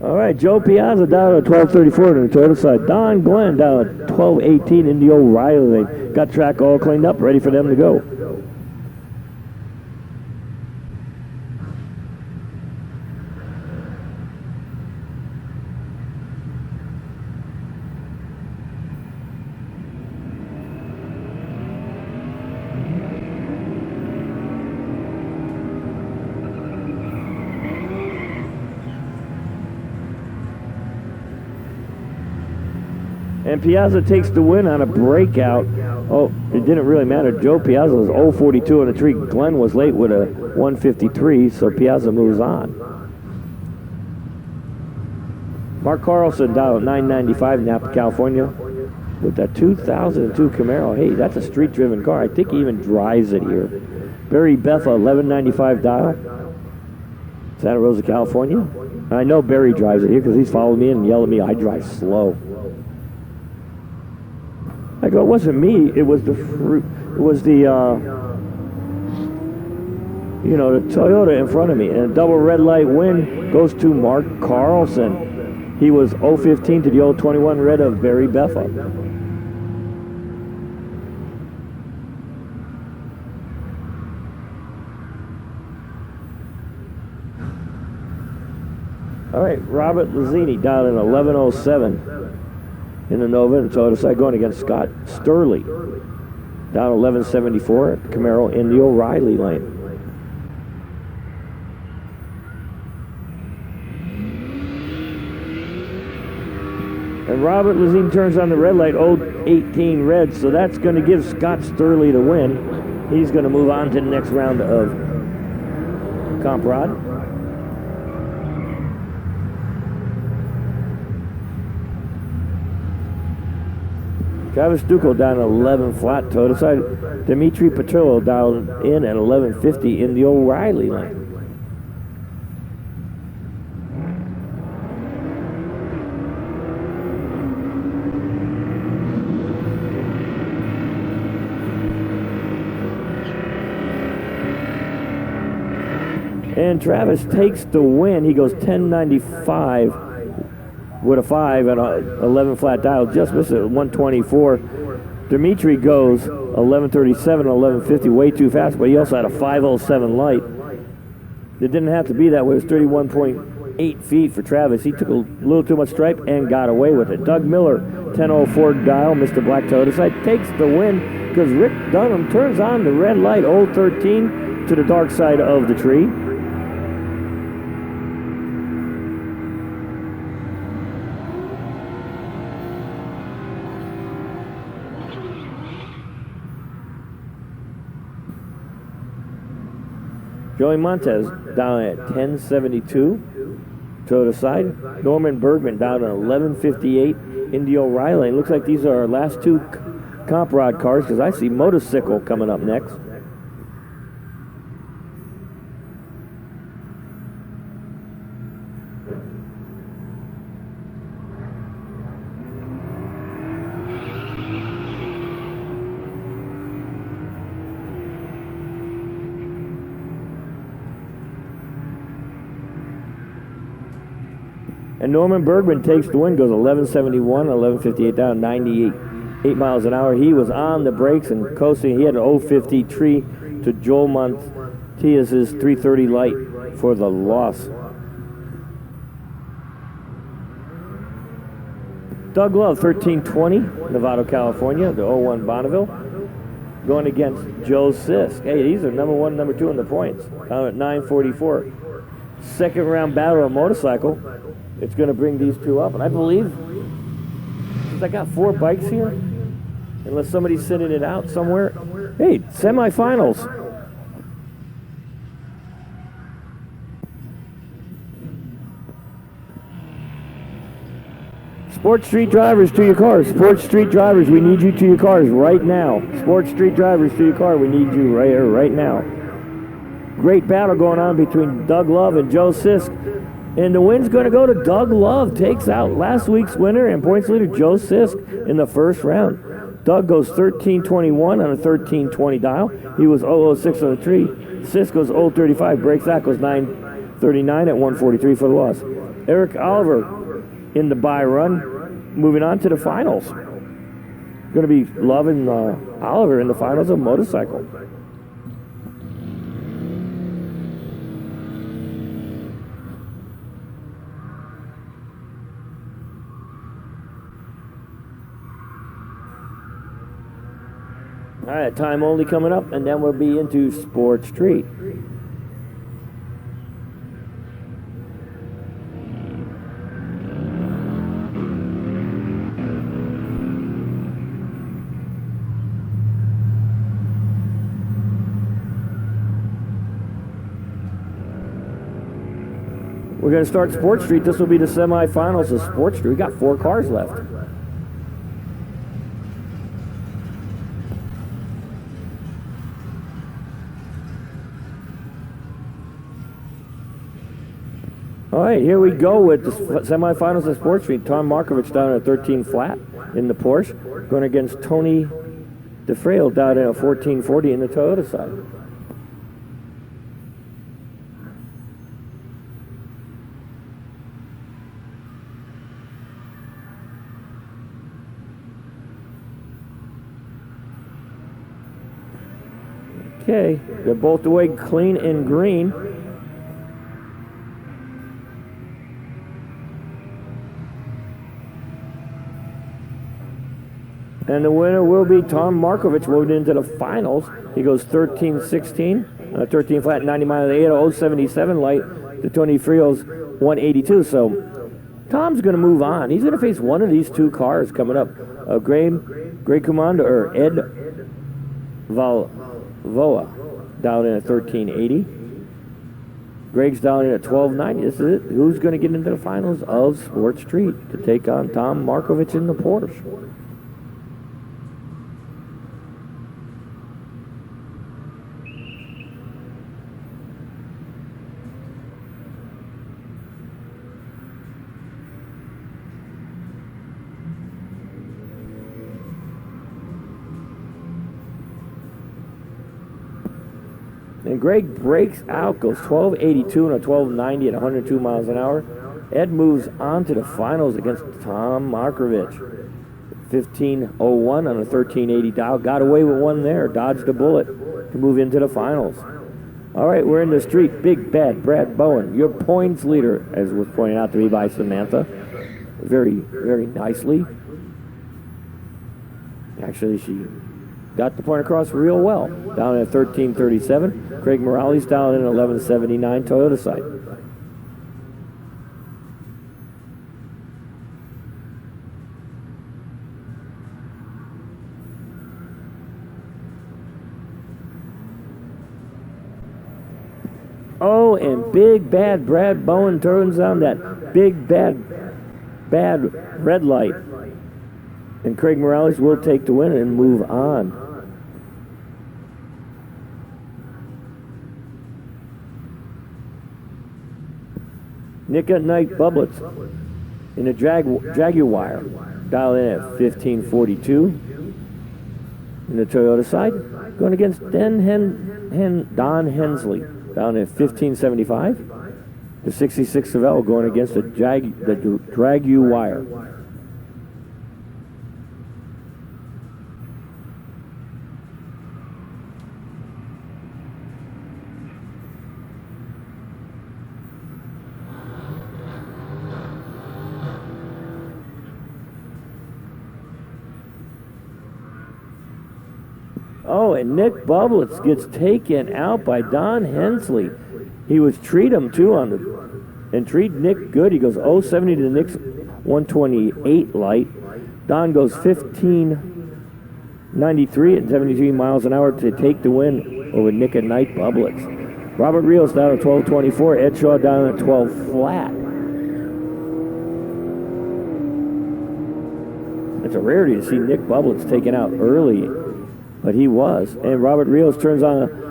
All right, Joe Piazza down at 1234 on the total side. Don Glenn down at 1218 in the O'Reilly lane. Got track all cleaned up, ready for them to go. And Piazza takes the win on a breakout. Oh, it didn't really matter. Joe Piazza was 0.42 on the tree. Glenn was late with a 1:53, so Piazza moves on. Mark Carlson down at 995 in Napa, California with that 2002 Camaro. Hey, that's a street-driven car. I think he even drives it here. Barry Betha, 1195 dial, Santa Rosa, California. I know Barry drives it here because he's followed me and yelled at me, I drive slow. I go, it wasn't me, it was the fruit, it was the, you know, the Toyota in front of me. And a double red light win goes to Mark Carlson. He was 015 to the 021 red of Barry Beffa. All right, Robert Lazzini down in 1107 in the Nova and Toyota side, going against Scott Sturley down 1174 at the Camaro in the O'Reilly lane. And Robert Lazzini turns on the red light, 018 red, so that's going to give Scott Sturley the win. He's going to move on to the next round of Comp Rod. Travis Ducal down at 11 flat Toyota side. Dimitri Petrillo down in at 1150 in the O'Reilly lane. And Travis takes the win. He goes 1095 with a 5 and a 11 flat dial. Just missed it at 124. Dimitri goes 1137 and 1150, way too fast, but he also had a 507 light. It didn't have to be that way. It was 31.8 feet for Travis. He took a little too much stripe and got away with it. Doug Miller, 1004 dial, Mr. Black Toyota side, takes the win because Rick Dunham turns on the red light, 013, to the dark side of the tree. Joey Montez down at 1072, Toyota side. Norman Bergman down at 1158, in the O'Reilly. Looks like these are our last two Comp Rod cars because I see Motorcycle coming up next. And Norman Bergman takes the win, goes 1171, 1158 down, 8 miles an hour. He was on the brakes and coasting. He had an 050 tree to Joel Montias' 330 light for the loss. Doug Love, 1320, Novato, California, the 01 Bonneville, going against Joe Sisk. Hey, these are number 1 and number 2 in the points, down at 944. Second round battle of motorcycle. It's going to bring these two up. And I believe, since I got 4 bikes here, unless somebody's sending it out somewhere, hey, semifinals. Sports Street drivers to your cars. Sports Street drivers, we need you to your cars right now. Sports Street drivers to your car, we need you right here, right now. Great battle going on between Doug Love and Joe Sisk. And the win's going to go to Doug Love. Takes out last week's winner and points leader Joe Sisk in the first round. Doug goes 1321 on a 1320 dial. He was 006 on the tree. Sisk goes 035. Breaks that, goes 939 at 143 for the loss. Eric Oliver in the bye run. Moving on to the finals. Going to be Love and Oliver in the finals of motorcycle. All right, time only coming up, and then we'll be into Sports Street. We're going to start Sports Street. This will be the semifinals of Sports Street. We got 4 cars left. All right, here we go with the semifinals of Sports Street. Tom Markovich down at 13 flat in the Porsche, going against Tony DeFrail down at a 1440 in the Toyota side. Okay, they're both away clean and green. And the winner will be Tom Markovich, moved into the finals. He goes 13-16, 13 flat, 90 miles an hour, 077 light to Tony Friel's 182. So Tom's going to move on. He's going to face one of these two cars coming up. Greg Commander or Ed Valvoa down in at 1380. Greg's down in at 1290. This is it. Who's going to get into the finals of Sports Street to take on Tom Markovich in the Porsche? And Greg breaks out, goes 1282 and a 1290 at 102 miles an hour. Ed moves on to the finals against Tom Markovich. 1501 on a 1380 dial. Got away with one there, dodged a bullet to move into the finals. All right, we're in the street. Big Bad Brad Bowen, your points leader, as was pointed out to me by Samantha. Very, very nicely. Actually, she got the point across real well. Down at 1337. Craig Morales down in 1179 Toyota side. Oh, and Big Bad Brad Bowen turns on that big bad red light. And Craig Morales will take the win and move on. Nick at Night Bublets in a Jaguar, dial in at 1542. In the Toyota side, going against Don Hensley, down at 1575. The 66 Chevelle going against the Jaguar. Oh, and Nick Bublets gets taken out by Don Hensley. He was treat him too and treat Nick good. He goes 070 to the Nick's 128 light. Don goes 1593 at 73 miles an hour to take the win over Nick at Night Bublets. Robert Rios down at 1224. Ed Shaw down at 12 flat. It's a rarity to see Nick Bublets taken out early, but he was. And Robert Rios turns on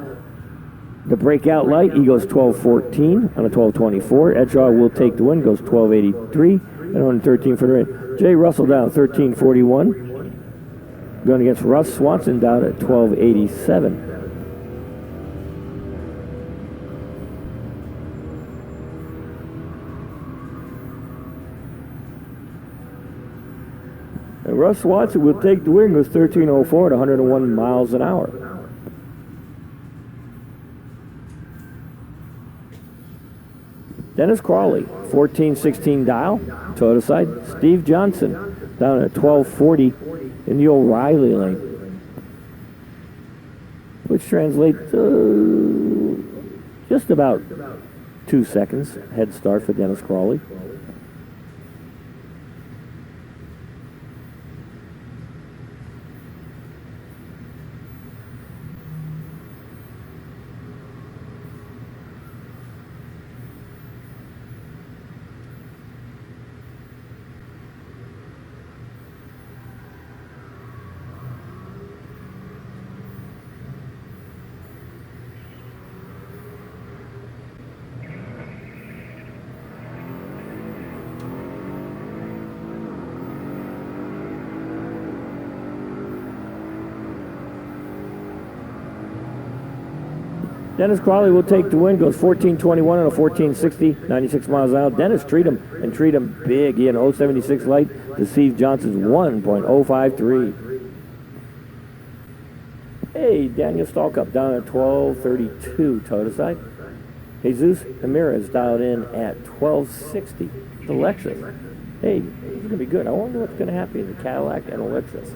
the breakout light. He goes 1214 on a 1224. Ed Shaw will take the win, goes 1283 and 113 for the win. Jay Russell down 1341. Going against Russ Swanson down at 1287. And Russ Swanson will take the win, goes 1304 at 101 miles an hour. Dennis Crawley, 1416 dial, Toyota side. Steve Johnson down at 1240 in the O'Reilly lane, which translates just about 2 seconds head start for Dennis Crawley. Dennis Crawley will take the win, goes 1421 on a 1460, 96 miles an hour. Dennis treat him big. He had an 076 light to Steve Johnson's 1.053. Hey, Daniel Stalkup down at 12:32 toe to side. Jesus Ramirez dialed in at 12:60. The Lexus. Hey, this is going to be good. I wonder what's going to happen in the Cadillac and a Lexus.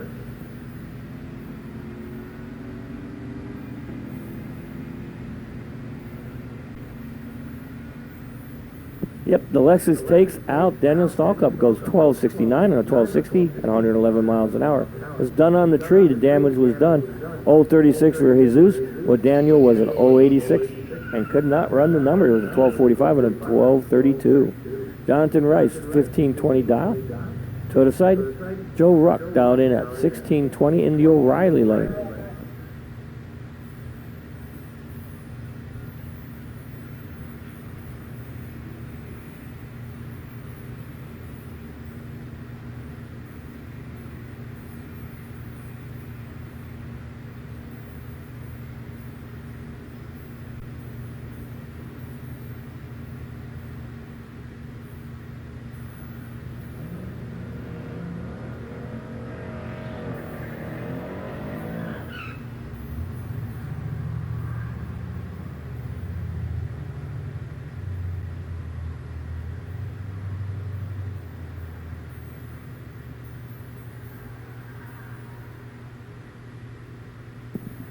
Yep, the Lexus takes out Daniel Stalkup, goes 1269 on a 1260 at 111 miles an hour. It was done on the tree. The damage was done. 036 for Jesus. Well, Daniel was an 086 and could not run the number. It was a 1245 and a 1232. Jonathan Rice, 1520 dial. To the side, Joe Ruck dialed in at 1620 in the O'Reilly lane.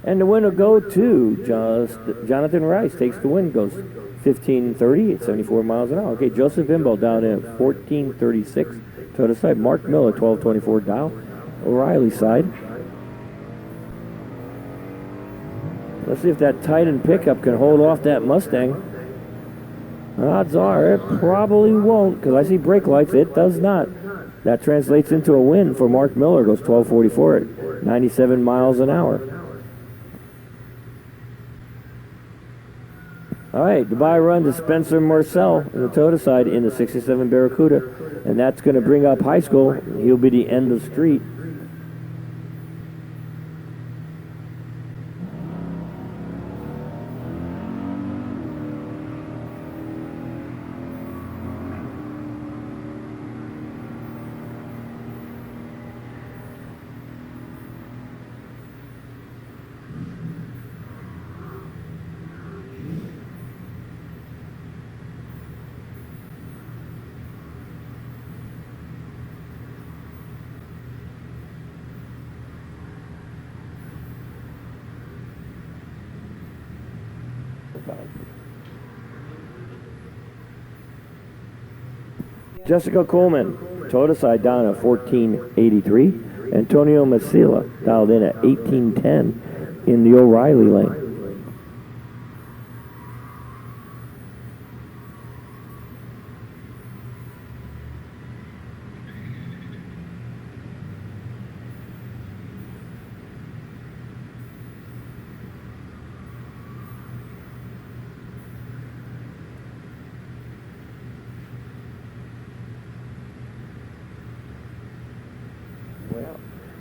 And the win will go to Jonathan Rice. Takes the win, goes 1530 at 74 miles an hour. Okay, Joseph Imbo down in at 1436. To the side, Mark Miller, 1224 dial. O'Reilly side. Let's see if that Titan pickup can hold off that Mustang. Odds are it probably won't, because I see brake lights. It does not. That translates into a win for Mark Miller. Goes 1244 at 97 miles an hour. All right, goodbye run to Spencer Marcel in the Toyota side in the 67 Barracuda. And that's going to bring up high school. He'll be the end of street. Jessica Coleman, Toyota side down at 1483. Antonio Masila dialed in at 1810 in the O'Reilly lane.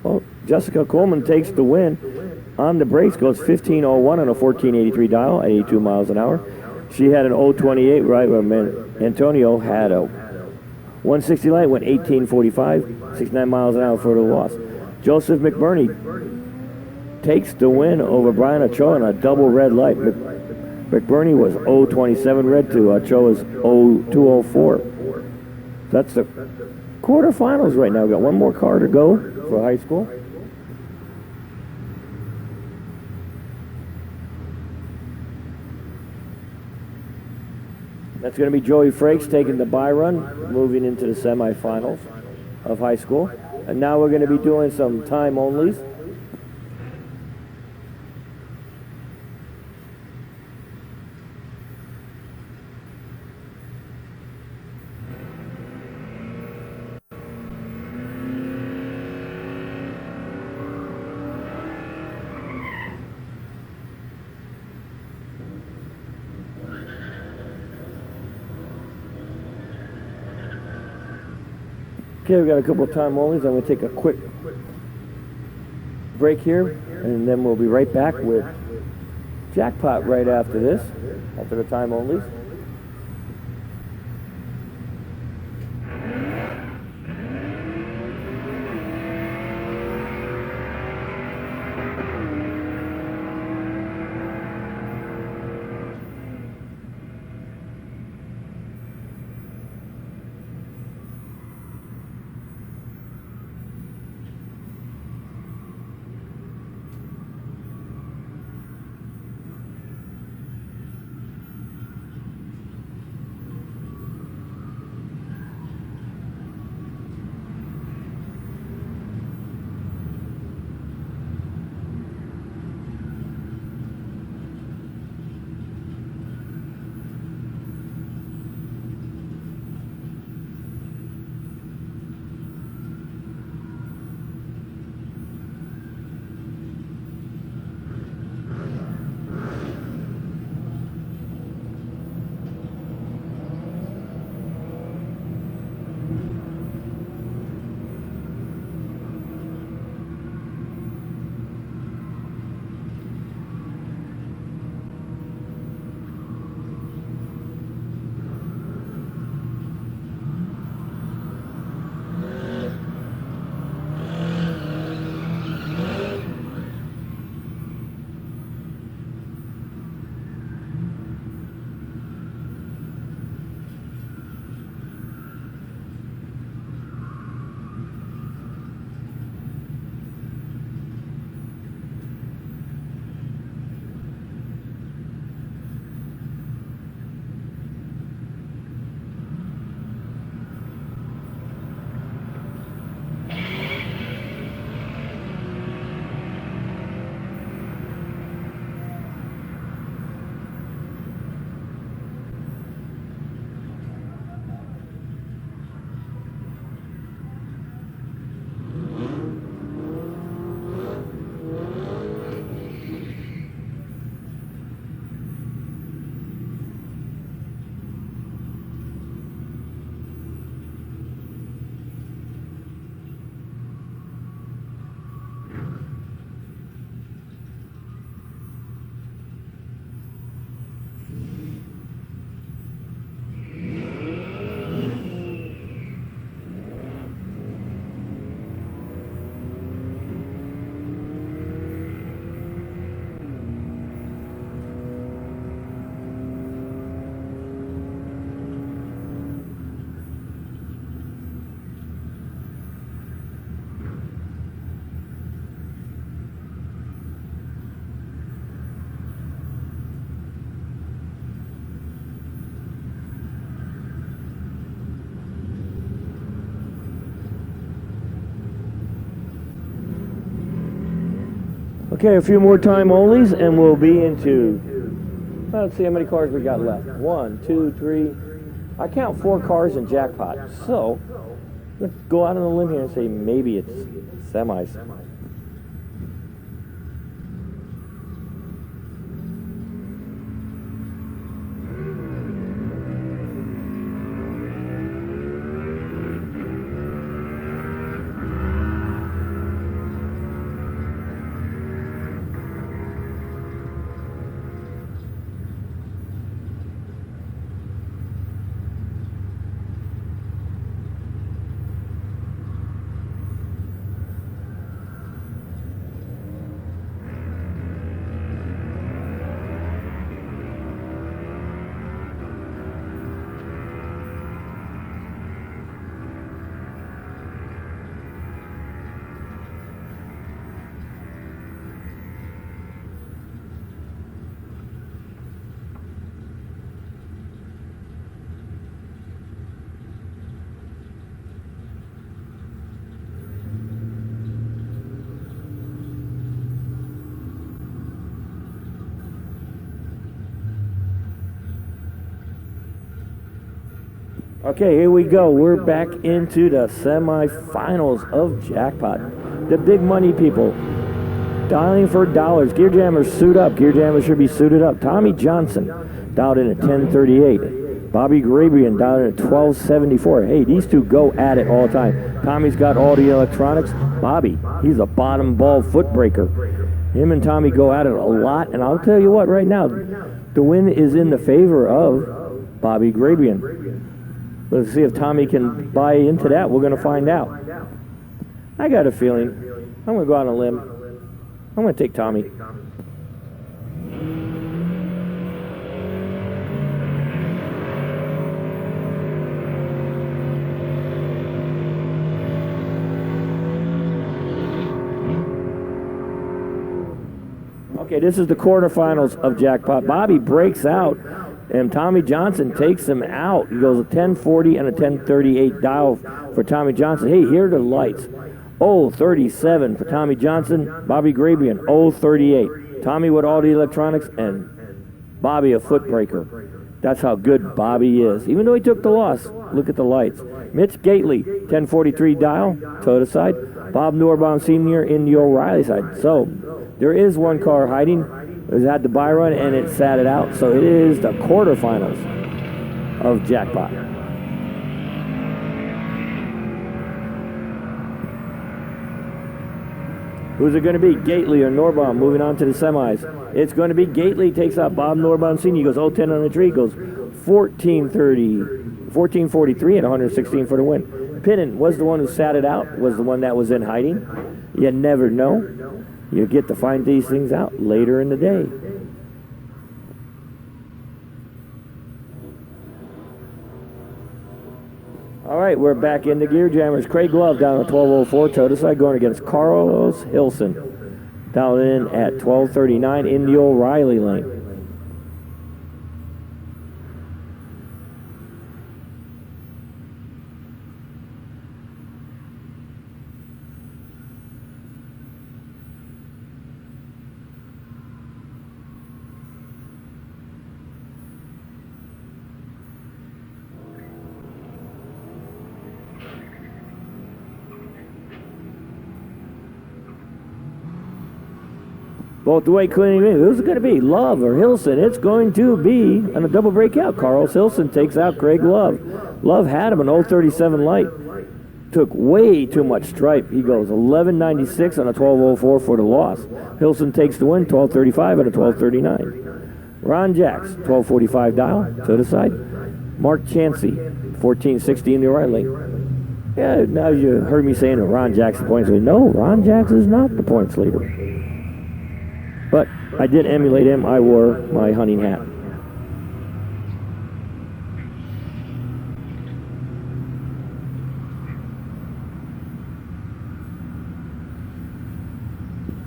Well, Jessica Coleman takes the win. On the brakes goes 1501 on a 1483 dial at 82 miles an hour. She had an 028 right where Antonio had a 160 light, went 1845, 69 miles an hour for the loss. Joseph McBurney takes the win over Brian Ochoa on a double red light. McBurney was 027 red to Ochoa's 0204. That's the quarterfinals right now. We've got one more car to go for high school. That's going to be Joey Frakes taking the bye run, moving into the semifinals of high school. And now we're going to be doing some time onlys. Okay, we got a couple of time onlys. I'm going to take a quick break here, and then we'll be right back with Jackpot right after this, after the time onlys. Okay, a few more time onlys, and we'll be into, let's see how many cars we got left. 1, 2, 3. I count 4 cars in Jackpot. So, let's go out on a limb here and say maybe it's semis. Okay, here we go. We're back into the semifinals of Jackpot. The big money people dialing for dollars. Gear Jammers, suit up. Gear Jammers should be suited up. Tommy Johnson dialed in at 1038. Bobby Grabian dialed in at 1274. Hey, these two go at it all the time. Tommy's got all the electronics. Bobby, he's a bottom ball foot breaker. Him and Tommy go at it a lot, and I'll tell you what, right now, the win is in the favor of Bobby Grabian. Let's see if Tommy can buy into that. We're going to find out. I got a feeling. I'm going to go out on a limb. I'm going to take Tommy. Okay, this is the quarterfinals of Jackpot. Bobby breaks out, and Tommy Johnson takes him out. He goes a 1040 and a 1038 dial for Tommy Johnson. Hey, here are the lights. 037 for Tommy Johnson. Bobby Grabian, 038. Tommy with all the electronics, and Bobby a foot breaker. That's how good Bobby is. Even though he took the loss, look at the lights. Mitch Gately, 1043 dial, Toyota side. Bob Norbaum Sr. in the O'Reilly side. So, there is one car hiding. It was at the buy run, and it sat it out. So it is the quarterfinals of Jackpot. Who's it going to be, Gately or Norbaum? Moving on to the semis. It's going to be Gately. Takes out Bob Norbaum Sr. He goes 010 on the tree. Goes 1443 and 116 for the win. Pinnon was the one who sat it out. Was the one that was in hiding. You never know. You get to find these things out later in the day. All right, we're back in the Gear Jammers. Craig Love down at 1204. Toyota side going against Carlos Hilson. Down in at 1239 in the O'Reilly lane. Both the way cleaning in. Who's it going to be? Love or Hilson? It's going to be on a double breakout. Carlos Hilson takes out Craig Love. Love had him an 037 light. Took way too much stripe. He goes 1196 on a 1204 for the loss. Hilson takes the win, 1235 and a 1239. Ron Jacks, 1245 dial to the side. Mark Chansey, 1460 in the right lane. Yeah, now you heard me saying that Ron Jacks the points leader. No, Ron Jacks is not the points leader. But I did emulate him. I wore my hunting hat.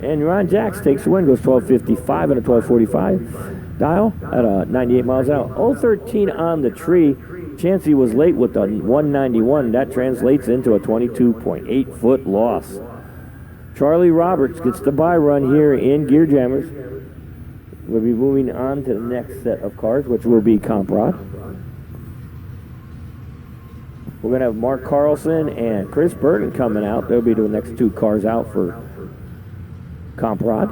And Ron Jacks takes the win, goes 1255 and a 1245 dial at 98 miles an hour. 013 on the tree. Chansey was late with the 191. That translates into a 22.8 foot loss. Charlie Roberts gets the bye run here in Gear Jammers. We'll be moving on to the next set of cars, which will be Comp Rod. We're going to have Mark Carlson and Chris Burton coming out. They'll be the next two cars out for Comp Rod.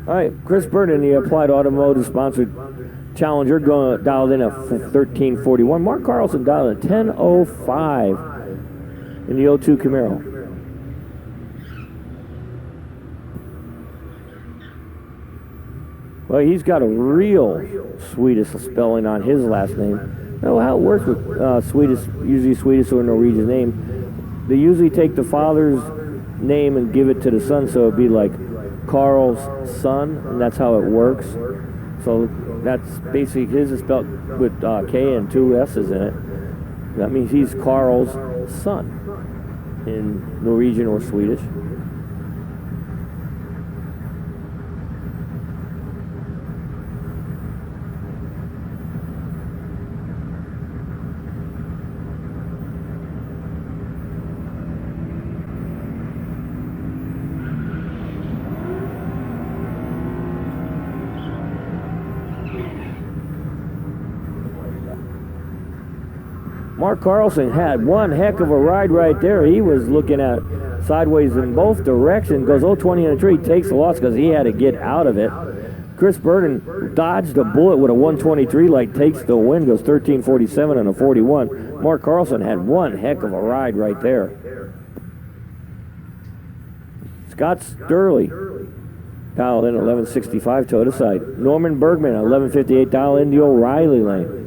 All right, Chris Burton, the Applied Automotive sponsored Challenger, going dialed in at 1341. Mark Carlson dialed in 1005 in the 02 Camaro. Well, he's got a real Swedish spelling on his last name. I don't know how it works with Swedish, usually Swedish or Norwegian name. They usually take the father's name and give it to the son, so it'd be like Carl's son, and that's how it works. So that's basically, his is spelled with K and two S's in it. That means he's Carl's son in Norwegian or Swedish. Mark Carlson had one heck of a ride right there. He was looking at sideways in both directions, goes 0-20 in a tree, takes the loss because he had to get out of it. Chris Burton dodged a bullet with a 123 light, takes the win, goes 13:47 and a 41. Mark Carlson had one heck of a ride right there. Scott Sturley dialed in 1165 to the side. Norman Bergman 1158 dialed in the O'Reilly lane.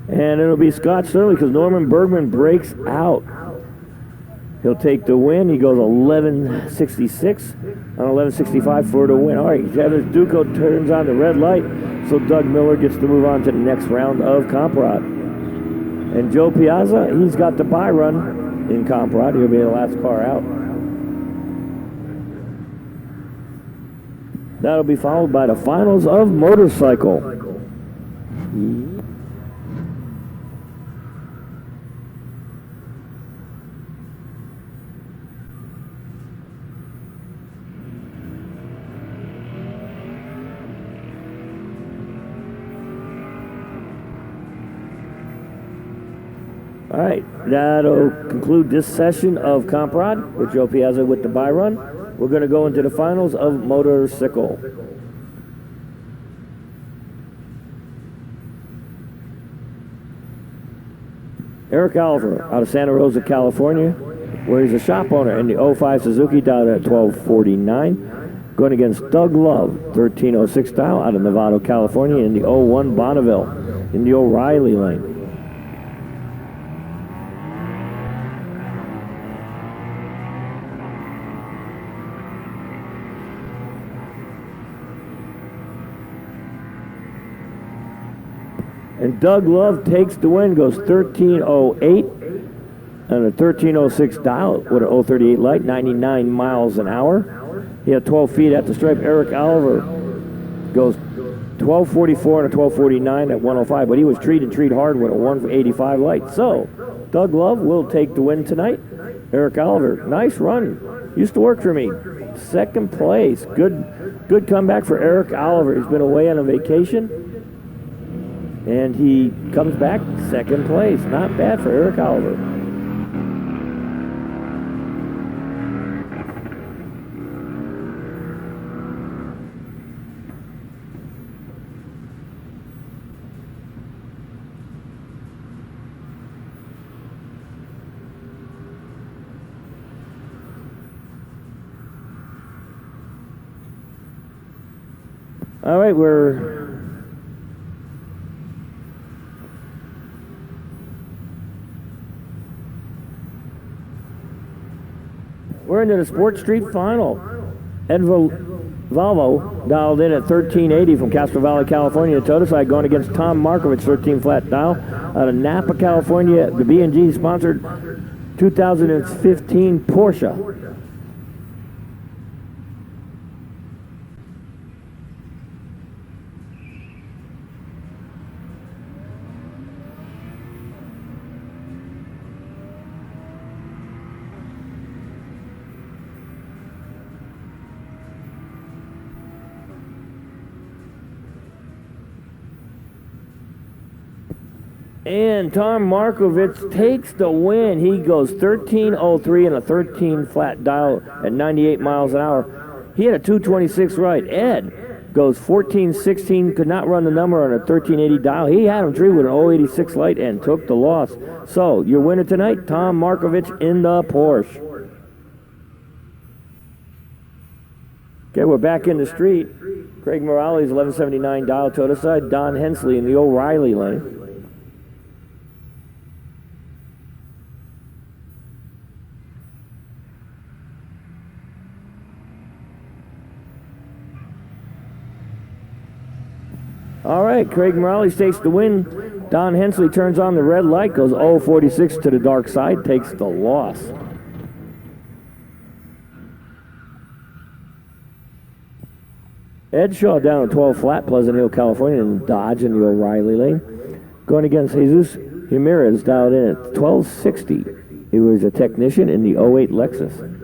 And it'll be Scott Sturley because Norman Bergman breaks out. He'll take the win. He goes 1166 on 1165 for the win. All right, Heather Duco turns on the red light, so Doug Miller gets to move on to the next round of Comp Rod. And Joe Piazza, he's got the bye run in Comp Rod. He'll be the last car out. That'll be followed by the finals of motorcycle. All right, that'll conclude this session of Comp Rod with Joe Piazza with the bye run. We're going to go into the finals of motorcycle. Eric Oliver out of Santa Rosa, California, where he's a shop owner in the 05 Suzuki down at 1249. Going against Doug Love, 1306 style out of Novato, California, in the 01 Bonneville in the O'Reilly lane. And Doug Love takes the win, goes 1308 and a 1306 dial with an 038 light, 99 miles an hour. He had 12 feet at the stripe. Eric Oliver goes 1244 and a 1249 at 105, but he was treated hard with a 185 light. So Doug Love will take the win tonight. Eric Oliver, nice run. Used to work for me. Second place. Good comeback for Eric Oliver. He's been away on a vacation. And he comes back second place. Not bad for Eric Oliver. All right, we're into the Sports Street Final. Ed Valvo dialed in at 1380 from Castro Valley, California. The total side going against Tom Markovich, 13 flat dial. Out of Napa, California, the B&G sponsored 2015 Porsche. And Tom Markovich takes the win. He goes 13.03 and a 13 flat dial at 98 miles an hour. He had a 226 right. Ed goes 14.16, could not run the number on a 1380 dial. He had him tree with an 086 light and took the loss. So your winner tonight, Tom Markovich in the Porsche. Okay, we're back in the street. Craig Morales, 1179 dial, total side. Don Hensley in the O'Reilly lane. All right, Craig Morales takes the win. Don Hensley turns on the red light, goes 0.46 to the dark side, takes the loss. Ed Shaw down at 12 flat, Pleasant Hill, California, and Dodge in the O'Reilly lane. Going against Jesus Jimenez dialed in at 1260. He was a technician in the 08 Lexus.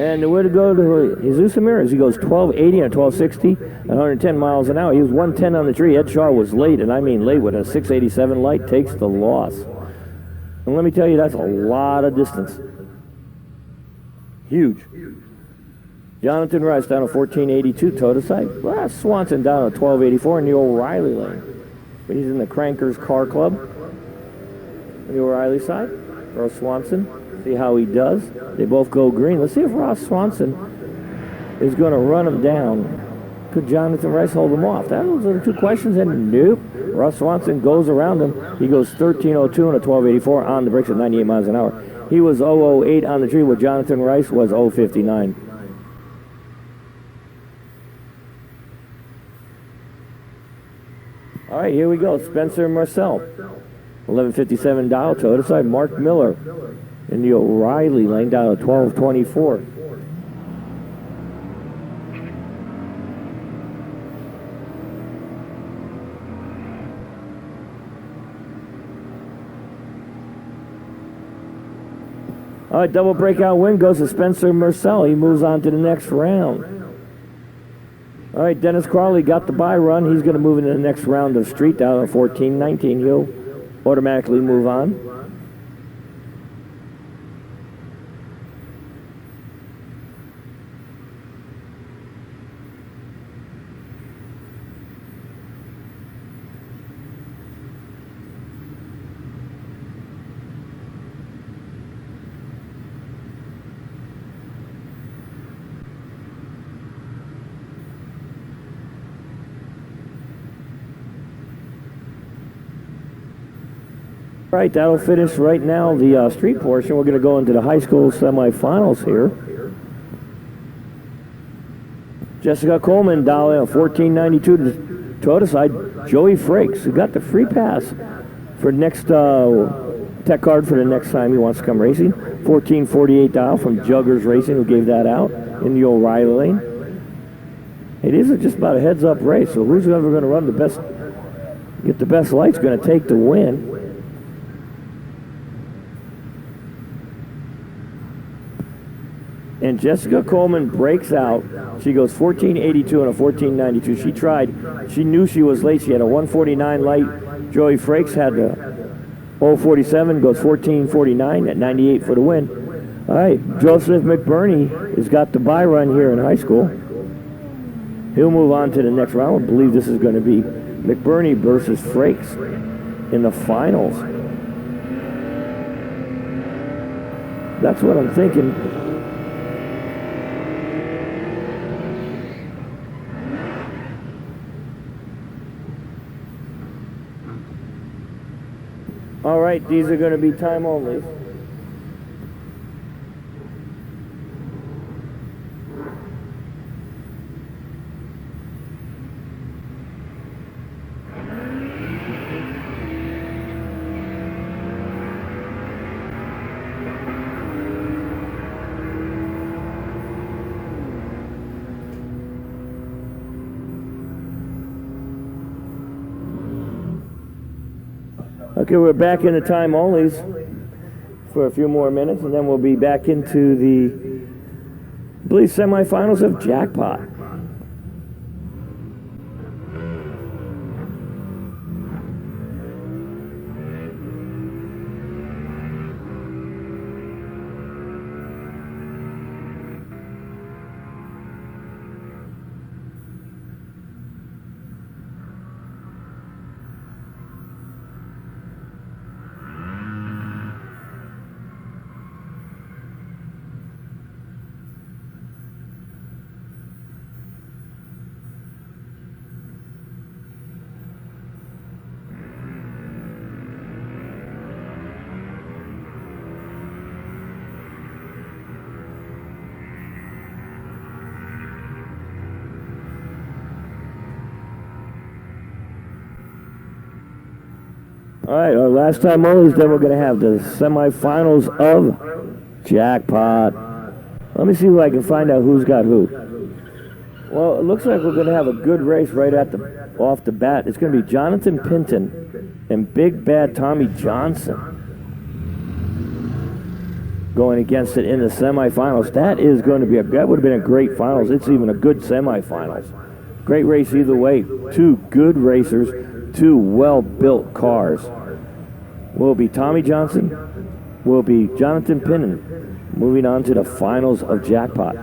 And the way to go to Jesus Ramirez, he goes 1280 and 1260 at 110 miles an hour. He was 110 on the tree. Ed Shaw was late, and I mean late, with a 687 light, takes the loss. And let me tell you, that's a lot of distance. Huge. Jonathan Rice down to 1482, toe to side. Well, Swanson down to 1284 in the O'Reilly lane. But he's in the Crankers Car Club on the O'Reilly side. Ross Swanson. See how he does. They both go green. Let's see if Ross Swanson is going to run him down. Could Jonathan Rice hold him off? Those are the two questions, and nope. Ross Swanson goes around him. He goes 13.02 and a 12.84 on the brakes at 98 miles an hour. He was 0.08 on the tree, where Jonathan Rice was 0.59. All right, here we go. Spencer Marcel, 1157 dial, toe to side. Mark Miller in the O'Reilly lane down to 1224. All right, double breakout win goes to Spencer Marcel. He moves on to the next round. All right, Dennis Crawley got the bye run. He's going to move into the next round of street down to 14-19. He'll automatically move on. Right, that'll finish right now the street portion. We're going to go into the high school semifinals here. Jessica Coleman down at 1492 to toe to side. Joey Frakes, who got the free pass for next tech card for the next time he wants to come racing. 1448 dial from Juggers Racing, who gave that out in the O'Reilly lane. It is just about a heads-up race, so who's ever going to run the best, get the best lights, going to take the win. And Jessica Coleman breaks out. She goes 1482 and a 1492. She tried. She knew she was late. She had a 149 light. Joey Frakes had the 047, goes 1449 at 98 for the win. All right, Joseph McBurney has got the bye run here in high school. He'll move on to the next round. I believe this is going to be McBurney versus Frakes in the finals. That's what I'm thinking. All right, these are going to be time only. Okay, we're back in the time onlys for a few more minutes, and then we'll be back into the, I believe, semifinals of Jackpot. All right, our last time only, then we're going to have the semifinals of Jackpot. Let me see if I can find out who's got who. Well, it looks like we're going to have a good race right off the bat. It's going to be Jonathan Pinton and Big Bad Tommy Johnson going against it in the semifinals. That is going to be that would have been a great finals. It's even a good semifinals. Great race either way. Two good racers, two well-built cars. Will be Tommy Johnson, will be Jonathan Pinnon, moving on to the finals of Jackpot.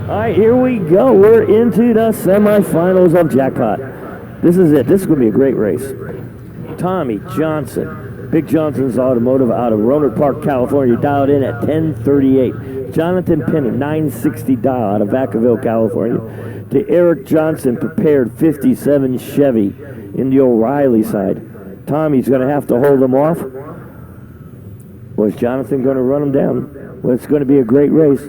All right, here we go. We're into the semifinals of Jackpot. This is it. This is going to be a great race. Tommy Johnson, Big Johnson's Automotive out of Roanoke Park, California, dialed in at 1038. Jonathan Pinnon, 960 dial out of Vacaville, California. To Eric Johnson, prepared 57 Chevy in the O'Reilly side. Tommy's going to have to hold him off. Was Jonathan going to run him down? Well, it's going to be a great race.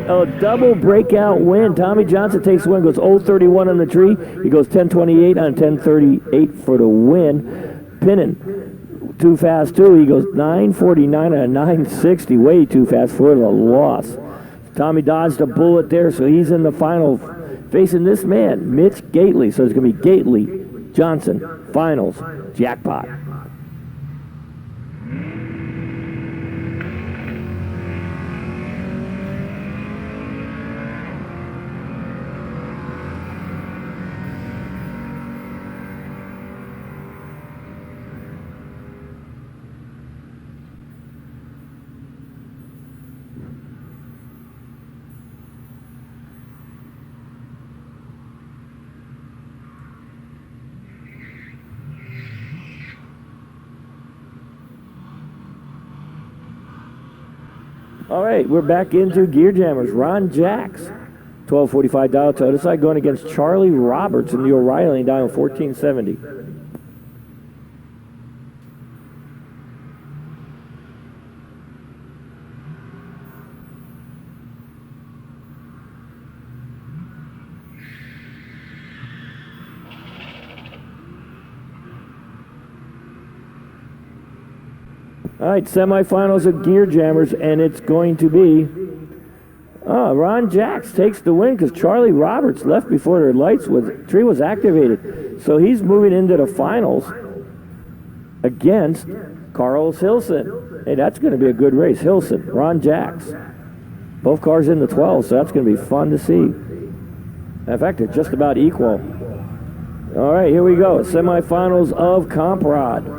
A double breakout win. Tommy Johnson takes the win, goes 031 on the tree. He goes 1028 on 1038 for the win. Pinnon, too fast too. He goes 949 on a 960, way too fast for the loss. Tommy dodged a bullet there, so he's in the final facing this man, Mitch Gately. So it's going to be Gately, Johnson, finals, Jackpot. All right, we're back into Gear Jammers. Ron Jacks, 1245 dial to the other side, going against Charlie Roberts in the O'Reilly dial 1470. All right, semifinals of Gear Jammers, and it's going to be Ron Jacks takes the win because Charlie Roberts left before the tree was activated. So he's moving into the finals against Carlos Hilson. Hey, that's going to be a good race. Hilson, Ron Jacks. Both cars in the 12, so that's going to be fun to see. In fact, they're just about equal. All right, here we go. Semifinals of Comp Rod.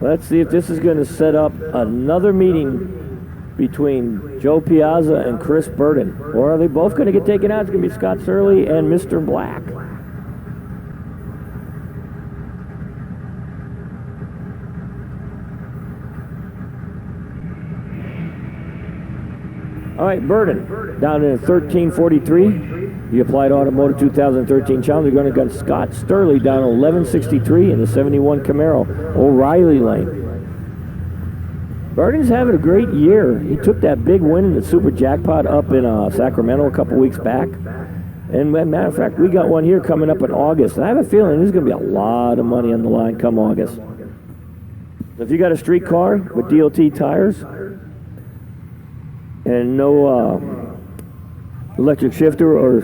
Let's see if this is going to set up another meeting between Joe Piazza and Chris Burton. Or are they both going to get taken out? It's going to be Scott Surley and Mr. Black. All right, Burton, down in 1343. The Applied Automotive 2013 Challenge. They're going against Scott Sturley down 1163 in the 71 Camaro, O'Reilly lane. Burton's having a great year. He took that big win in the Super Jackpot up in Sacramento a couple weeks back. And matter of fact, we got one here coming up in August. And I have a feeling there's going to be a lot of money on the line come August. So if you got a street car with DOT tires and no electric shifter or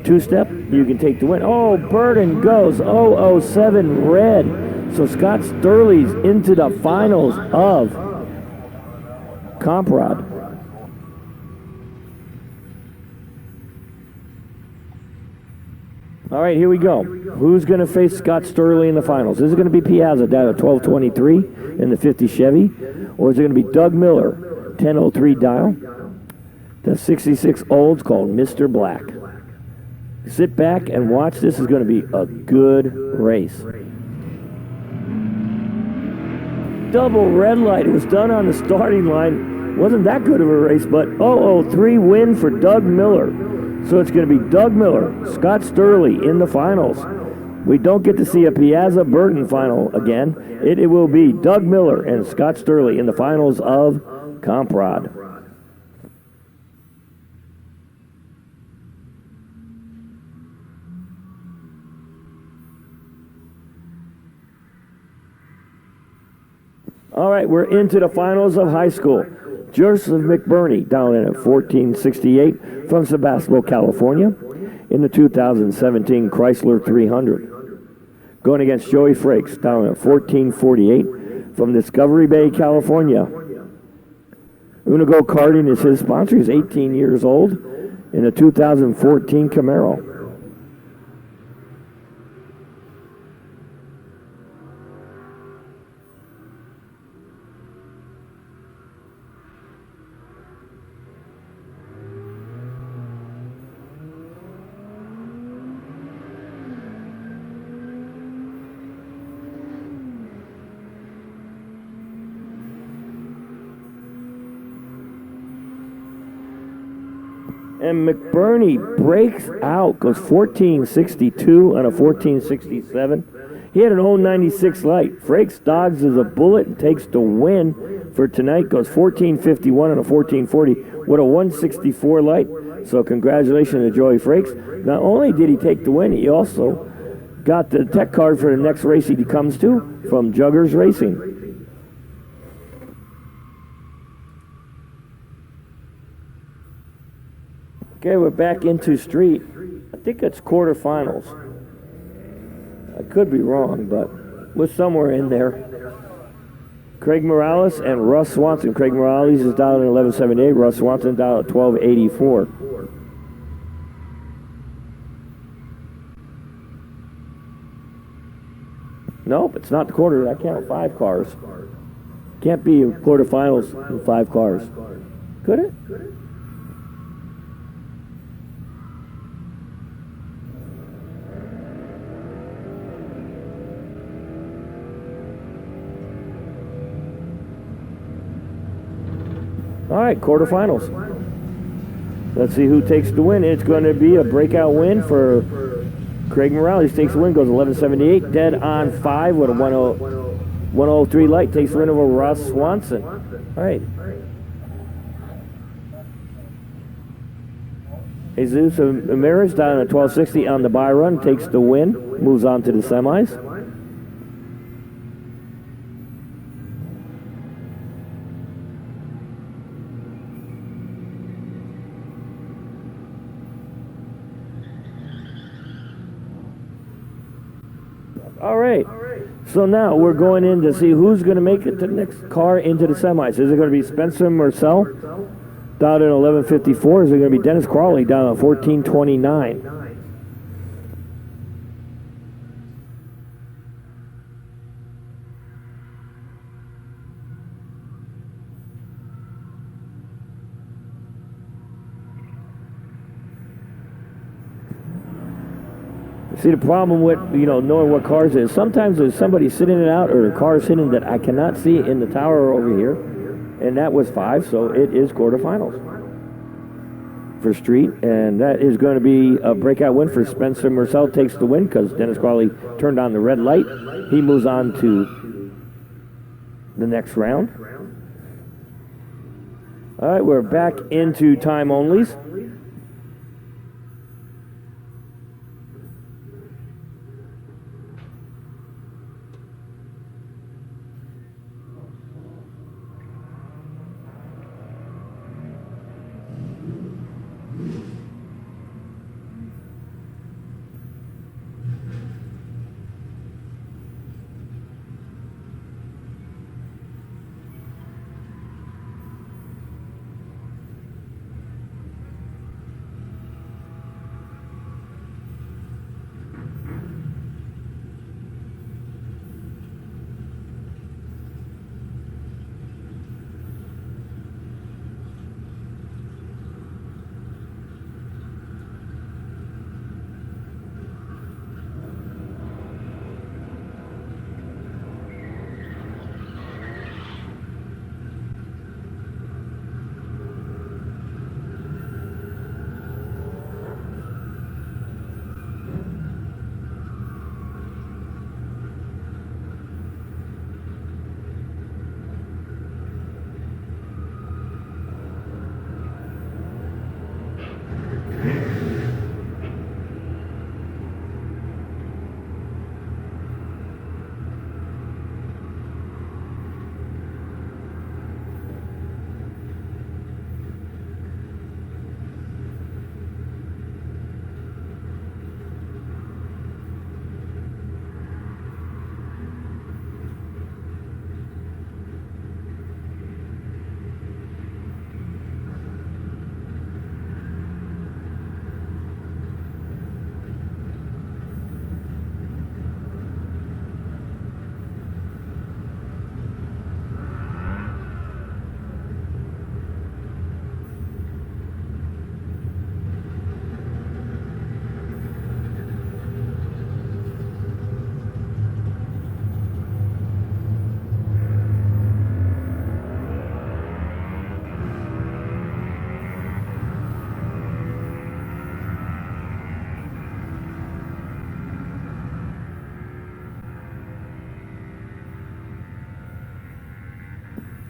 two-step, you can take the win. Oh, Burton goes 007 red. So Scott Sturley's into the finals of Comp Rod. All right, here we go. Who's going to face Scott Sturley in the finals? Is it going to be Piazza down at 1223 in the 50 Chevy? Or is it going to be Doug Miller, 1003 dial? The 66 Olds called Mr. Black. Sit back and watch. This is going to be a good race. Double red light. It was done on the starting line. Wasn't that good of a race, but 003 win for Doug Miller. So it's going to be Doug Miller, Scott Sturley in the finals. We don't get to see a Piazza-Burton final again. It will be Doug Miller and Scott Sturley in the finals of Comp Rod. All right, we're into the finals of high school. Joseph McBurney down in at 1468 from Sebastopol, California in the 2017 Chrysler 300. Going against Joey Frakes down at 1448 from Discovery Bay, California. Unago Karting is his sponsor. He's 18 years old in the 2014 Camaro. And McBurney breaks out, goes 1462 on a 1467. He had an 096 light. Frakes dodges a bullet and takes the win for tonight. Goes 1451 on a 1440 with a 164 light. So congratulations to Joey Frakes. Not only did he take the win, he also got the tech card for the next race he comes to from Juggers Racing. Okay, we're back into street. I think it's quarterfinals. I could be wrong, but we're somewhere in there. Craig Morales and Russ Swanson. Craig Morales is down at 1178. Russ Swanson down at 1284. Nope, it's not the quarter. I count 5 cars. Can't be quarterfinals with 5 cars. Could it? All right, quarterfinals. Let's see who takes the win. It's going to be a breakout win for Craig Morales. Takes the win, goes 11.78, dead on 5 with a 103 light. Takes the win over Ross Swanson. All right. Jesus Ramirez down at 12.60 on the buy run. Takes the win, moves on to the semis. All right, so now we're going in to see who's going to make it to the next car into the semis. Is it going to be Spencer Marcel down at 11.54? Is it going to be Dennis Crawley down at 14.29? See, the problem with, knowing what cars is, sometimes there's somebody sitting it out or the car is sitting that I cannot see in the tower over here, and that was 5, so it is quarterfinals for Street, and that is going to be a breakout win for Spencer Marcel. Takes the win because Dennis Crawley turned on the red light. He moves on to the next round. All right, we're back into time onlys.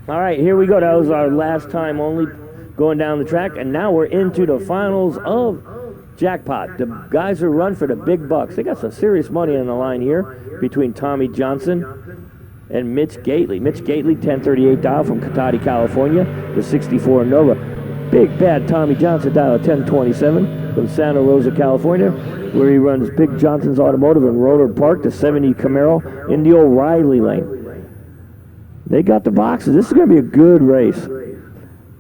All right, here we go. That was our last time only going down the track, and now we're into the finals of Jackpot. The guys who run for the big bucks. They got some serious money on the line here between Tommy Johnson and Mitch Gately. Mitch Gately, 1038 dial from Cotati, California, the 64 Nova. Big bad Tommy Johnson dial at 1027 from Santa Rosa, California, where he runs Big Johnson's Automotive in Roller Park, the 70 Camaro in the O'Reilly lane. They got the boxes. This is going to be a good race.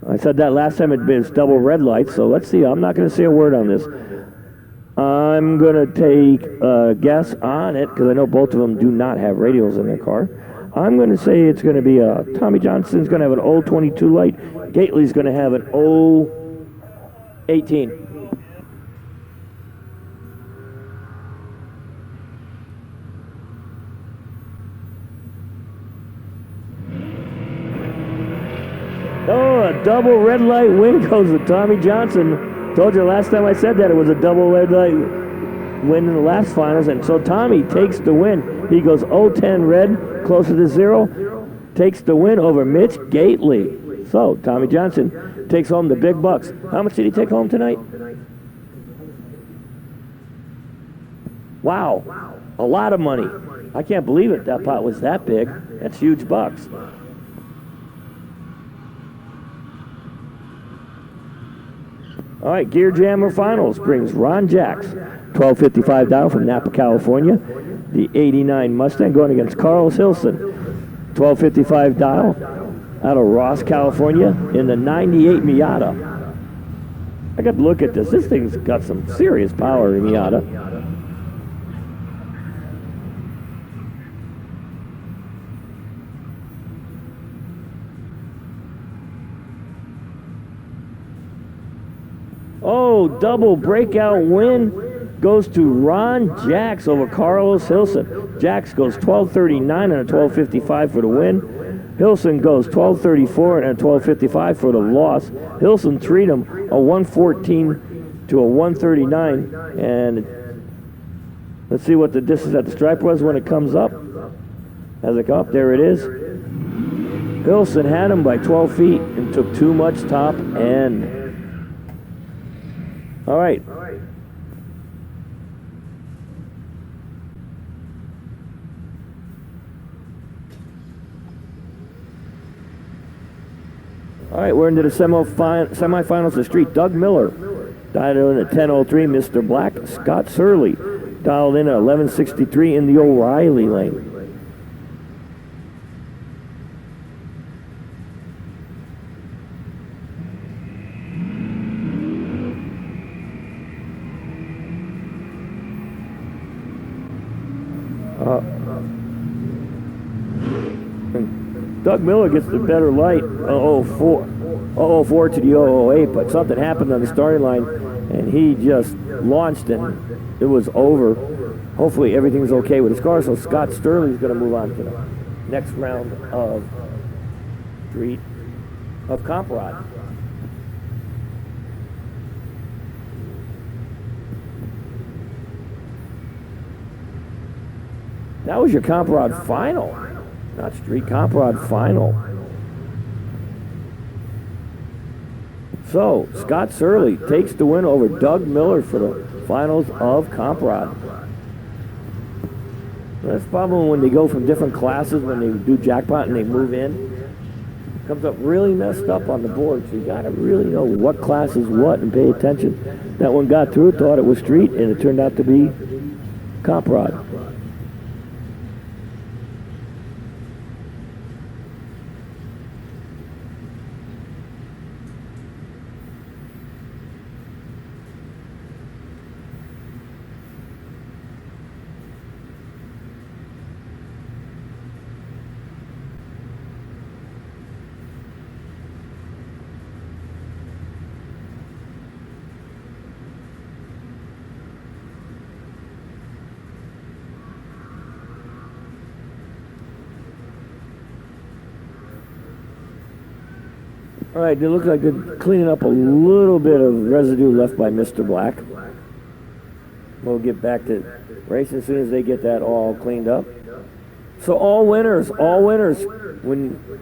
I said that last time it was double red lights, so let's see. I'm not going to say a word on this. I'm going to take a guess on it because I know both of them do not have radials in their car. I'm going to say it's going to be Tommy Johnson's going to have an 022 light. Gately's going to have an 018. Oh, a double red light win goes to Tommy Johnson. Told you last time I said that it was a double red light win in the last finals, and so Tommy takes the win. He goes 0-10 red, closer to 0, takes the win over Mitch Gately. So Tommy Johnson takes home the big bucks. How much did he take home tonight? Wow, a lot of money. I can't believe it. That pot was that big. That's huge bucks. All right, Gear Jammer Finals brings Ron Jacks, 1255 dial from Napa, California. The 89 Mustang going against Carlos Hilson, 1255 dial out of Ross, California in the 98 Miata. I got to look at this. This thing's got some serious power in Miata. Oh, double breakout win goes to Ron Jacks over Carlos Hilson. Jacks goes 1239 and a 1255 for the win. Hilson goes 1234 and a 1255 for the loss. Hilson treated him a 114 to a 139. And let's see what the distance at the stripe was when it comes up. As it comes up, there it is. Hilson had him by 12 feet and took too much top end. All right. All right, we're into the semifinals of the street. Doug Miller dialed in at 10:03. Mr. Black. Scott Surley dialed in at 11:63 in the O'Reilly lane. Doug Miller gets the better light, 004 to the 008, but something happened on the starting line, and he just launched, and it was over. Hopefully everything's okay with his car, so Scott Sterling's going to move on to the next round of Comp Rod. That was your Comp Rod final. Not street, Comp Rod final. So, Scott Surley takes the win over Doug Miller for the finals of Comp Rod. That's the problem when they go from different classes, when they do jackpot and they move in. It comes up really messed up on the board, so you gotta really know what class is what and pay attention. That one got through, thought it was street, and it turned out to be Comp Rod. All right, it looks like they're cleaning up a little bit of residue left by Mr. Black. We'll get back to racing as soon as they get that all cleaned up. So all winners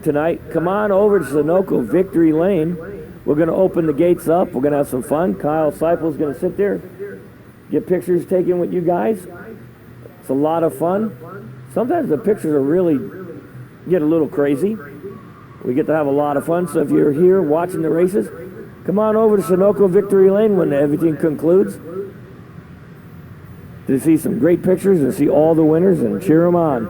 tonight, come on over to Sunoco Victory Lane. We're going to open the gates up. We're going to have some fun. Kyle Seipel's going to sit there, get pictures taken with you guys. It's a lot of fun. Sometimes the pictures are really get a little crazy. We get to have a lot of fun, so if you're here watching the races, come on over to Sunoco Victory Lane when everything concludes to see some great pictures and see all the winners and cheer them on.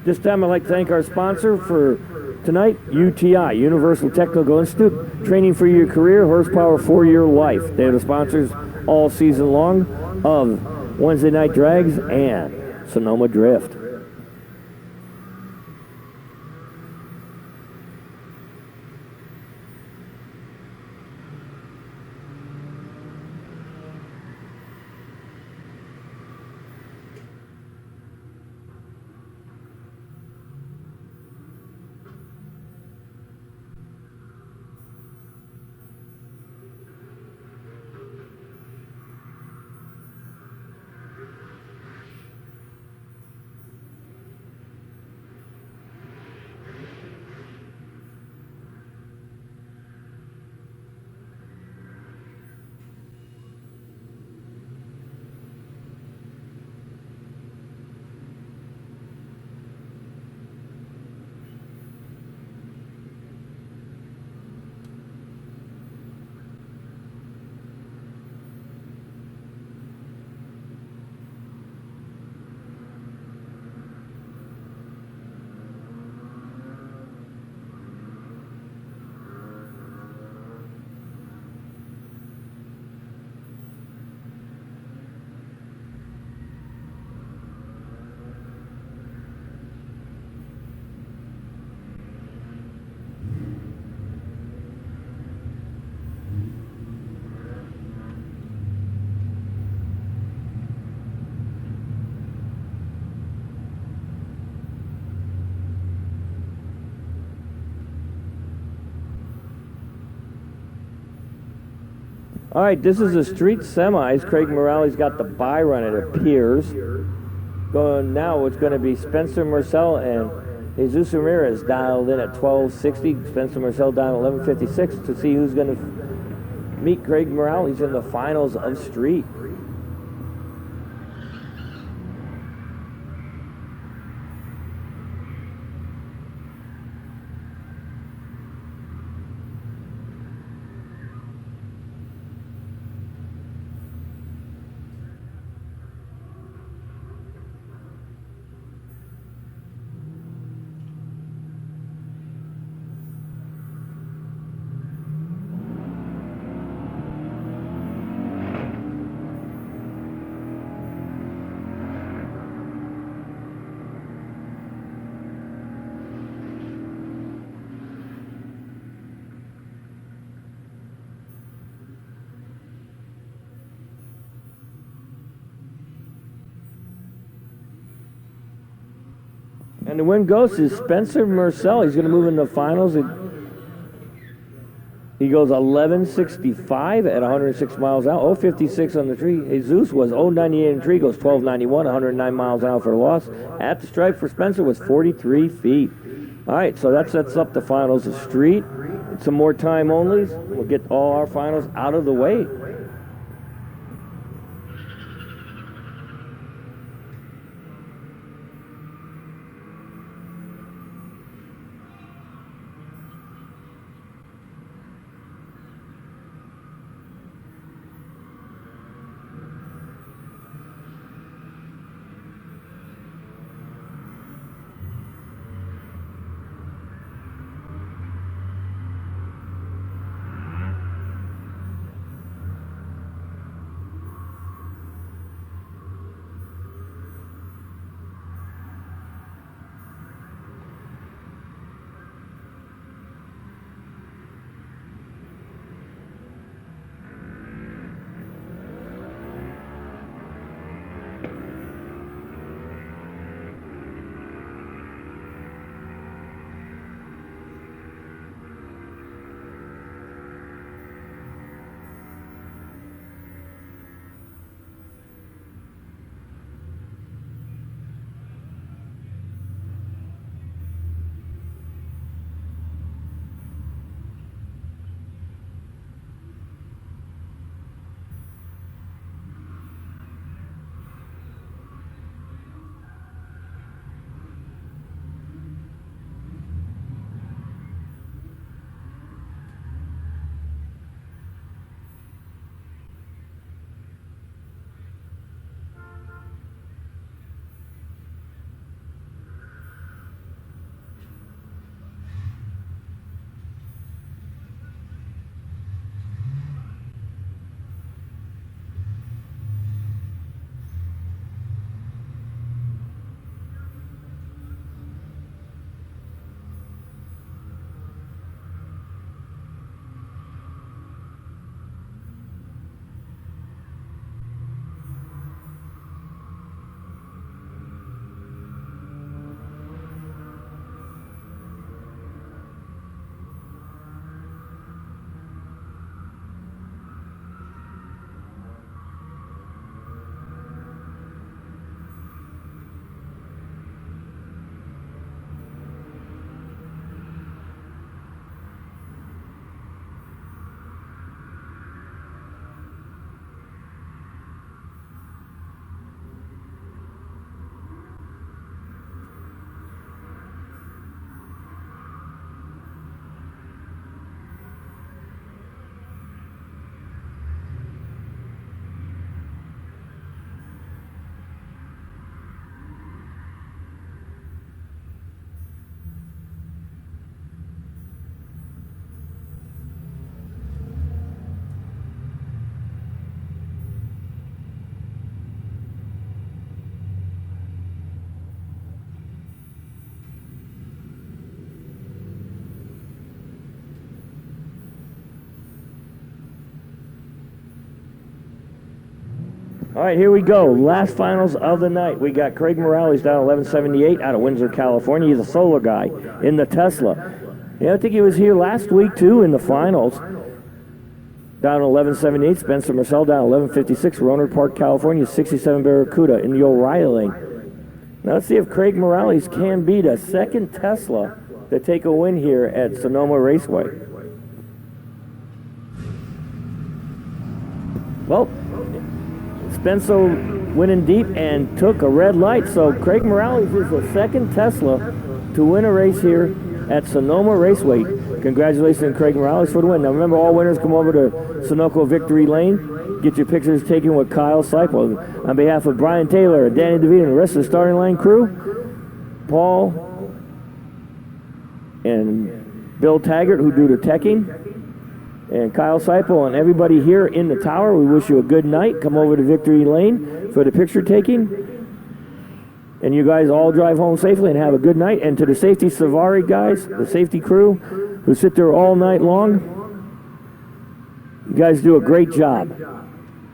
This time I'd like to thank our sponsor for tonight, UTI, Universal Technical Institute, training for your career, horsepower for your life. They're the sponsors all season long of Wednesday Night Drags and Sonoma Drift. All right, this is the street semis. Craig Morales got the bye run, it appears. Going now, it's going to be Spencer Marcel and Jesus Ramirez dialed in at 12:60. Spencer Marcel down at 11:56 to see who's going to meet Craig Morales in the finals of street. And the win goes to Spencer Marcel. He's going to move in the finals. He goes 11:65 at 106 miles an hour. 0:56 on the tree. Jesus was 0:98 on the tree. Goes 12:91, 109 miles an hour for a loss. At the stripe for Spencer was 43 feet. All right, so that sets up the finals of street. Some more time only. We'll get all our finals out of the way. All right, here we go. Last finals of the night. We got Craig Morales down 1178 out of Windsor, California. He's a solo guy in the Tesla. Yeah, I think he was here last week, too, in the finals. down 1178, Spencer Marcel down 1156, Rohnert Park, California, 67 Barracuda in the O'Reilly lane. Now let's see if Craig Morales can beat a second Tesla to take a win here at Sonoma Raceway. Well, Spencer winning deep and took a red light, so Craig Morales is the second Tesla to win a race here at Sonoma Raceway. Congratulations to Craig Morales for the win. Now remember, all winners come over to Sunoco Victory Lane. Get your pictures taken with Kyle Seipel. On behalf of Brian Taylor, Danny DeVito, and the rest of the starting line crew, Paul and Bill Taggart, who do the teching, and Kyle Seipel and everybody here in the tower, we wish you a good night. Come over to Victory Lane for the picture taking. And you guys all drive home safely and have a good night. And to the Safety Savari guys, the safety crew, who sit there all night long, you guys do a great job.